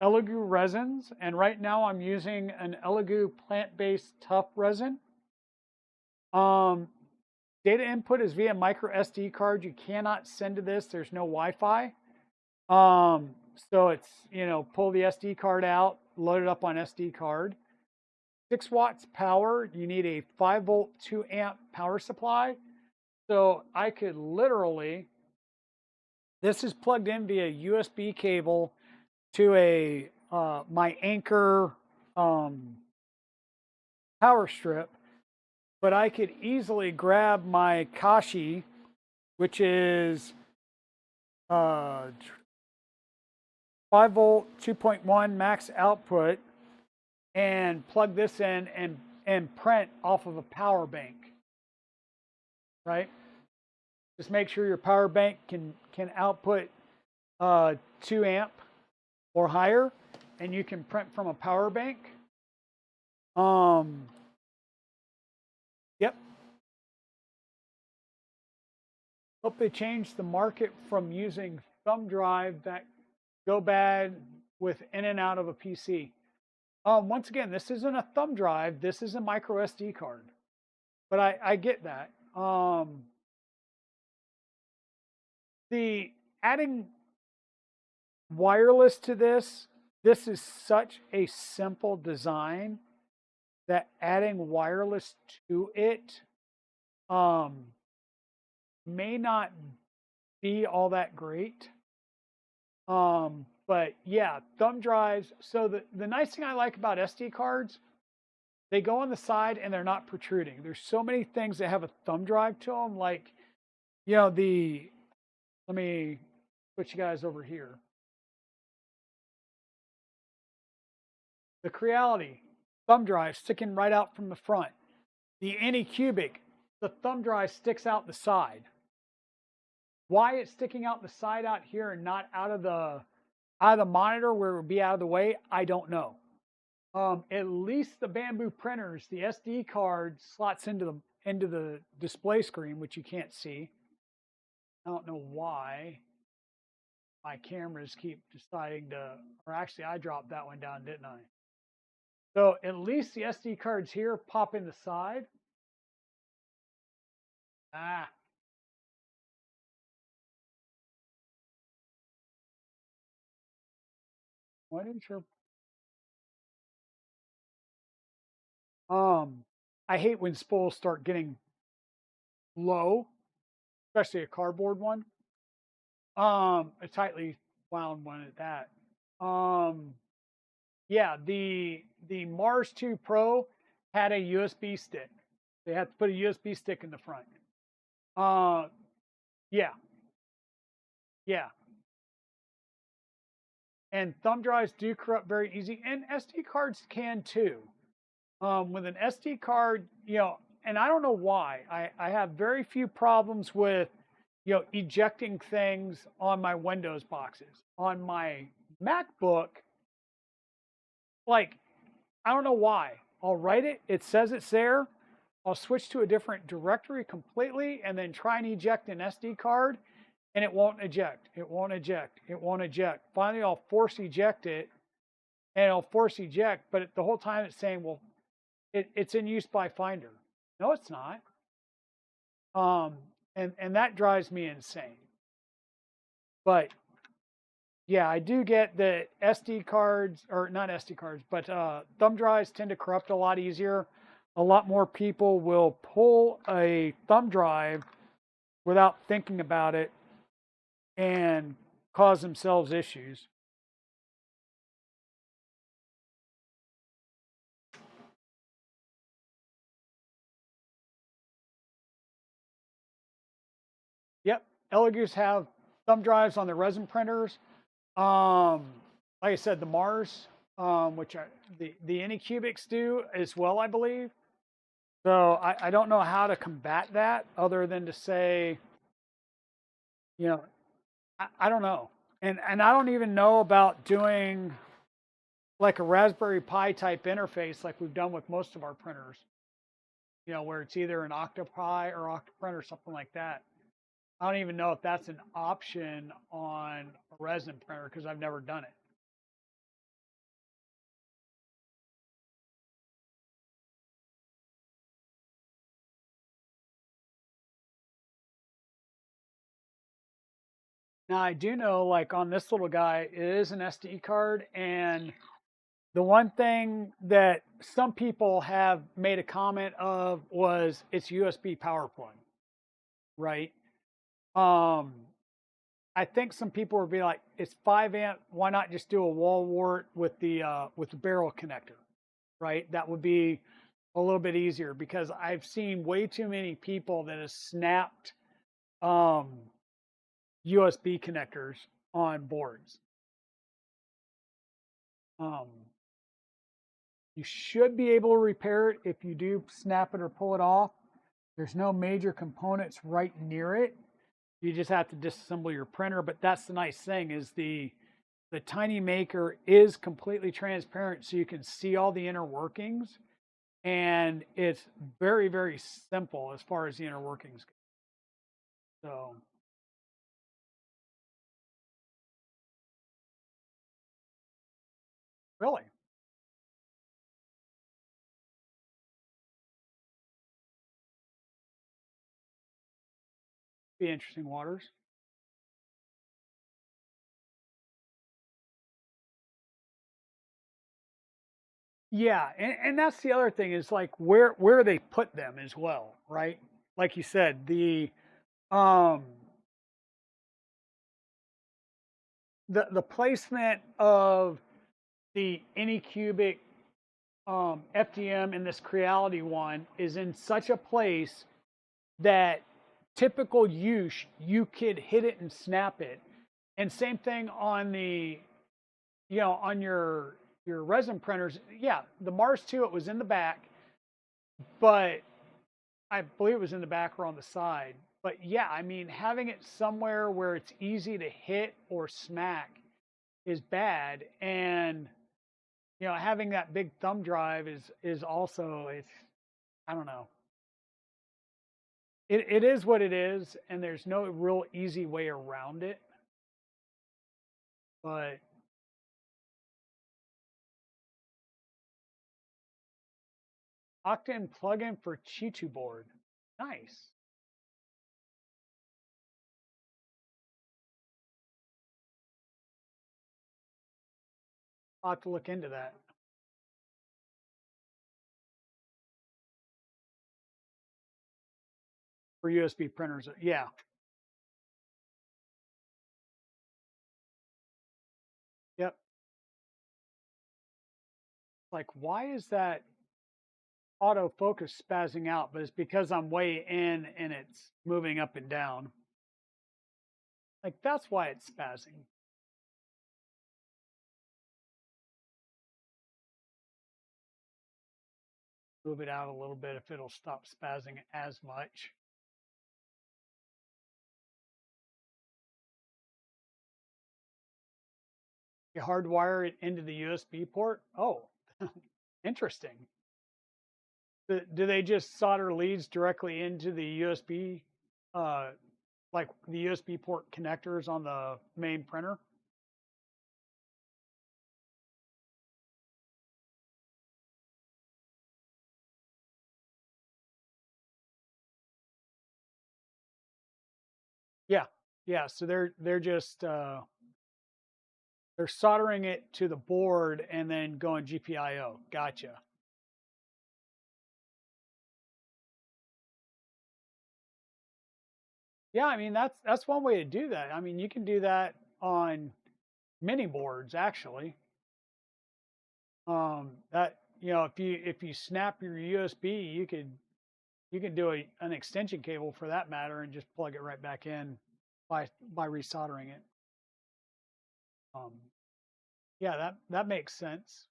Elegoo resins. And right now I'm using an Elegoo plant-based tough resin. Data input is via micro SD card. You cannot send to this. There's no Wi-Fi. So it's, you know, pull the SD card out, load it up on SD card. 6 watts power. You need a 5 volt, 2 amp power supply. So I could literally, this is plugged in via USB cable to a my Anchor power strip, but I could easily grab my Kashi, which is 5 volt, 2.1 max output, and plug this in and print off of a power bank, right? Just make sure your power bank can output 2 amp or higher, and you can print from a power bank. Yep. Hope they changed the market from using thumb drive that go bad with in and out of a PC. Once again, this isn't a thumb drive. This is a micro SD card. But I get that. The adding wireless to this is such a simple design that adding wireless to it may not be all that great. But yeah, thumb drives. So the nice thing I like about SD cards, they go on the side and they're not protruding. There's so many things that have a thumb drive to them. Like, you know, let me put you guys over here. The Creality thumb drive sticking right out from the front. The Anycubic, the thumb drive sticks out the side. Why it's sticking out the side out here and not out of the monitor where it would be out of the way, I don't know. At least the Bamboo printers, the SD card slots into the display screen, which you can't see. I don't know why my cameras keep deciding to, or actually I dropped that one down, didn't I? So at least the SD cards here pop in the side. Why didn't your I hate when spools start getting low, especially a cardboard one. A tightly wound one at that. Yeah, the Mars 2 Pro had a USB stick. They had to put a USB stick in the front. Yeah. And thumb drives do corrupt very easy, and SD cards can too. With an SD card, you know, and I don't know why. I have very few problems with, you know, ejecting things on my Windows boxes. On my MacBook, like, I don't know why. I'll write it, it says it's there. I'll switch to a different directory completely and then try and eject an SD card, and it won't eject. It won't eject. It won't eject. Finally, I'll force eject it, and it'll force eject, but the whole time it's saying, well, it's in use by Finder. No, it's not. And that drives me insane. But yeah, I do get that SD cards, or not SD cards, but thumb drives tend to corrupt a lot easier. A lot more people will pull a thumb drive without thinking about it and cause themselves issues. Yep, Elegoos have thumb drives on their resin printers. Like I said, the Mars, which the Anycubics do as well, I believe. So I don't know how to combat that other than to say, you know, I don't know. And I don't even know about doing like a Raspberry Pi type interface like we've done with most of our printers. Where it's either an Octopi or Octoprint or something like that. I don't even know if that's an option on a resin printer because I've never done it. Now I do know, like on this little guy, it is an SD card, and the one thing that some people have made a comment of was it's USB power plug, right? Um, I think some people would be like, it's 5 amp. Why not just do a wall wart with the barrel connector, right? That would be a little bit easier because I've seen way too many people that have snapped USB connectors on boards. Um, you should be able to repair it if you do snap it or pull it off. There's no major components right near it. You just have to disassemble your printer. But that's the nice thing is the TinyMaker is completely transparent, so you can see all the inner workings, and it's very, very simple as far as the inner workings go. So really, be interesting waters. Yeah, and that's the other thing is like where they put them as well, right? Like you said, um the placement of the Anycubic FDM and this Creality one is in such a place that typical use you could hit it and snap it. And same thing on the on your resin printers. Yeah, the Mars 2 it was in the back, but I believe it was in the back or on the side. But yeah, I mean, having it somewhere where it's easy to hit or smack is bad. And having that big thumb drive is also it's I don't know. It is what it is, and there's no real easy way around it. But Octane plugin for Chitu board, nice. I'll have to look into that for USB printers. Yeah, yep. Like, why is that autofocus spazzing out? But it's because I'm way in and it's moving up and down. Like, that's why it's spazzing. Move it out a little bit if it'll stop spazzing as much. You hardwire it into the USB port. Oh, interesting. Do they just solder leads directly into the USB, uh, like the USB port connectors on the main printer? Yeah, yeah. So they're just they're soldering it to the board and then going GPIO. Gotcha. Yeah, I mean that's one way to do that. I mean you can do that on mini boards actually. That if you snap your USB, you can do an extension cable for that matter and just plug it right back in by resoldering it. Um, yeah, that makes sense.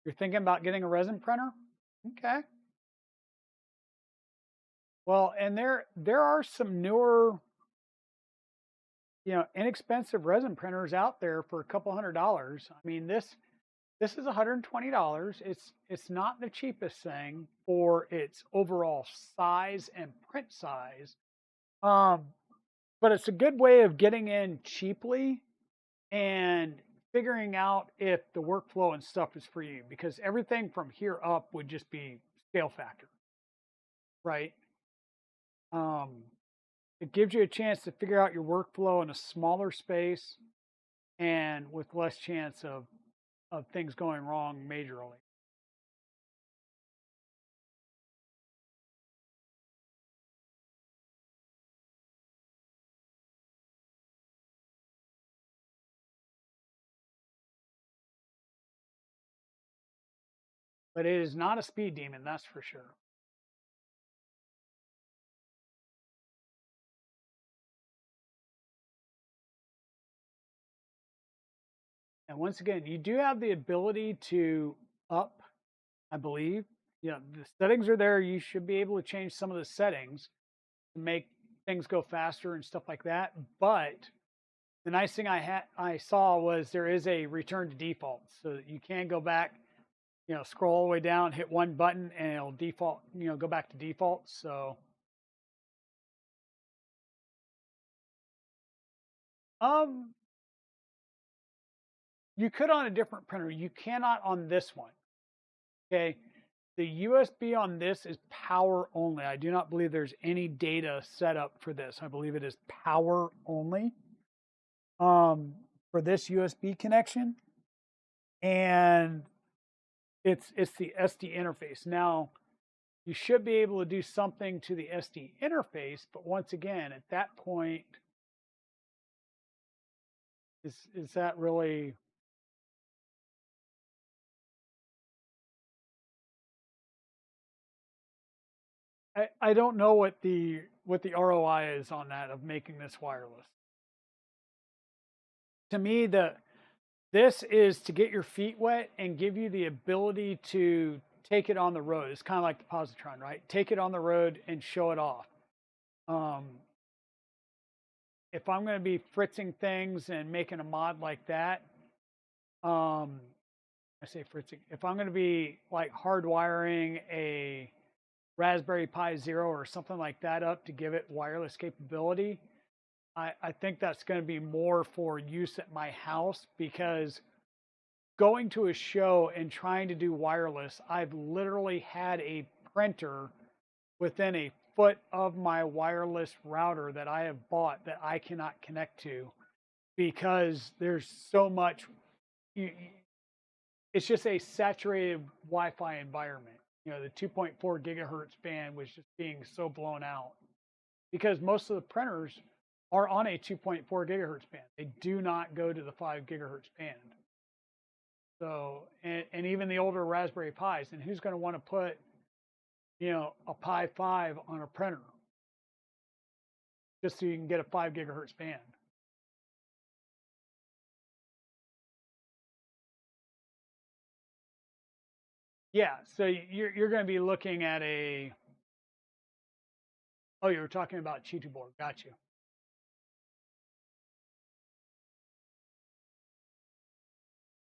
You're thinking about getting a resin printer? Okay. Well, and there are some newer, inexpensive resin printers out there for a couple $100. I mean, this is $120. It's not the cheapest thing for its overall size and print size. Um, but it's a good way of getting in cheaply and figuring out if the workflow and stuff is for you, because everything from here up would just be scale factor, right? Um, it gives you a chance to figure out your workflow in a smaller space and with less chance of things going wrong majorly. But it is not a speed demon, that's for sure. And once again, you do have the ability to up, I believe. The settings are there. You should be able to change some of the settings to make things go faster and stuff like that. But the nice thing I saw was there is a return to default, so that you can go back, scroll all the way down, hit one button, and it'll default, go back to default. So, um, you could on a different printer. You cannot on this one. Okay. The USB on this is power only. I do not believe there's any data set up for this. I believe it is power only for this USB connection. And it's the SD interface. Now, you should be able to do something to the SD interface, but once again, at that point, is that really? I don't know what the ROI is on that of making this wireless. To me, this is to get your feet wet and give you the ability to take it on the road. It's kind of like the positron, right? Take it on the road and show it off. Um, if I'm going to be fritzing things and making a mod like that, um, I say fritzing. If I'm going to be like hardwiring a Raspberry Pi Zero or something like that up to give it wireless capability, I think that's going to be more for use at my house, because going to a show and trying to do wireless, I've literally had a printer within a foot of my wireless router that I have bought that I cannot connect to, because there's so much. It's just a saturated Wi-Fi environment. The 2.4 gigahertz band was just being so blown out, because most of the printers are on a 2.4 gigahertz band. They do not go to the 5 gigahertz band. So, and even the older Raspberry Pis, and who's going to want to put, a Pi 5 on a printer just so you can get a 5 gigahertz band? Yeah, so you're going to be looking at a. Oh, you were talking about Cheeto board. Got you.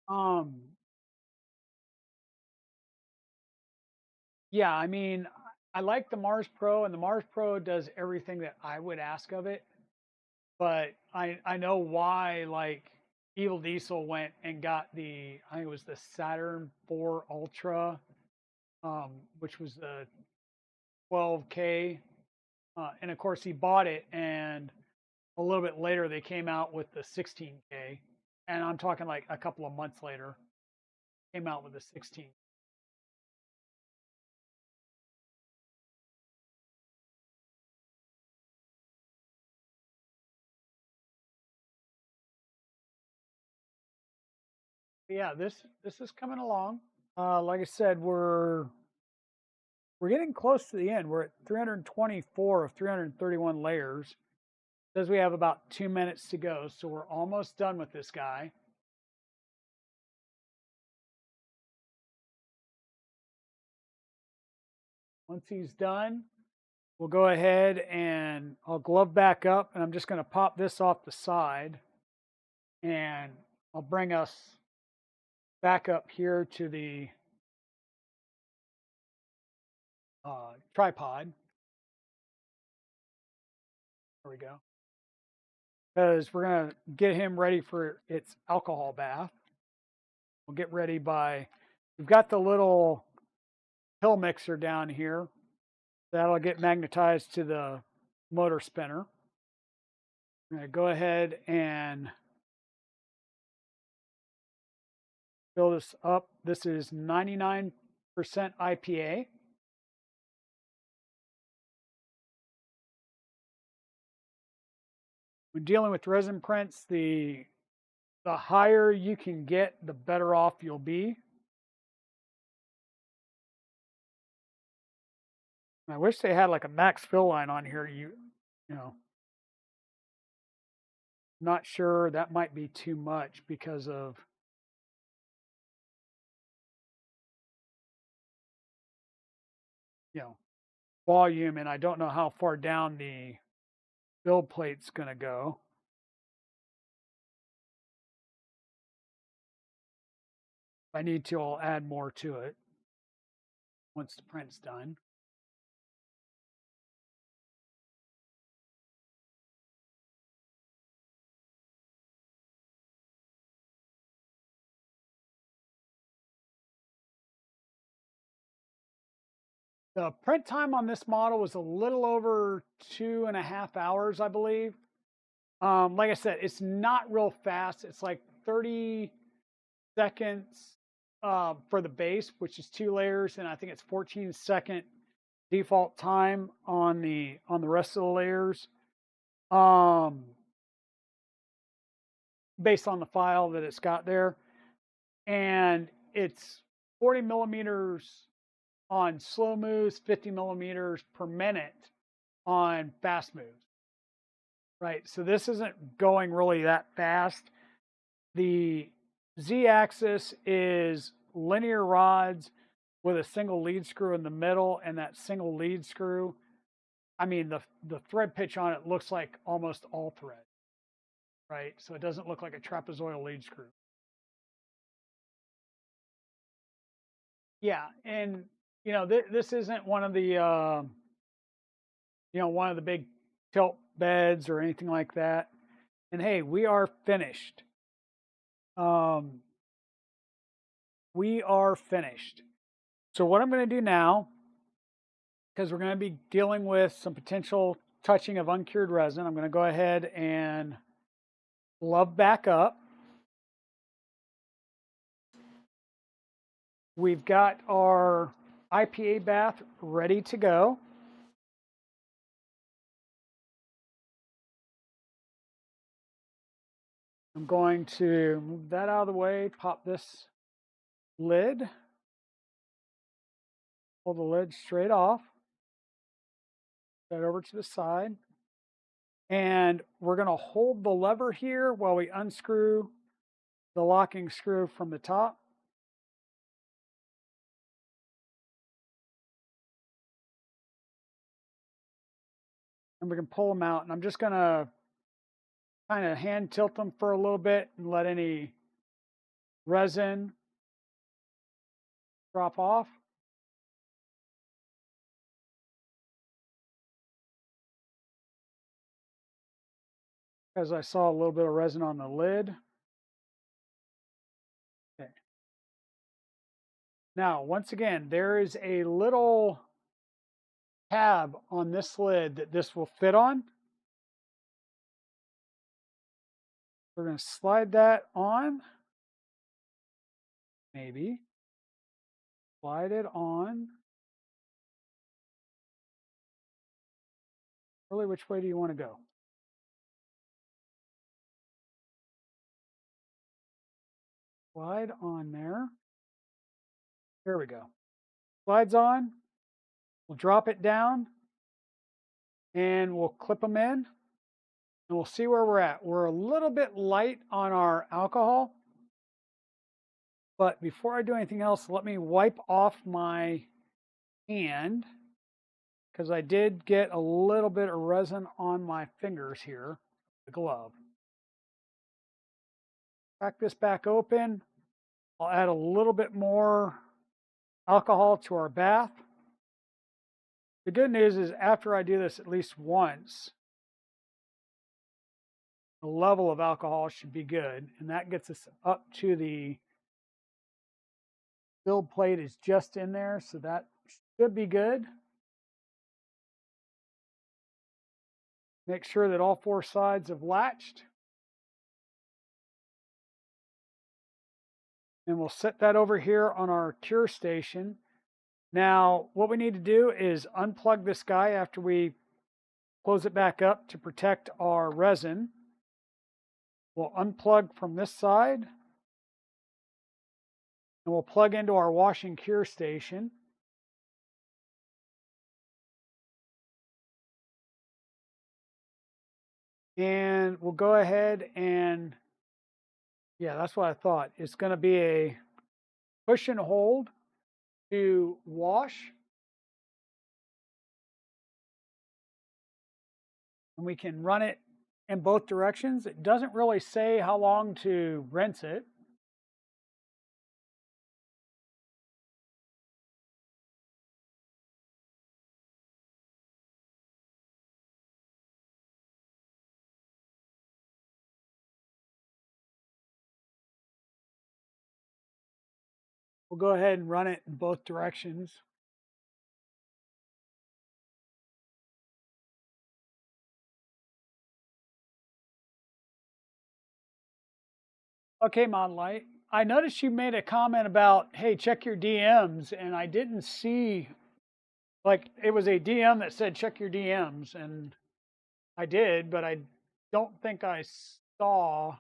Um, yeah, I mean, I like the Mars Pro, and the Mars Pro does everything that I would ask of it. But I know why, like, Evil Diesel went and got I think it was the Saturn 4 Ultra, which was the 12K, and of course he bought it, and a little bit later they came out with the 16K, and I'm talking like a couple of months later came out with the 16. But yeah, this is coming along. Like I said, we're getting close to the end. We're at 324 of 331 layers. It says we have about 2 minutes to go, so we're almost done with this guy. Once he's done, we'll go ahead and I'll glove back up, and I'm just going to pop this off the side, and I'll bring us back up here to the tripod. There we go. Because we're going to get him ready for its alcohol bath. We'll get ready by, we've got the little pill mixer down here. That'll get magnetized to the motor spinner. I'm going to go ahead and fill this up. This is 99% IPA. When dealing with resin prints, the higher you can get, the better off you'll be. I wish they had like a max fill line on here. You know, not sure, that might be too much because of volume, and I don't know how far down the build plate's going to go. If I need to, I'll add more to it once the print's done. The print time on this model was a little over 2.5 hours, I believe. Like I said, it's not real fast. It's like 30 seconds for the base, which is 2 layers, and I think it's 14-second default time on the rest of the layers, based on the file that it's got there. And it's 40 millimeters on slow moves, 50 millimeters per minute on fast moves. Right, so this isn't going really that fast. The Z-axis is linear rods with a single lead screw in the middle, and that single lead screw, I mean, the thread pitch on it looks like almost all thread, right? So it doesn't look like a trapezoidal lead screw. Yeah, and this isn't one of the one of the big tilt beds or anything like that. And hey, we are finished. We are finished. So what I'm going to do now, because we're going to be dealing with some potential touching of uncured resin, I'm going to go ahead and glove back up. We've got our IPA bath ready to go. I'm going to move that out of the way, pop this lid, pull the lid straight off, set it over to the side, and we're going to hold the lever here while we unscrew the locking screw from the top. And we can pull them out, and I'm just going to kind of hand tilt them for a little bit and let any resin drop off. Because I saw a little bit of resin on the lid. Okay. Now, once again, there is a little tab on this lid that this will fit on. We're going to slide that on. Maybe. Slide it on. Really, which way do you want to go? Slide on there. There we go. Slides on. We'll drop it down. And we'll clip them in. And we'll see where we're at. We're a little bit light on our alcohol. But before I do anything else, let me wipe off my hand. because I did get a little bit of resin on my fingers here, the glove. Crack this back open. I'll add a little bit more alcohol to our bath. The good news is after I do this at least once, the level of alcohol should be good, and that gets us up to the build plate is just in there, so that should be good. Make sure that all 4 sides have latched. And we'll set that over here on our cure station. Now, what we need to do is unplug this guy after we close it back up to protect our resin. We'll unplug from this side. And we'll plug into our wash and cure station. And we'll go ahead and, yeah, that's what I thought. It's going to be a push and hold to wash. And we can run it in both directions. It doesn't really say how long to rinse it. We'll go ahead and run it in both directions. Okay, Model Light. I noticed you made a comment about, hey, check your DMs, and I didn't see, like, it was a DM that said check your DMs, and I did, but I don't think I saw.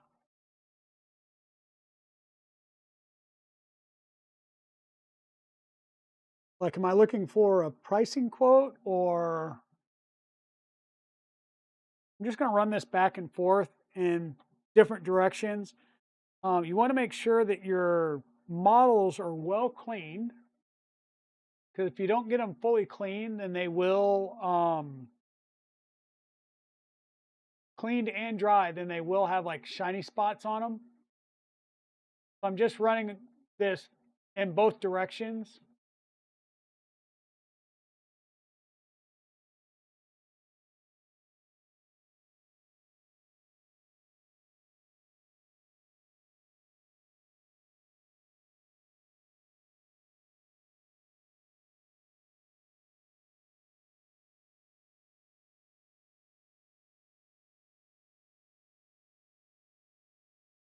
Like, am I looking for a pricing quote, or I'm just going to run this back and forth in different directions. You want to make sure that your models are well cleaned, because if you don't get them fully clean, then they will cleaned and dry, then they will have like shiny spots on them. So I'm just running this in both directions.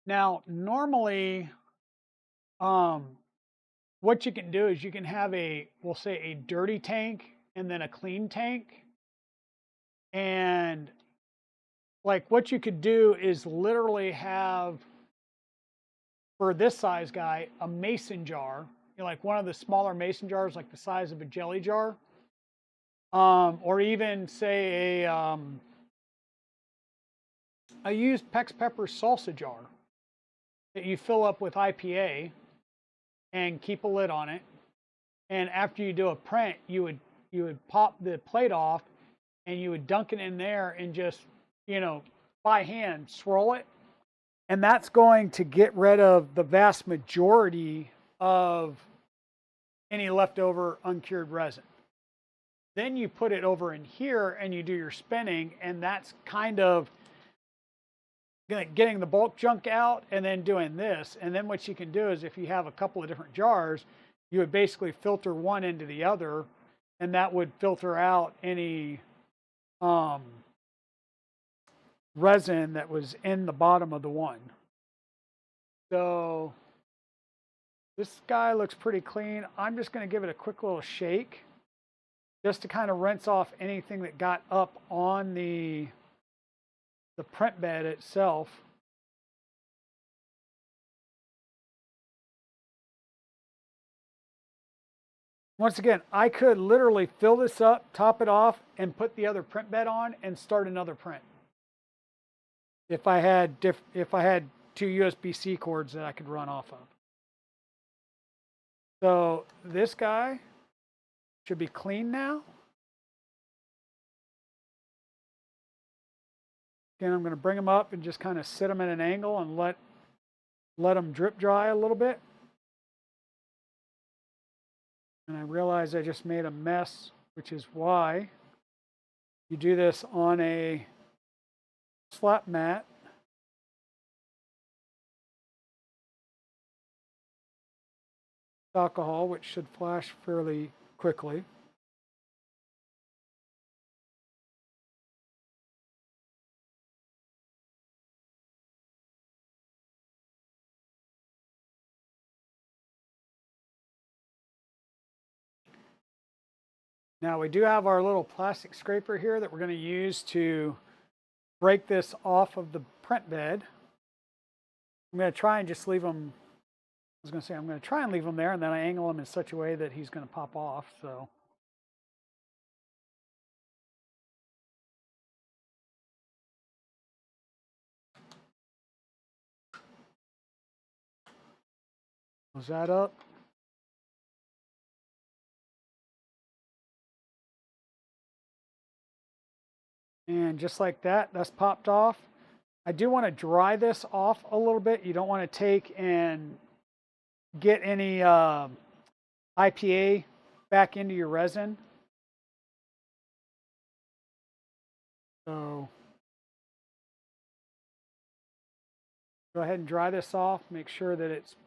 Now, normally, what you can do is you can have a, we'll say a dirty tank and then a clean tank. And like what you could do is literally have, for this size guy, a mason jar, like one of the smaller mason jars, like the size of a jelly jar. Or even say a used Pex Pepper salsa jar that you fill up with IPA and keep a lid on it. And after you do a print, you would pop the plate off and you would dunk it in there and just, by hand swirl it. And that's going to get rid of the vast majority of any leftover uncured resin. Then you put it over in here and you do your spinning, and that's kind of getting the bulk junk out and then doing this. And then what you can do is if you have a couple of different jars, you would basically filter one into the other, and that would filter out any resin that was in the bottom of the one. So this guy looks pretty clean. I'm just going to give it a quick little shake just to kind of rinse off anything that got up on the print bed itself. Once again, I could literally fill this up, top it off, and put the other print bed on and start another print. If I had 2 USB-C cords that I could run off of. So this guy should be clean now. Again, I'm going to bring them up and just kind of sit them at an angle and let them drip dry a little bit. And I realize I just made a mess, which is why you do this on a slap mat. Alcohol, which should flash fairly quickly. Now we do have our little plastic scraper here that we're going to use to break this off of the print bed. I'm going to try and just leave them, I'm going to try and leave them there, and then I angle them in such a way that he's going to pop off. So close that up. And just like that, that's popped off. I do want to dry this off a little bit. You don't want to take and get any IPA back into your resin. So go ahead and dry this off. Make sure that it's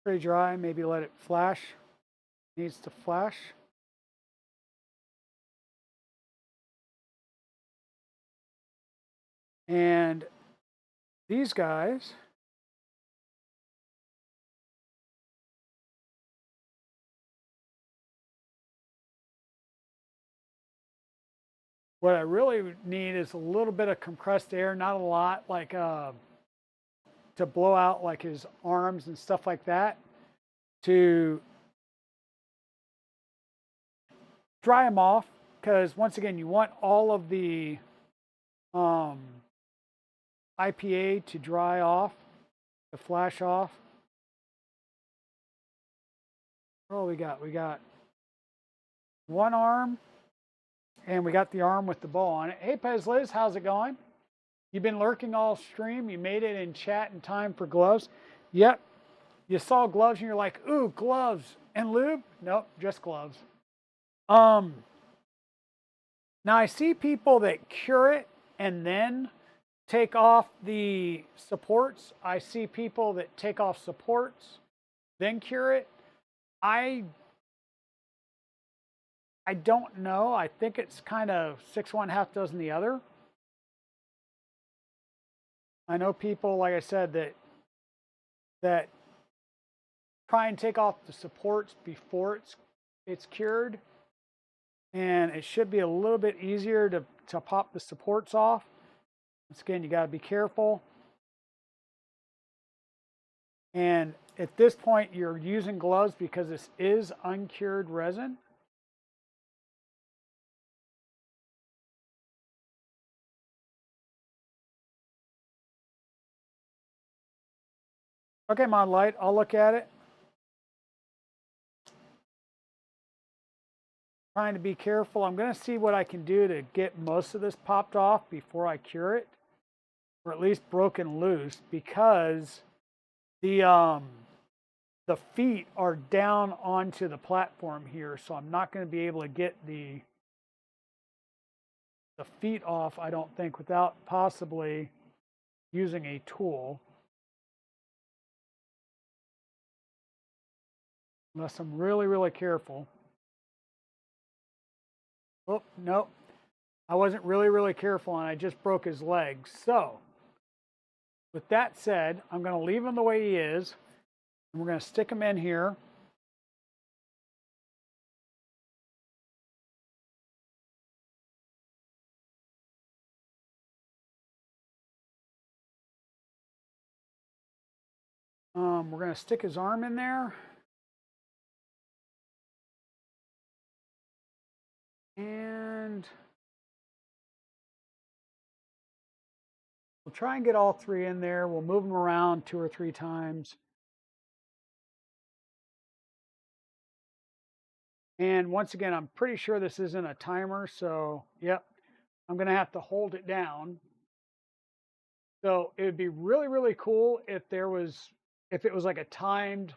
pretty dry. Maybe let it flash. Needs to flash. And these guys, what I really need is a little bit of compressed air, not a lot, like to blow out like his arms and stuff like that, to dry them off. Because once again, you want all of the IPA to dry off, to flash off. Oh, we got one arm, and we got the arm with the bow on it. Hey, Pez Liz, how's it going? You've been lurking all stream. You made it in chat in time for gloves. Yep. You saw gloves and you're like, ooh, gloves and lube? Nope, just gloves. Now I see people that cure it and then take off the supports. I see people that take off supports, then cure it. I don't know. I think it's kind of 6 1, half dozen the other. I know people, like I said, that try and take off the supports before it's cured, and it should be a little bit easier to pop the supports off. Once again, you got to be careful. And at this point, you're using gloves because this is uncured resin. Okay, Mod Light, I'll look at it. Trying to be careful. I'm going to see what I can do to get most of this popped off before I cure it, or at least broken loose, because the feet are down onto the platform here, so I'm not going to be able to get the feet off, I don't think, without possibly using a tool. Unless I'm really, really careful. Oh, no. I wasn't really, really careful, and I just broke his leg. So, with that said, I'm going to leave him the way he is, and we're going to stick him in here. We're going to stick his arm in there. And we'll try and get all three in there. We'll move them around 2 or 3 times. And once again, I'm pretty sure this isn't a timer, so yep, I'm gonna have to hold it down. So it would be really, really cool if if it was like a timed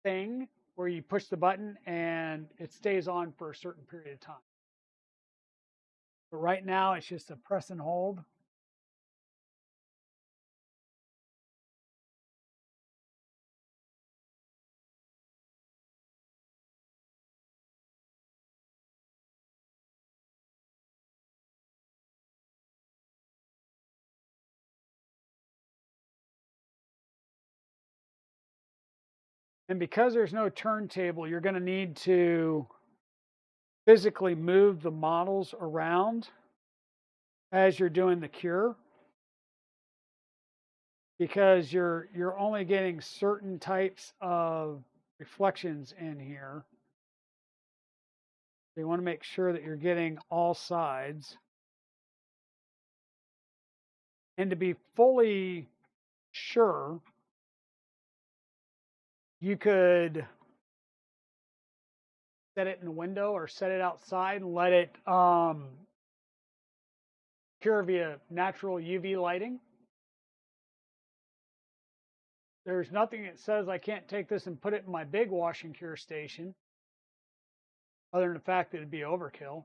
thing where you push the button and it stays on for a certain period of time. But right now it's just a press and hold. And because there's no turntable, you're going to need to physically move the models around as you're doing the cure, because you're only getting certain types of reflections in here. So you want to make sure that you're getting all sides. And to be fully sure, you could set it in the window or set it outside and let it cure via natural UV lighting. There's nothing that says I can't take this and put it in my big wash and cure station, other than the fact that it'd be overkill.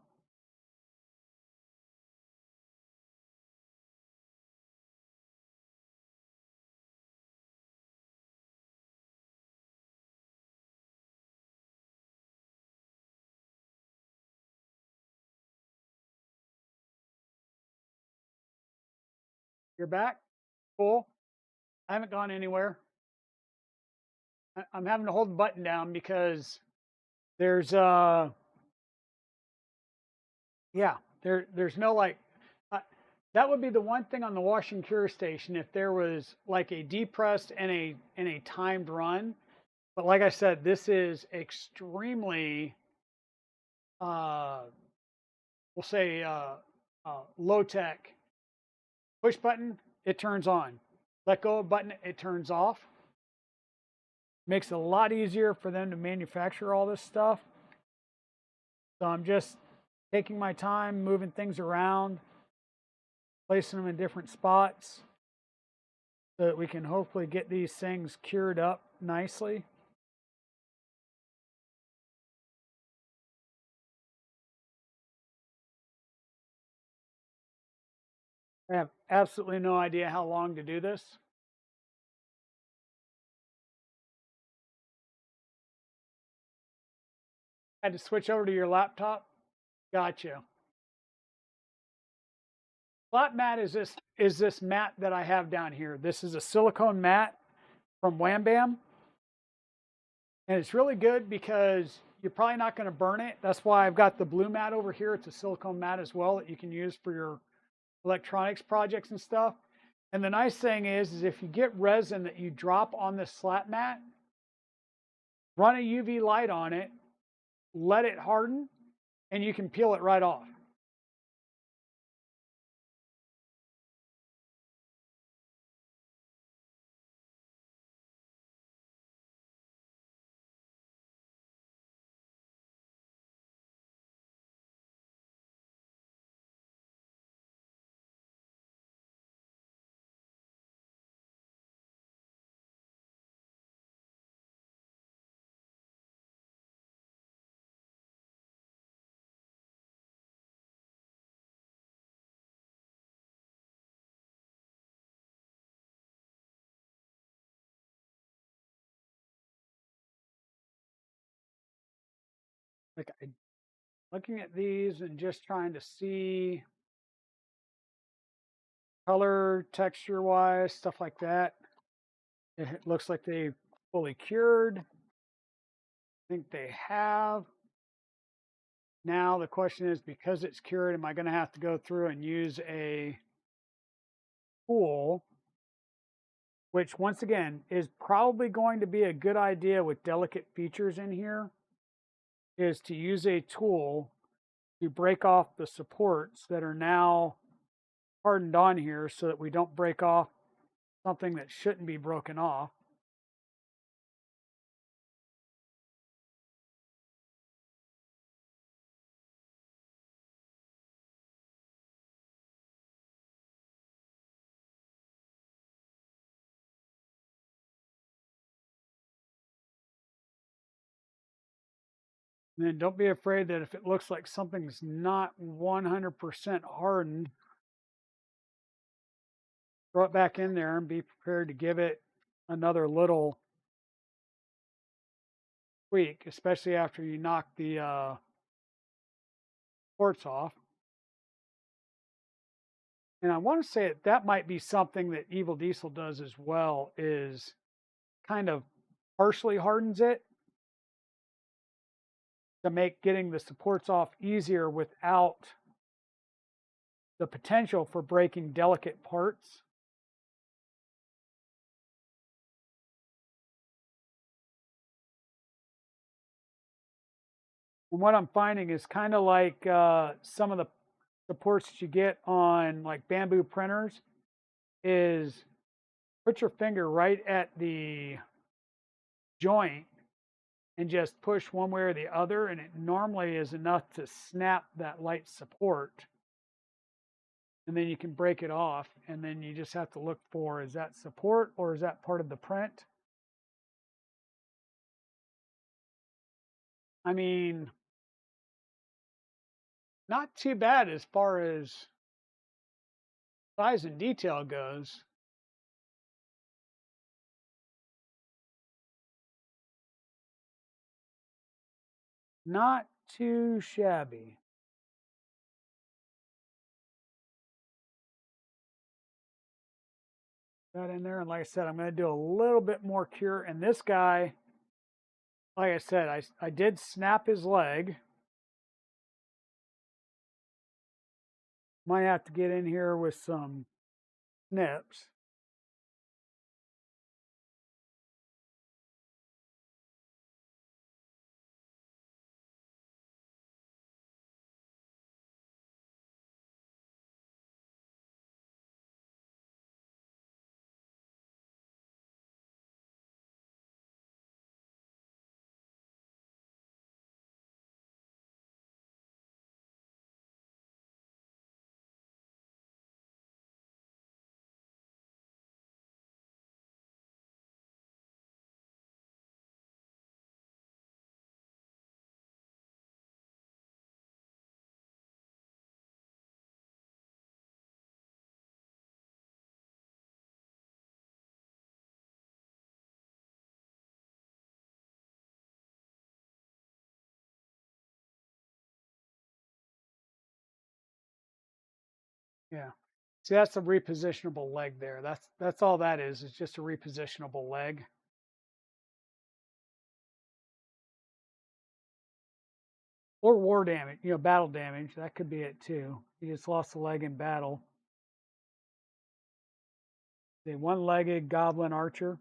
You're back? Cool. I haven't gone anywhere. I'm having to hold the button down because there's there's no like uh, that would be the one thing on the wash and cure station if there was like a depressed and a timed run. But like I said, this is extremely uh we'll say low tech. Push button, it turns on. Let go of button, it turns off. Makes it a lot easier for them to manufacture all this stuff. So I'm just taking my time, moving things around, placing them in different spots so that we can hopefully get these things cured up nicely. I have absolutely no idea how long to do this. I had to switch over to your laptop. Gotcha. Flat mat is this mat that I have down here. This is a silicone mat from Wham Bam. And it's really good because you're probably not going to burn it. That's why I've got the blue mat over here. It's a silicone mat as well that you can use for your electronics projects and stuff. And the nice thing is if you get resin that you drop on this flat mat, run a UV light on it, let it harden, and you can peel it right off. Like looking at these and just trying to see color, texture wise, stuff like that. It looks like they fully cured. I think they have. Now the question is, because it's cured, am I going to have to go through and use a tool, which once again is probably going to be a good idea with delicate features in here, is to use a tool to break off the supports that are now hardened on here so that we don't break off something that shouldn't be broken off. And then don't be afraid that if it looks like something's not 100% hardened, throw it back in there and be prepared to give it another little tweak, especially after you knock the ports off. And I want to say that might be something that Evil Diesel does as well, is kind of partially hardens it to make getting the supports off easier without the potential for breaking delicate parts. And what I'm finding is kind of like some of the supports that you get on like bamboo printers is put your finger right at the joint and just push one way or the other, and it normally is enough to snap that light support. And then you can break it off, and then you just have to look for, is that support or is that part of the print? I mean, not too bad as far as size and detail goes. Not too shabby. That in there, and like I said, I'm going to do a little bit more cure. And this guy, like I said, I did snap his leg. Might have to get in here with some snips. Yeah. See, that's a repositionable leg there. That's all that is. It's just a repositionable leg. Or war damage, battle damage. That could be it too. You just lost a leg in battle. The one-legged goblin archer.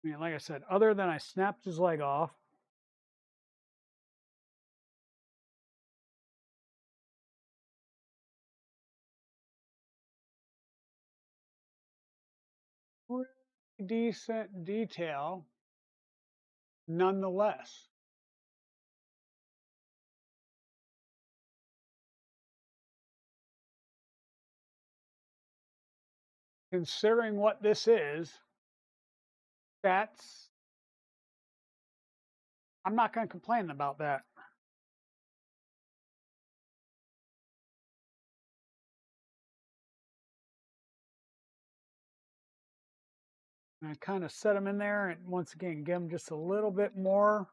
I mean, like I said, other than I snapped his leg off, pretty decent detail nonetheless. Considering what this is, I'm not going to complain about that. And I kind of set them in there, and once again, give them just a little bit more.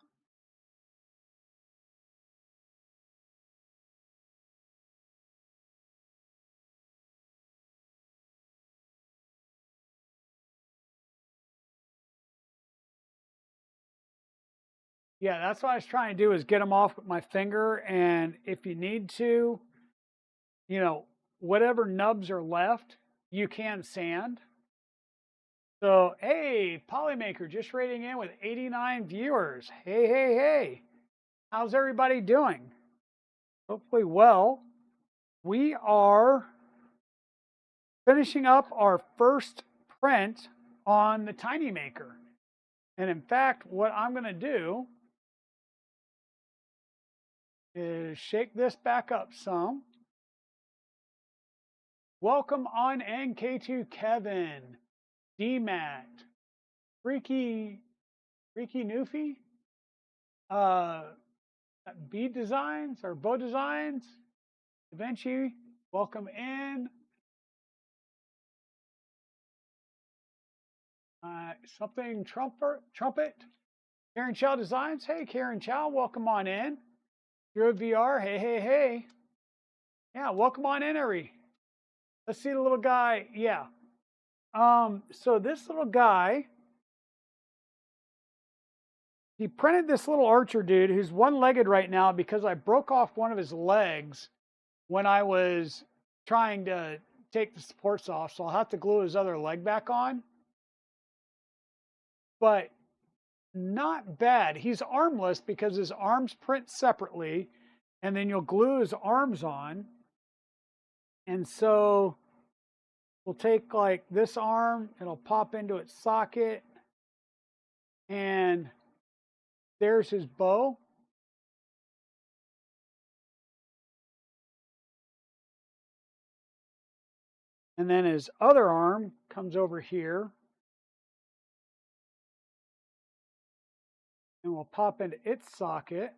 Yeah, that's what I was trying to do, is get them off with my finger. And if you need to, whatever nubs are left, you can sand. So, hey, TinyMaker just rating in with 89 viewers. Hey, hey, hey. How's everybody doing? Hopefully well. We are finishing up our first print on the TinyMaker. And in fact, what I'm going to do is shake this back up some. Welcome on NK2 Kevin, DMAT, Freaky Newfie, uh, Bead Designs or Bow Designs, Da Vinci, welcome in. Something Trumpet, Karen Chow Designs. Hey, Karen Chow, welcome on in. You're VR. Hey. Yeah, welcome on in, Ari. Let's see the little guy. Yeah. So this little guy, he printed this little archer dude who's one-legged right now because I broke off one of his legs when I was trying to take the supports off. So I'll have to glue his other leg back on. But not bad. He's armless because his arms print separately, and then you'll glue his arms on. And so we'll take like this arm, it'll pop into its socket, and there's his bow. And then his other arm comes over here, and we'll pop into its socket.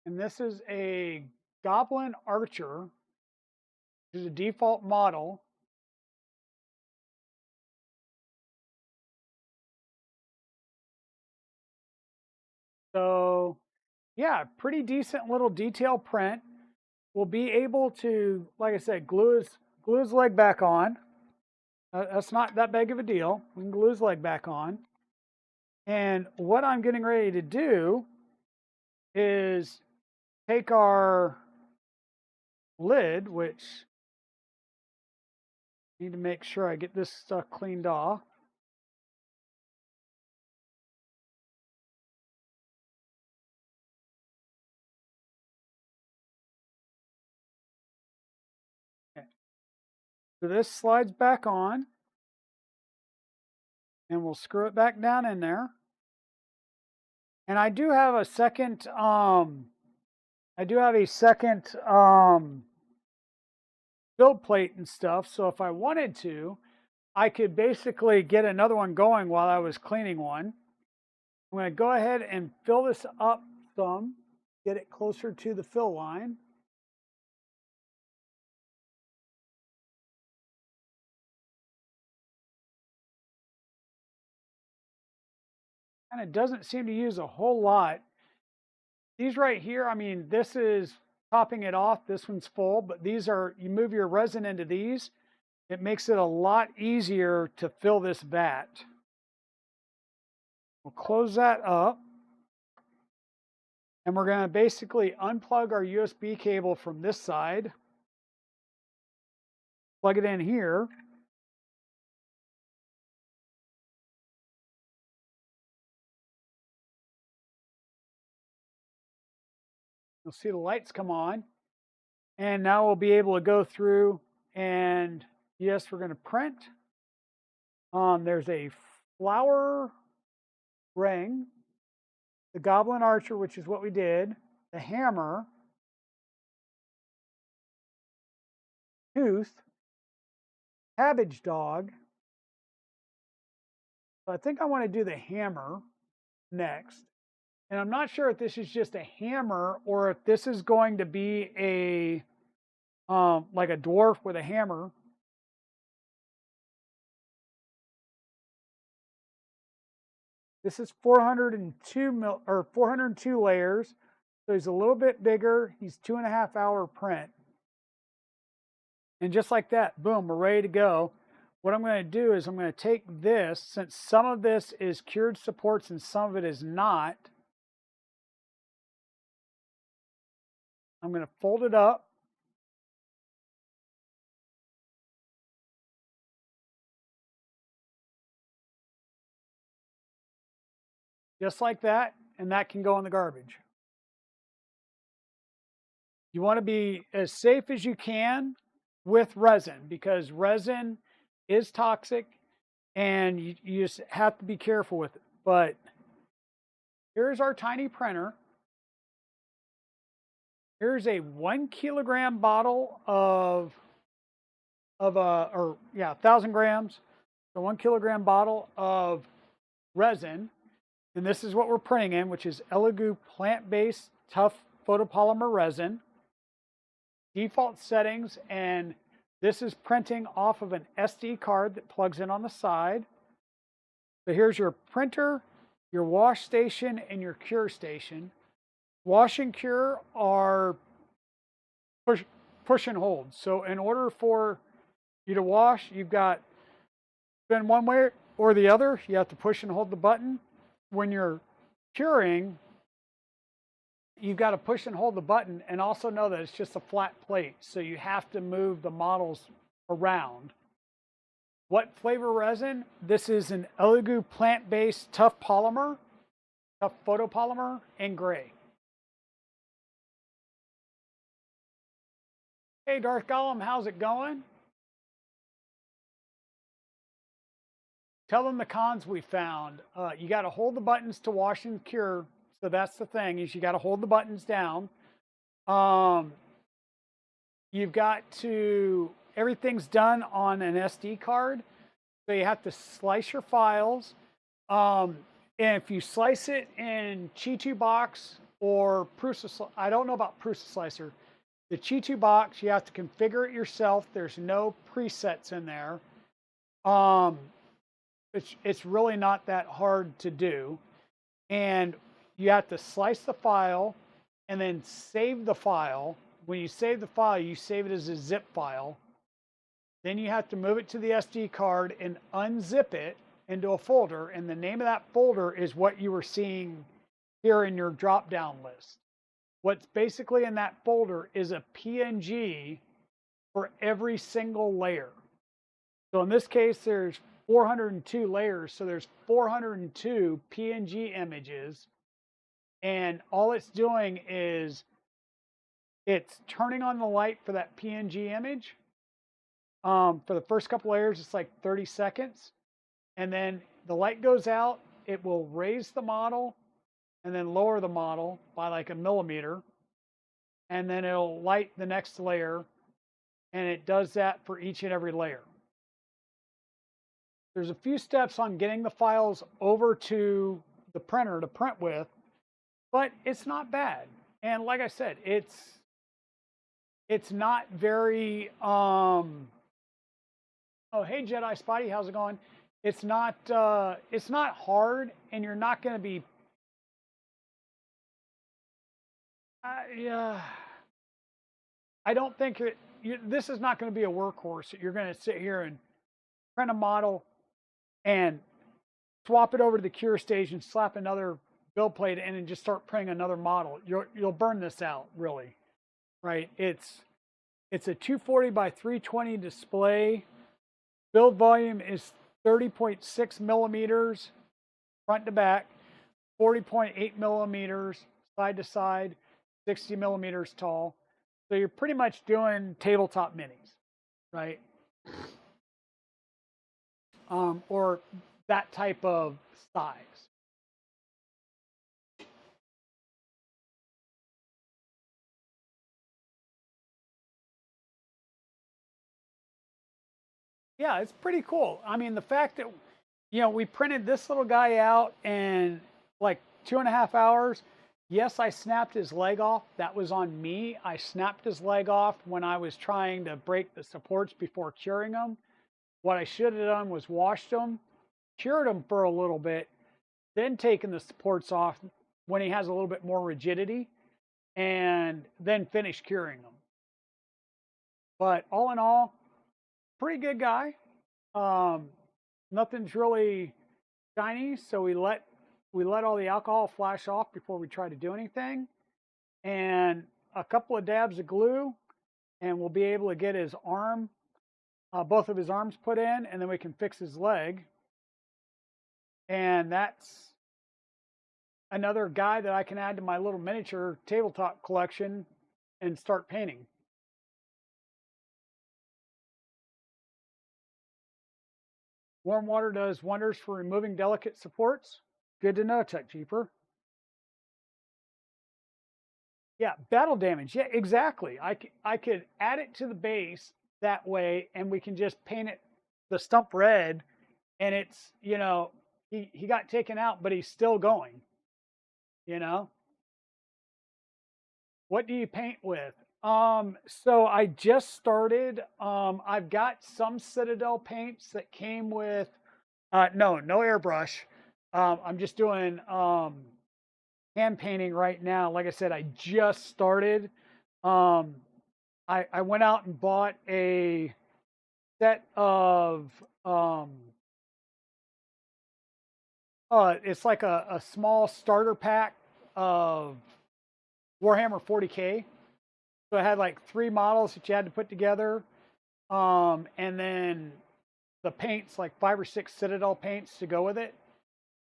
And this is a Goblin Archer, which is a default model. So yeah, pretty decent little detail print. We'll be able to, like I said, glue his leg back on. That's not that big of a deal. We can glue his leg back on. And what I'm getting ready to do is take our lid, which I need to make sure I get this stuff cleaned off. Okay. So this slides back on, and we'll screw it back down in there. And I do have a second build plate and stuff. So if I wanted to, I could basically get another one going while I was cleaning one. I'm going to go ahead and fill this up some, get it closer to the fill line. And it doesn't seem to use a whole lot. These right here, I mean, this is topping it off. This one's full, but these are, you move your resin into these, it makes it a lot easier to fill this vat. We'll close that up. And we're going to basically unplug our USB cable from this side, plug it in here. You'll see the lights come on. And now we'll be able to go through and yes, we're going to print. There's a flower ring, the Goblin Archer, which is what we did, the hammer, tooth, cabbage dog. So I think I want to do the hammer next. And I'm not sure if this is just a hammer or if this is going to be a like a dwarf with a hammer. This is 402 layers. So he's a little bit bigger. He's 2.5 hour print. And just like that, boom, we're ready to go. What I'm going to do is I'm going to take this, since some of this is cured supports and some of it is not, I'm going to fold it up. Just like that, and that can go in the garbage. You want to be as safe as you can with resin because resin is toxic and you just have to be careful with it. But Here's our tiny printer. Here's a 1 kilogram bottle of 1,000 grams. The 1 kilogram bottle of resin. And this is what we're printing in, which is Elegoo plant-based tough photopolymer resin. Default settings, and this is printing off of an SD card that plugs in on the side. So here's your printer, your wash station, and your cure station. Wash and cure are push and hold. So in order for you to wash, you've got spin one way or the other. You have to push and hold the button. When you're curing, you've got to push and hold the button, and also know that it's just a flat plate, so you have to move the models around. What flavor resin? This is an Elegoo plant-based tough polymer, tough photopolymer, in gray. Hey, Darth Gollum, how's it going? Tell them the cons we found. You got to hold the buttons to wash and cure. So that's the thing, is you got to hold the buttons down. You've got to, everything's done on an SD card. So you have to slice your files. And if you slice it in Chi2 box or Prusa, I don't know about Prusa Slicer. The Chi2 box, you have to configure it yourself. There's no presets in there. It's really not that hard to do. And you have to slice the file and then save the file. When you save the file, you save it as a zip file. Then you have to move it to the SD card and unzip it into a folder. And the name of that folder is what you were seeing here in your drop-down list. What's basically in that folder is a PNG for every single layer. So in this case, there's 402 layers. So there's 402 PNG images. And all it's doing is it's turning on the light for that PNG image. For the first couple layers, it's like 30 seconds. And then the light goes out. It will raise the model and then lower the model by like a millimeter. And then it'll light the next layer. And it does that for each and every layer. There's a few steps on getting the files over to the printer to print with, but it's not bad. And like I said, it's not very oh, hey Jedi Spotty, how's it going? It's not hard, and you're not going to be yeah, I don't think this is not going to be a workhorse. You're going to sit here and print a model and swap it over to the cure station, slap another build plate in, and just start printing another model. You'll burn this out, really, right? It's a 240 by 320 display. Build volume is 30.6 millimeters front to back, 40.8 millimeters side to side, 60 millimeters tall. So you're pretty much doing tabletop minis, right? Or that type of size. Yeah, it's pretty cool. I mean, the fact that, we printed this little guy out in like 2.5 hours. Yes, I snapped his leg off. That was on me. I snapped his leg off when I was trying to break the supports before curing them. What I should have done was washed them, cured them for a little bit, then taken the supports off when he has a little bit more rigidity, and then finish curing them. But all in all, pretty good guy. Nothing's really shiny, so we let all the alcohol flash off before we try to do anything, and a couple of dabs of glue, and we'll be able to get his arm, both of his arms put in, and then we can fix his leg. And that's another guy that I can add to my little miniature tabletop collection and start painting. Warm water does wonders for removing delicate supports. Good to know, Tech Jeeper. Yeah, battle damage. Yeah, exactly. I could add it to the base that way, and we can just paint it the stump red, and it's, you know, he got taken out, but he's still going. You know, what do you paint with? So I just started. I've got some Citadel paints that came with. No airbrush. I'm just doing hand painting right now. Like I said, I just started. Um, I went out and bought a set of it's like a small starter pack of Warhammer 40K. So it had like 3 models that you had to put together. And then the paints, like 5 or 6 Citadel paints to go with it.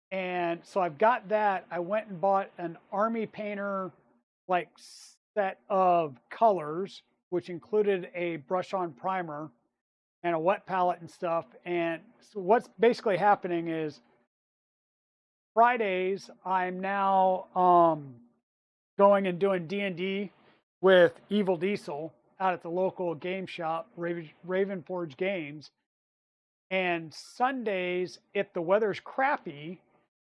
And so I've got that. I went and bought an Army Painter like set of colors, which included a brush on primer and a wet palette and stuff. And so what's basically happening is Fridays, I'm now going and doing D&D with Evil Diesel out at the local game shop, Raven Forge Games. And Sundays, if the weather's crappy,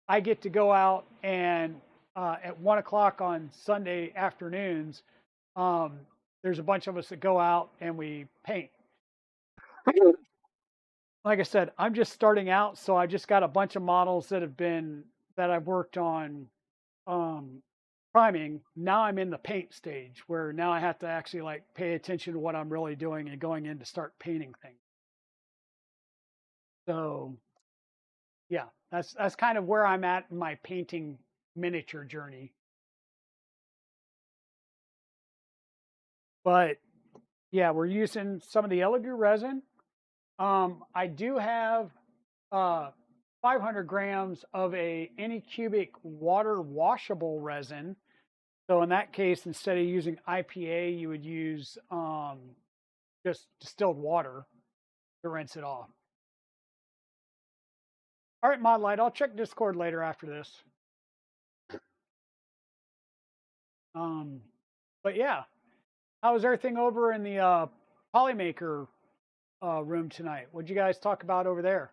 I get to go out and at 1 o'clock on Sunday afternoons, there's a bunch of us that go out and we paint. Like I said, I'm just starting out, so I just got a bunch of models that I've worked on priming. Now I'm in the paint stage where now I have to actually like pay attention to what I'm really doing and going in to start painting things. So yeah, that's kind of where I'm at in my painting miniature journey. But yeah, we're using some of the Elegoo resin. I do have 500 grams of a Anycubic water washable resin. So in that case, instead of using IPA, you would use just distilled water to rinse it off. All right, Modlight, I'll check Discord later after this. But yeah, how was everything over in the TinyMaker room tonight? What'd you guys talk about over there?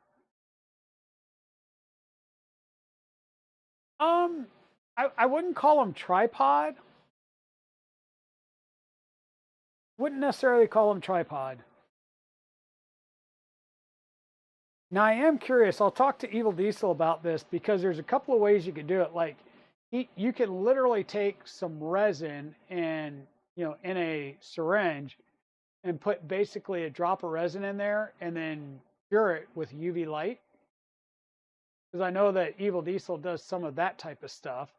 I wouldn't call them tripod. Wouldn't necessarily call them tripod. Now I am curious. I'll talk to Evil Diesel about this because there's a couple of ways you could do it. Like you can literally take some resin and, you know, in a syringe and put basically a drop of resin in there and then cure it with UV light. Because I know that Evil Diesel does some of that type of stuff.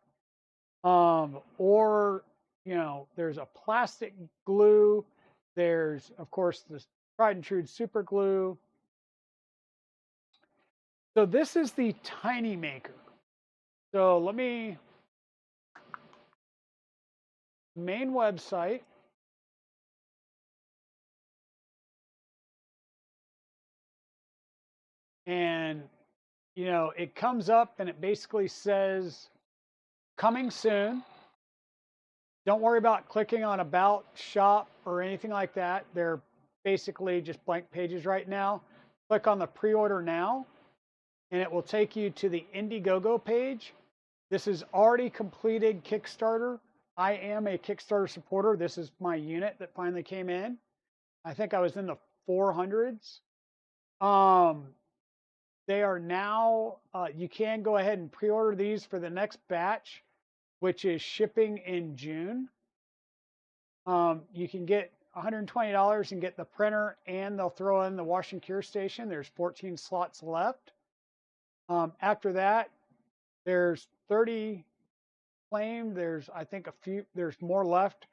Or, you know, there's a plastic glue. There's, of course, the tried and true super glue. So this is the TinyMaker. So let me, main website. And, you know, it comes up and it basically says, coming soon. Don't worry about clicking on about, shop, or anything like that. They're basically just blank pages right now. Click on the pre-order now, and it will take you to the Indiegogo page. This is already completed Kickstarter. I am a Kickstarter supporter. This is my unit that finally came in. I think I was in the 400s. They are now, you can go ahead and pre-order these for the next batch, which is shipping in June. You can get $120 and get the printer, and they'll throw in the wash and cure station. There's 14 slots left. After that, there's 30 claimed. There's, I think, there's more left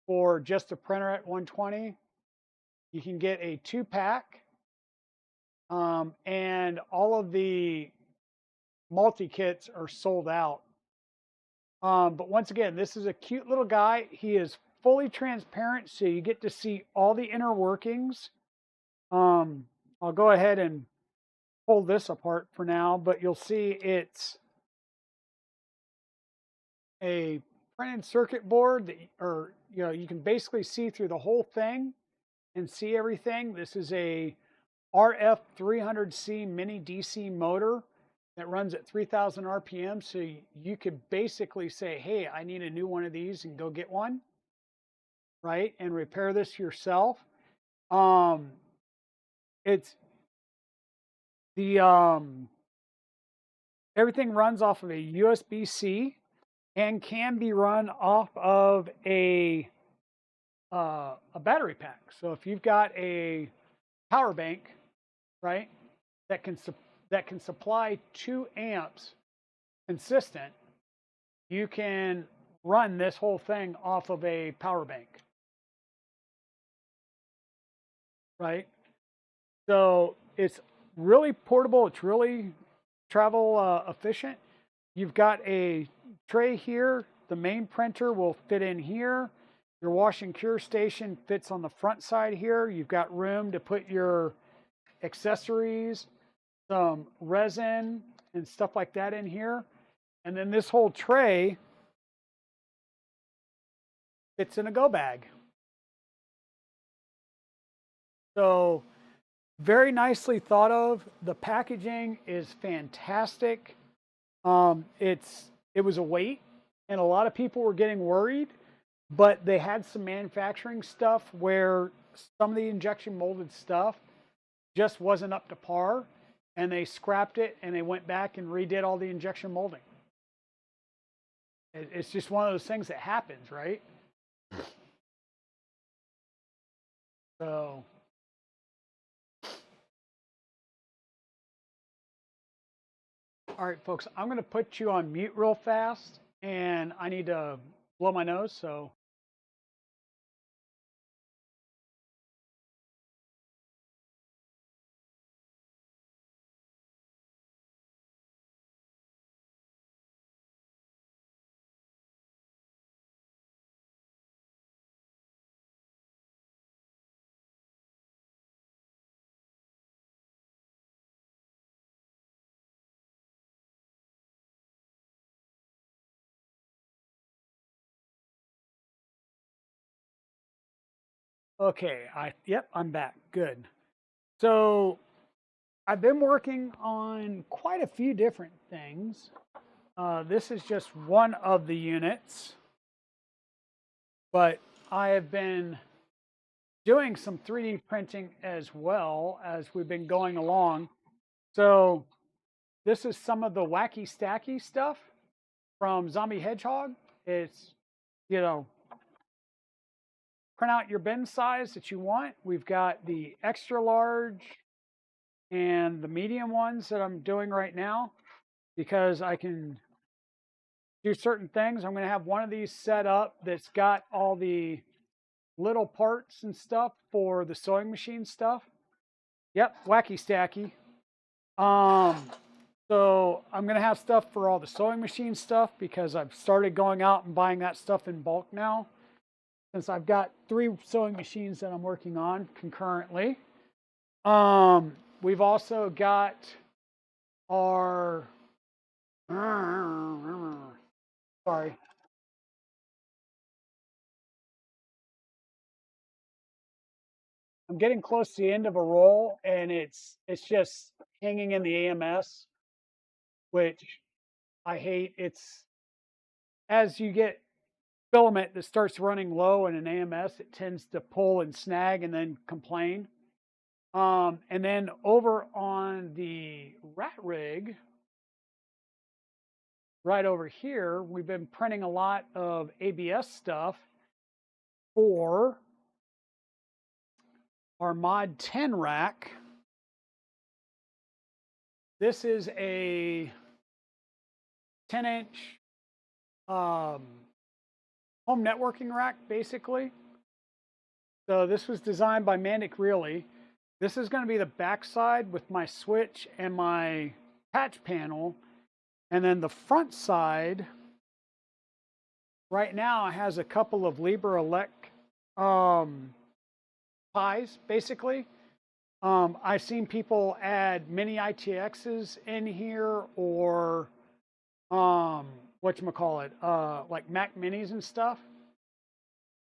for just the printer at 120. You can get a 2-pack. And all of the multi-kits are sold out. But once again, this is a cute little guy. He is fully transparent, so you get to see all the inner workings. I'll go ahead and pull this apart for now, but you'll see it's a printed circuit board that, or you can basically see through the whole thing and see everything. This is a RF300C mini DC motor that runs at 3,000 RPM. So you could basically say, hey, I need a new one of these, and go get one, right? And repair this yourself. It's the everything runs off of a USB-C and can be run off of a battery pack. So if you've got a power bank, right, that can supply 2 amps consistent, you can run this whole thing off of a power bank, right? So it's really portable. It's really travel efficient. You've got a tray here. The main printer will fit in here. Your wash and cure station fits on the front side here. You've got room to put your accessories, some resin and stuff like that in here. And then this whole tray fits in a go bag. So very nicely thought of. The packaging is fantastic. It was a weight, and a lot of people were getting worried, but they had some manufacturing stuff where some of the injection molded stuff just wasn't up to par, and they scrapped it and they went back and redid all the injection molding. It's just one of those things that happens, right? So all right, folks, I'm going to put you on mute real fast, and I need to blow my nose, so. Okay, yep, I'm back. Good. So I've been working on quite a few different things. This is just one of the units, but I have been doing some 3D printing as well as we've been going along. So this is some of the wacky stacky stuff from Zombie Hedgehog. It's, print out your bin size that you want. We've got the extra large and the medium ones that I'm doing right now because I can do certain things. I'm going to have one of these set up that's got all the little parts and stuff for the sewing machine stuff. Yep, wacky stacky. So I'm going to have stuff for all the sewing machine stuff because I've started going out and buying that stuff in bulk now, since I've got 3 sewing machines that I'm working on concurrently. We've also got our, sorry. I'm getting close to the end of a roll, and it's just hanging in the AMS, which I hate. It's, as you get filament that starts running low in an AMS, it tends to pull and snag and then complain. And then over on the rat rig, right over here, we've been printing a lot of ABS stuff for our Mod 10 rack. This is a 10-inch home networking rack, basically. So this was designed by Mandic Really. This is going to be the backside with my switch and my patch panel. And then the front side right now has a couple of LibreElect pies, basically. I've seen people add mini ITXs in here, or whatchamacallit, like Mac Minis and stuff.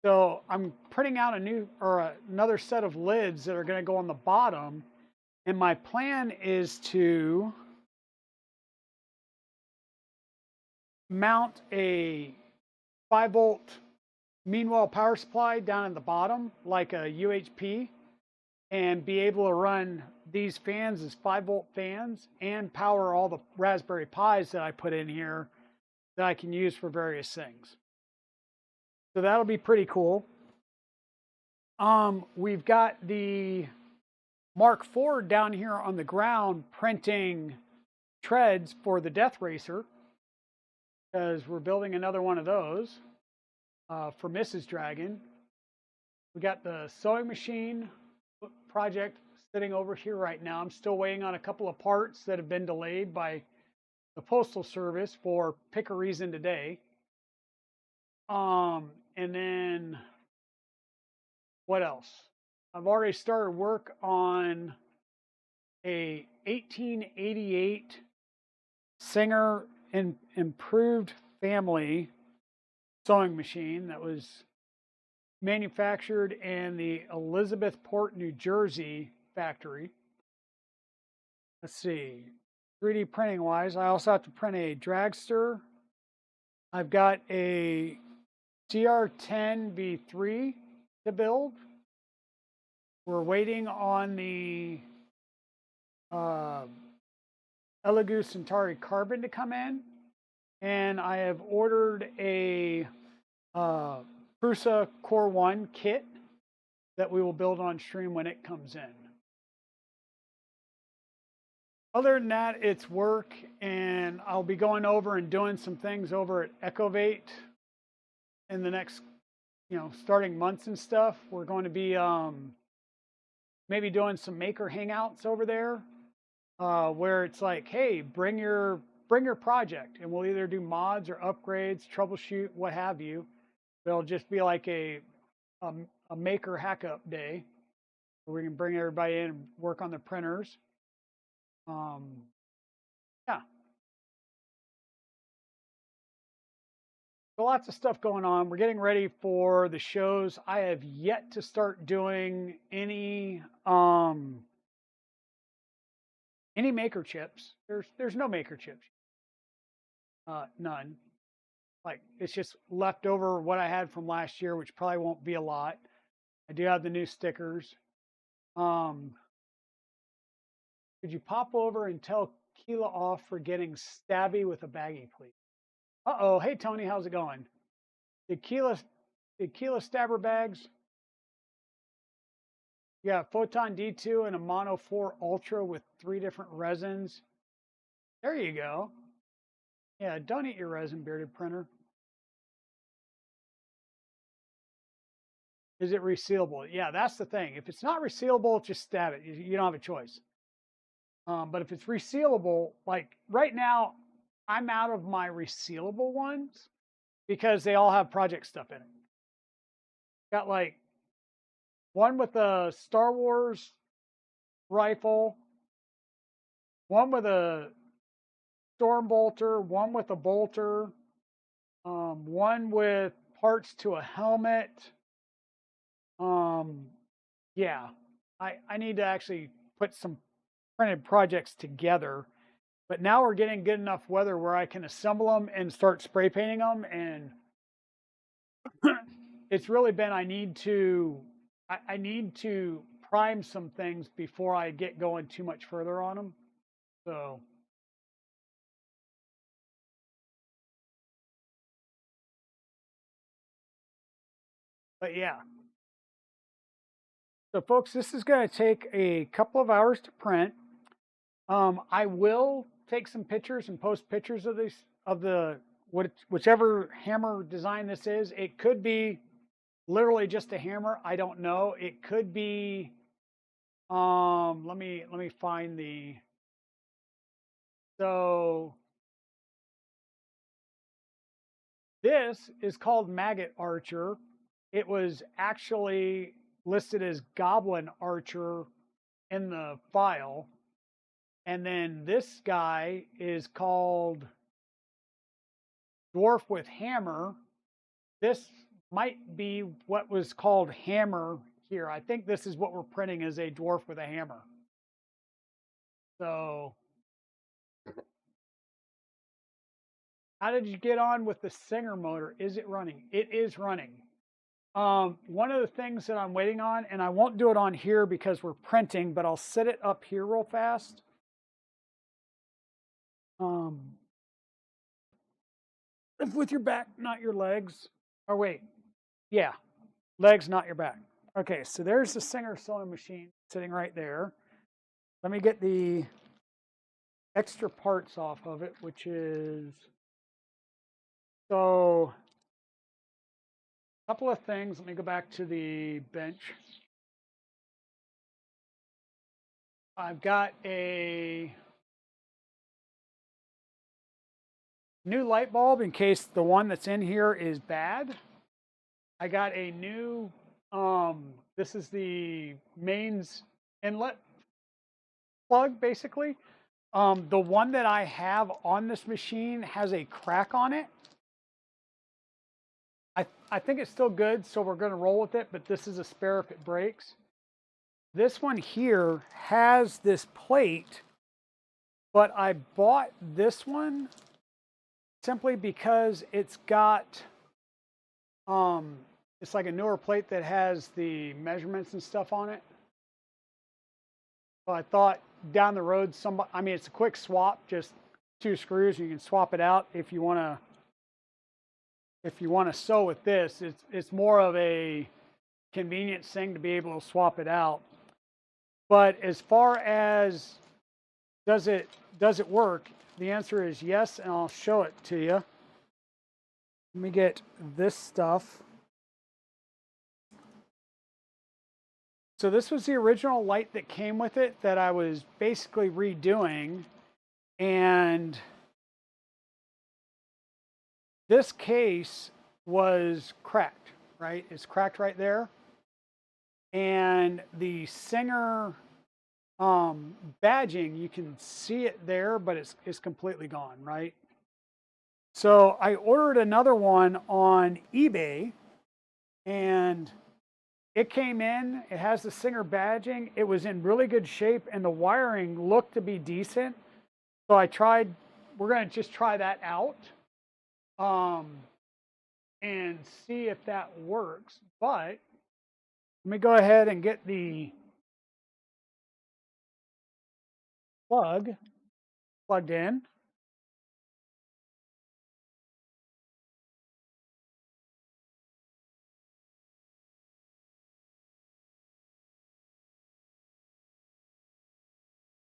So I'm printing out a new or another set of lids that are going to go on the bottom. And my plan is to mount a 5-volt meanwhile power supply down at the bottom, like a UHP, and be able to run these fans as 5-volt fans and power all the Raspberry Pis that I put in here that I can use for various things. So that'll be pretty cool. We've got the Mark IV down here on the ground printing treads for the Death Racer, because we're building another one of those for Mrs. Dragon. We got the sewing machine project sitting over here right now. I'm still waiting on a couple of parts that have been delayed by the Postal Service for pick a reason today. And then what else? I've already started work on a 1888 Singer Improved Family sewing machine that was manufactured in the Elizabethport, New Jersey factory. Let's see, 3D printing wise, I also have to print a dragster. I've got a CR10 V3 to build. We're waiting on the Elegoo Centauri Carbon to come in, and I have ordered a Prusa Core 1 kit that we will build on stream when it comes in. Other than that, it's work, and I'll be going over and doing some things over at Ecovate in the next, starting months and stuff. We're going to be maybe doing some maker hangouts over there, where it's like, hey, bring your project, and we'll either do mods or upgrades, troubleshoot, what have you. It'll just be like a maker hack up day where we can bring everybody in and work on the printers. Yeah. So lots of stuff going on. We're getting ready for the shows. I have yet to start doing any maker chips. There's no maker chips. None. Like, it's just left over what I had from last year, which probably won't be a lot. I do have the new stickers. Could you pop over and tell Keela off for getting stabby with a baggie, please? Uh-oh. Hey, Tony, how's it going? Did Keela stab her bags? Yeah, Photon D2 and a Mono 4 Ultra with 3 different resins. There you go. Yeah, don't eat your resin, bearded printer. Is it resealable? Yeah, that's the thing. If it's not resealable, just stab it. You don't have a choice. But if it's resealable, like right now, I'm out of my resealable ones because they all have project stuff in it. Got like one with a Star Wars rifle, one with a storm bolter, one with a bolter, one with parts to a helmet. Yeah, I need to actually put some printed projects together, but now we're getting good enough weather where I can assemble them and start spray painting them, and it's really been I need to prime some things before I get going too much further on them. So but yeah. So folks, this is going to take a couple of hours to print. I will take some pictures and post pictures of these, whichever hammer design this is. It could be literally just a hammer. I don't know. It could be, let me find so this is called Maggot Archer. It was actually listed as Goblin Archer in the file. And then this guy is called dwarf with hammer. This might be what was called hammer here. I think this is what we're printing is a dwarf with a hammer. So how did you get on with the Singer motor? Is it running? It is running. One of the things that I'm waiting on, and I won't do it on here because we're printing, but I'll set it up here real fast. Lift with your back, not your legs. Or wait, yeah, legs, not your back. Okay, so there's the Singer sewing machine sitting right there. Let me get the extra parts off of it, which is, so a couple of things. Let me go back to the bench. I've got a new light bulb in case the one that's in here is bad. I got a new, this is the mains inlet plug, basically. The one that I have on this machine has a crack on it. I think it's still good, so we're going to roll with it, but this is a spare if it breaks. This one here has this plate, but I bought this one simply because it's got, it's like a newer plate that has the measurements and stuff on it. So I thought down the road, I mean, it's a quick swap, just 2 screws, you can swap it out if you want to. If you want to sew with this, it's more of a convenience thing to be able to swap it out. But as far as does it work, the answer is yes, and I'll show it to you. Let me get this stuff. So this was the original light that came with it that I was basically redoing, and this case was cracked, right? It's cracked right there. And the Singer badging, you can see it there, but it's completely gone, right? So I ordered another one on eBay, and it came in. It has the Singer badging. It was in really good shape, and the wiring looked to be decent. So we're going to just try that out. And see if that works. But let me go ahead and get the plug plugged in.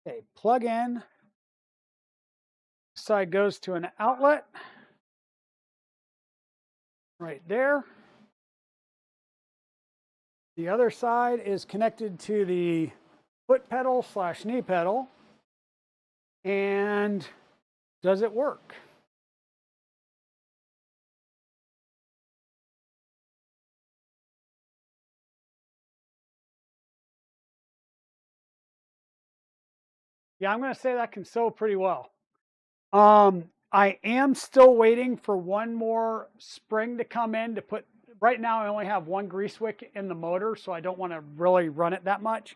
Okay, plug in. Side goes to an outlet. Right there. The other side is connected to the foot pedal / knee pedal. And does it work? Yeah, I'm going to say that can sew pretty well. I am still waiting for one more spring to come in to put. Right now I only have one grease wick in the motor, so I don't want to really run it that much.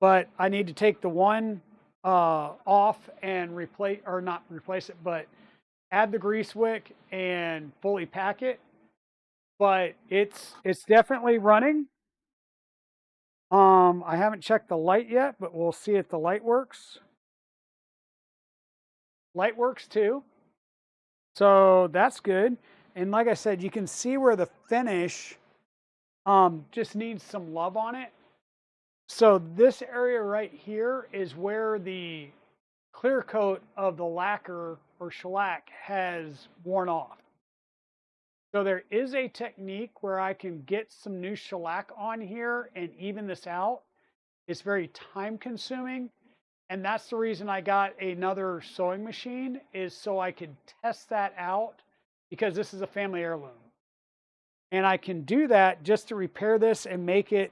But I need to take the one off and not replace it, but add the grease wick and fully pack it. But it's definitely running. I haven't checked the light yet, but we'll see if the light works. Light works too. So that's good. And like I said, you can see where the finish just needs some love on it. So this area right here is where the clear coat of the lacquer or shellac has worn off. So there is a technique where I can get some new shellac on here and even this out. It's very time consuming. And that's the reason I got another sewing machine, is so I could test that out, because this is a family heirloom. And I can do that just to repair this and make it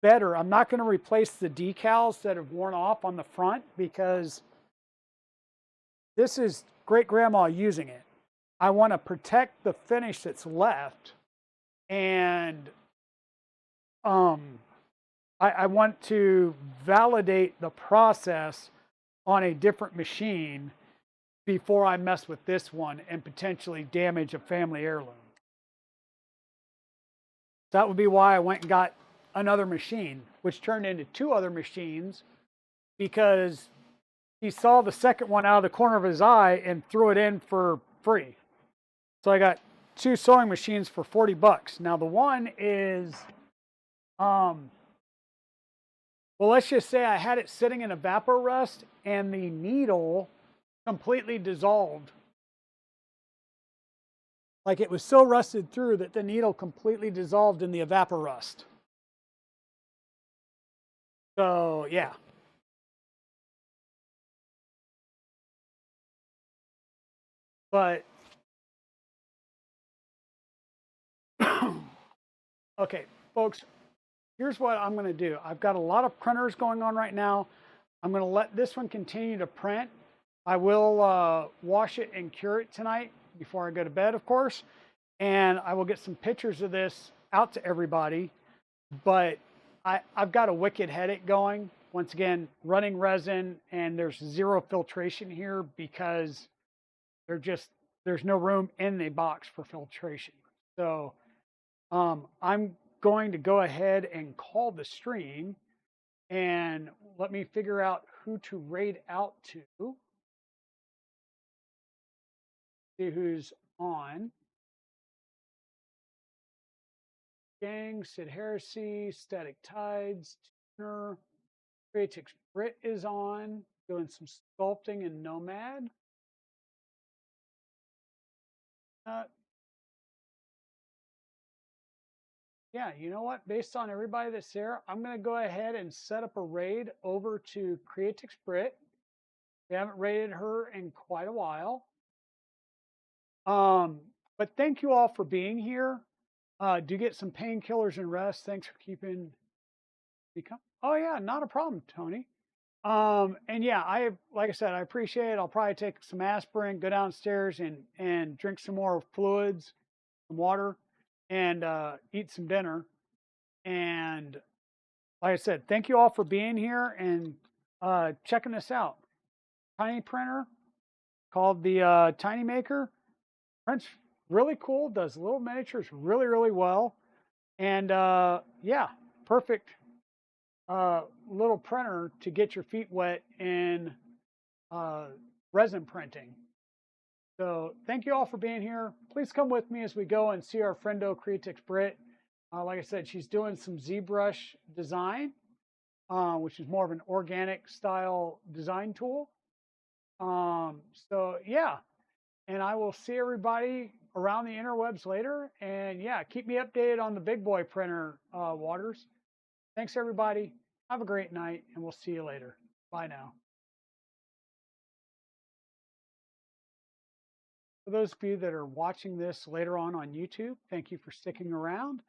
better. I'm not going to replace the decals that have worn off on the front, because this is great grandma using it. I want to protect the finish that's left, and I want to validate the process on a different machine before I mess with this one and potentially damage a family heirloom. That would be why I went and got another machine, which turned into 2 other machines, because he saw the second one out of the corner of his eye and threw it in for free. So I got 2 sewing machines for $40. Now the one is, well, let's just say I had it sitting in evaporust and the needle completely dissolved. Like, it was so rusted through that the needle completely dissolved in the evaporust. So yeah. But okay, folks, here's what I'm going to do. I've got a lot of printers going on right now. I'm going to let this one continue to print. I will wash it and cure it tonight before I go to bed, of course. And I will get some pictures of this out to everybody. But I've got a wicked headache going. Once again, running resin, and there's 0 filtration here because there's no room in the box for filtration. So I'm going to go ahead and call the stream, and let me figure out who to raid out to. See who's on. Gang, Sid Heresy, Static Tides, Tuner, Creatix Brit is on, doing some sculpting in Nomad. Yeah, you know what? Based on everybody that's there, I'm going to go ahead and set up a raid over to Creatix Brit. We haven't raided her in quite a while. But thank you all for being here. Do get some painkillers and rest. Thanks for keeping me coming. Oh yeah, not a problem, Tony. And yeah, like I said, I appreciate it. I'll probably take some aspirin, go downstairs and drink some more fluids, some water, and eat some dinner. And like I said, thank you all for being here and checking this out. Tiny printer called the TinyMaker. Prints really cool, does little miniatures really, really well. And yeah, perfect little printer to get your feet wet in resin printing. So thank you all for being here. Please come with me as we go and see our friendo Creatix Brit. Like I said, she's doing some ZBrush design, which is more of an organic style design tool. So yeah, and I will see everybody around the interwebs later. And yeah, keep me updated on the big boy printer, Waters. Thanks everybody. Have a great night, and we'll see you later. Bye now. For those of you that are watching this later on YouTube, thank you for sticking around.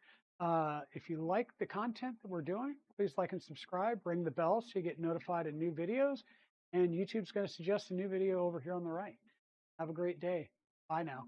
If you like the content that we're doing, please like and subscribe. Ring the bell so you get notified of new videos. And YouTube's going to suggest a new video over here on the right. Have a great day. Bye now.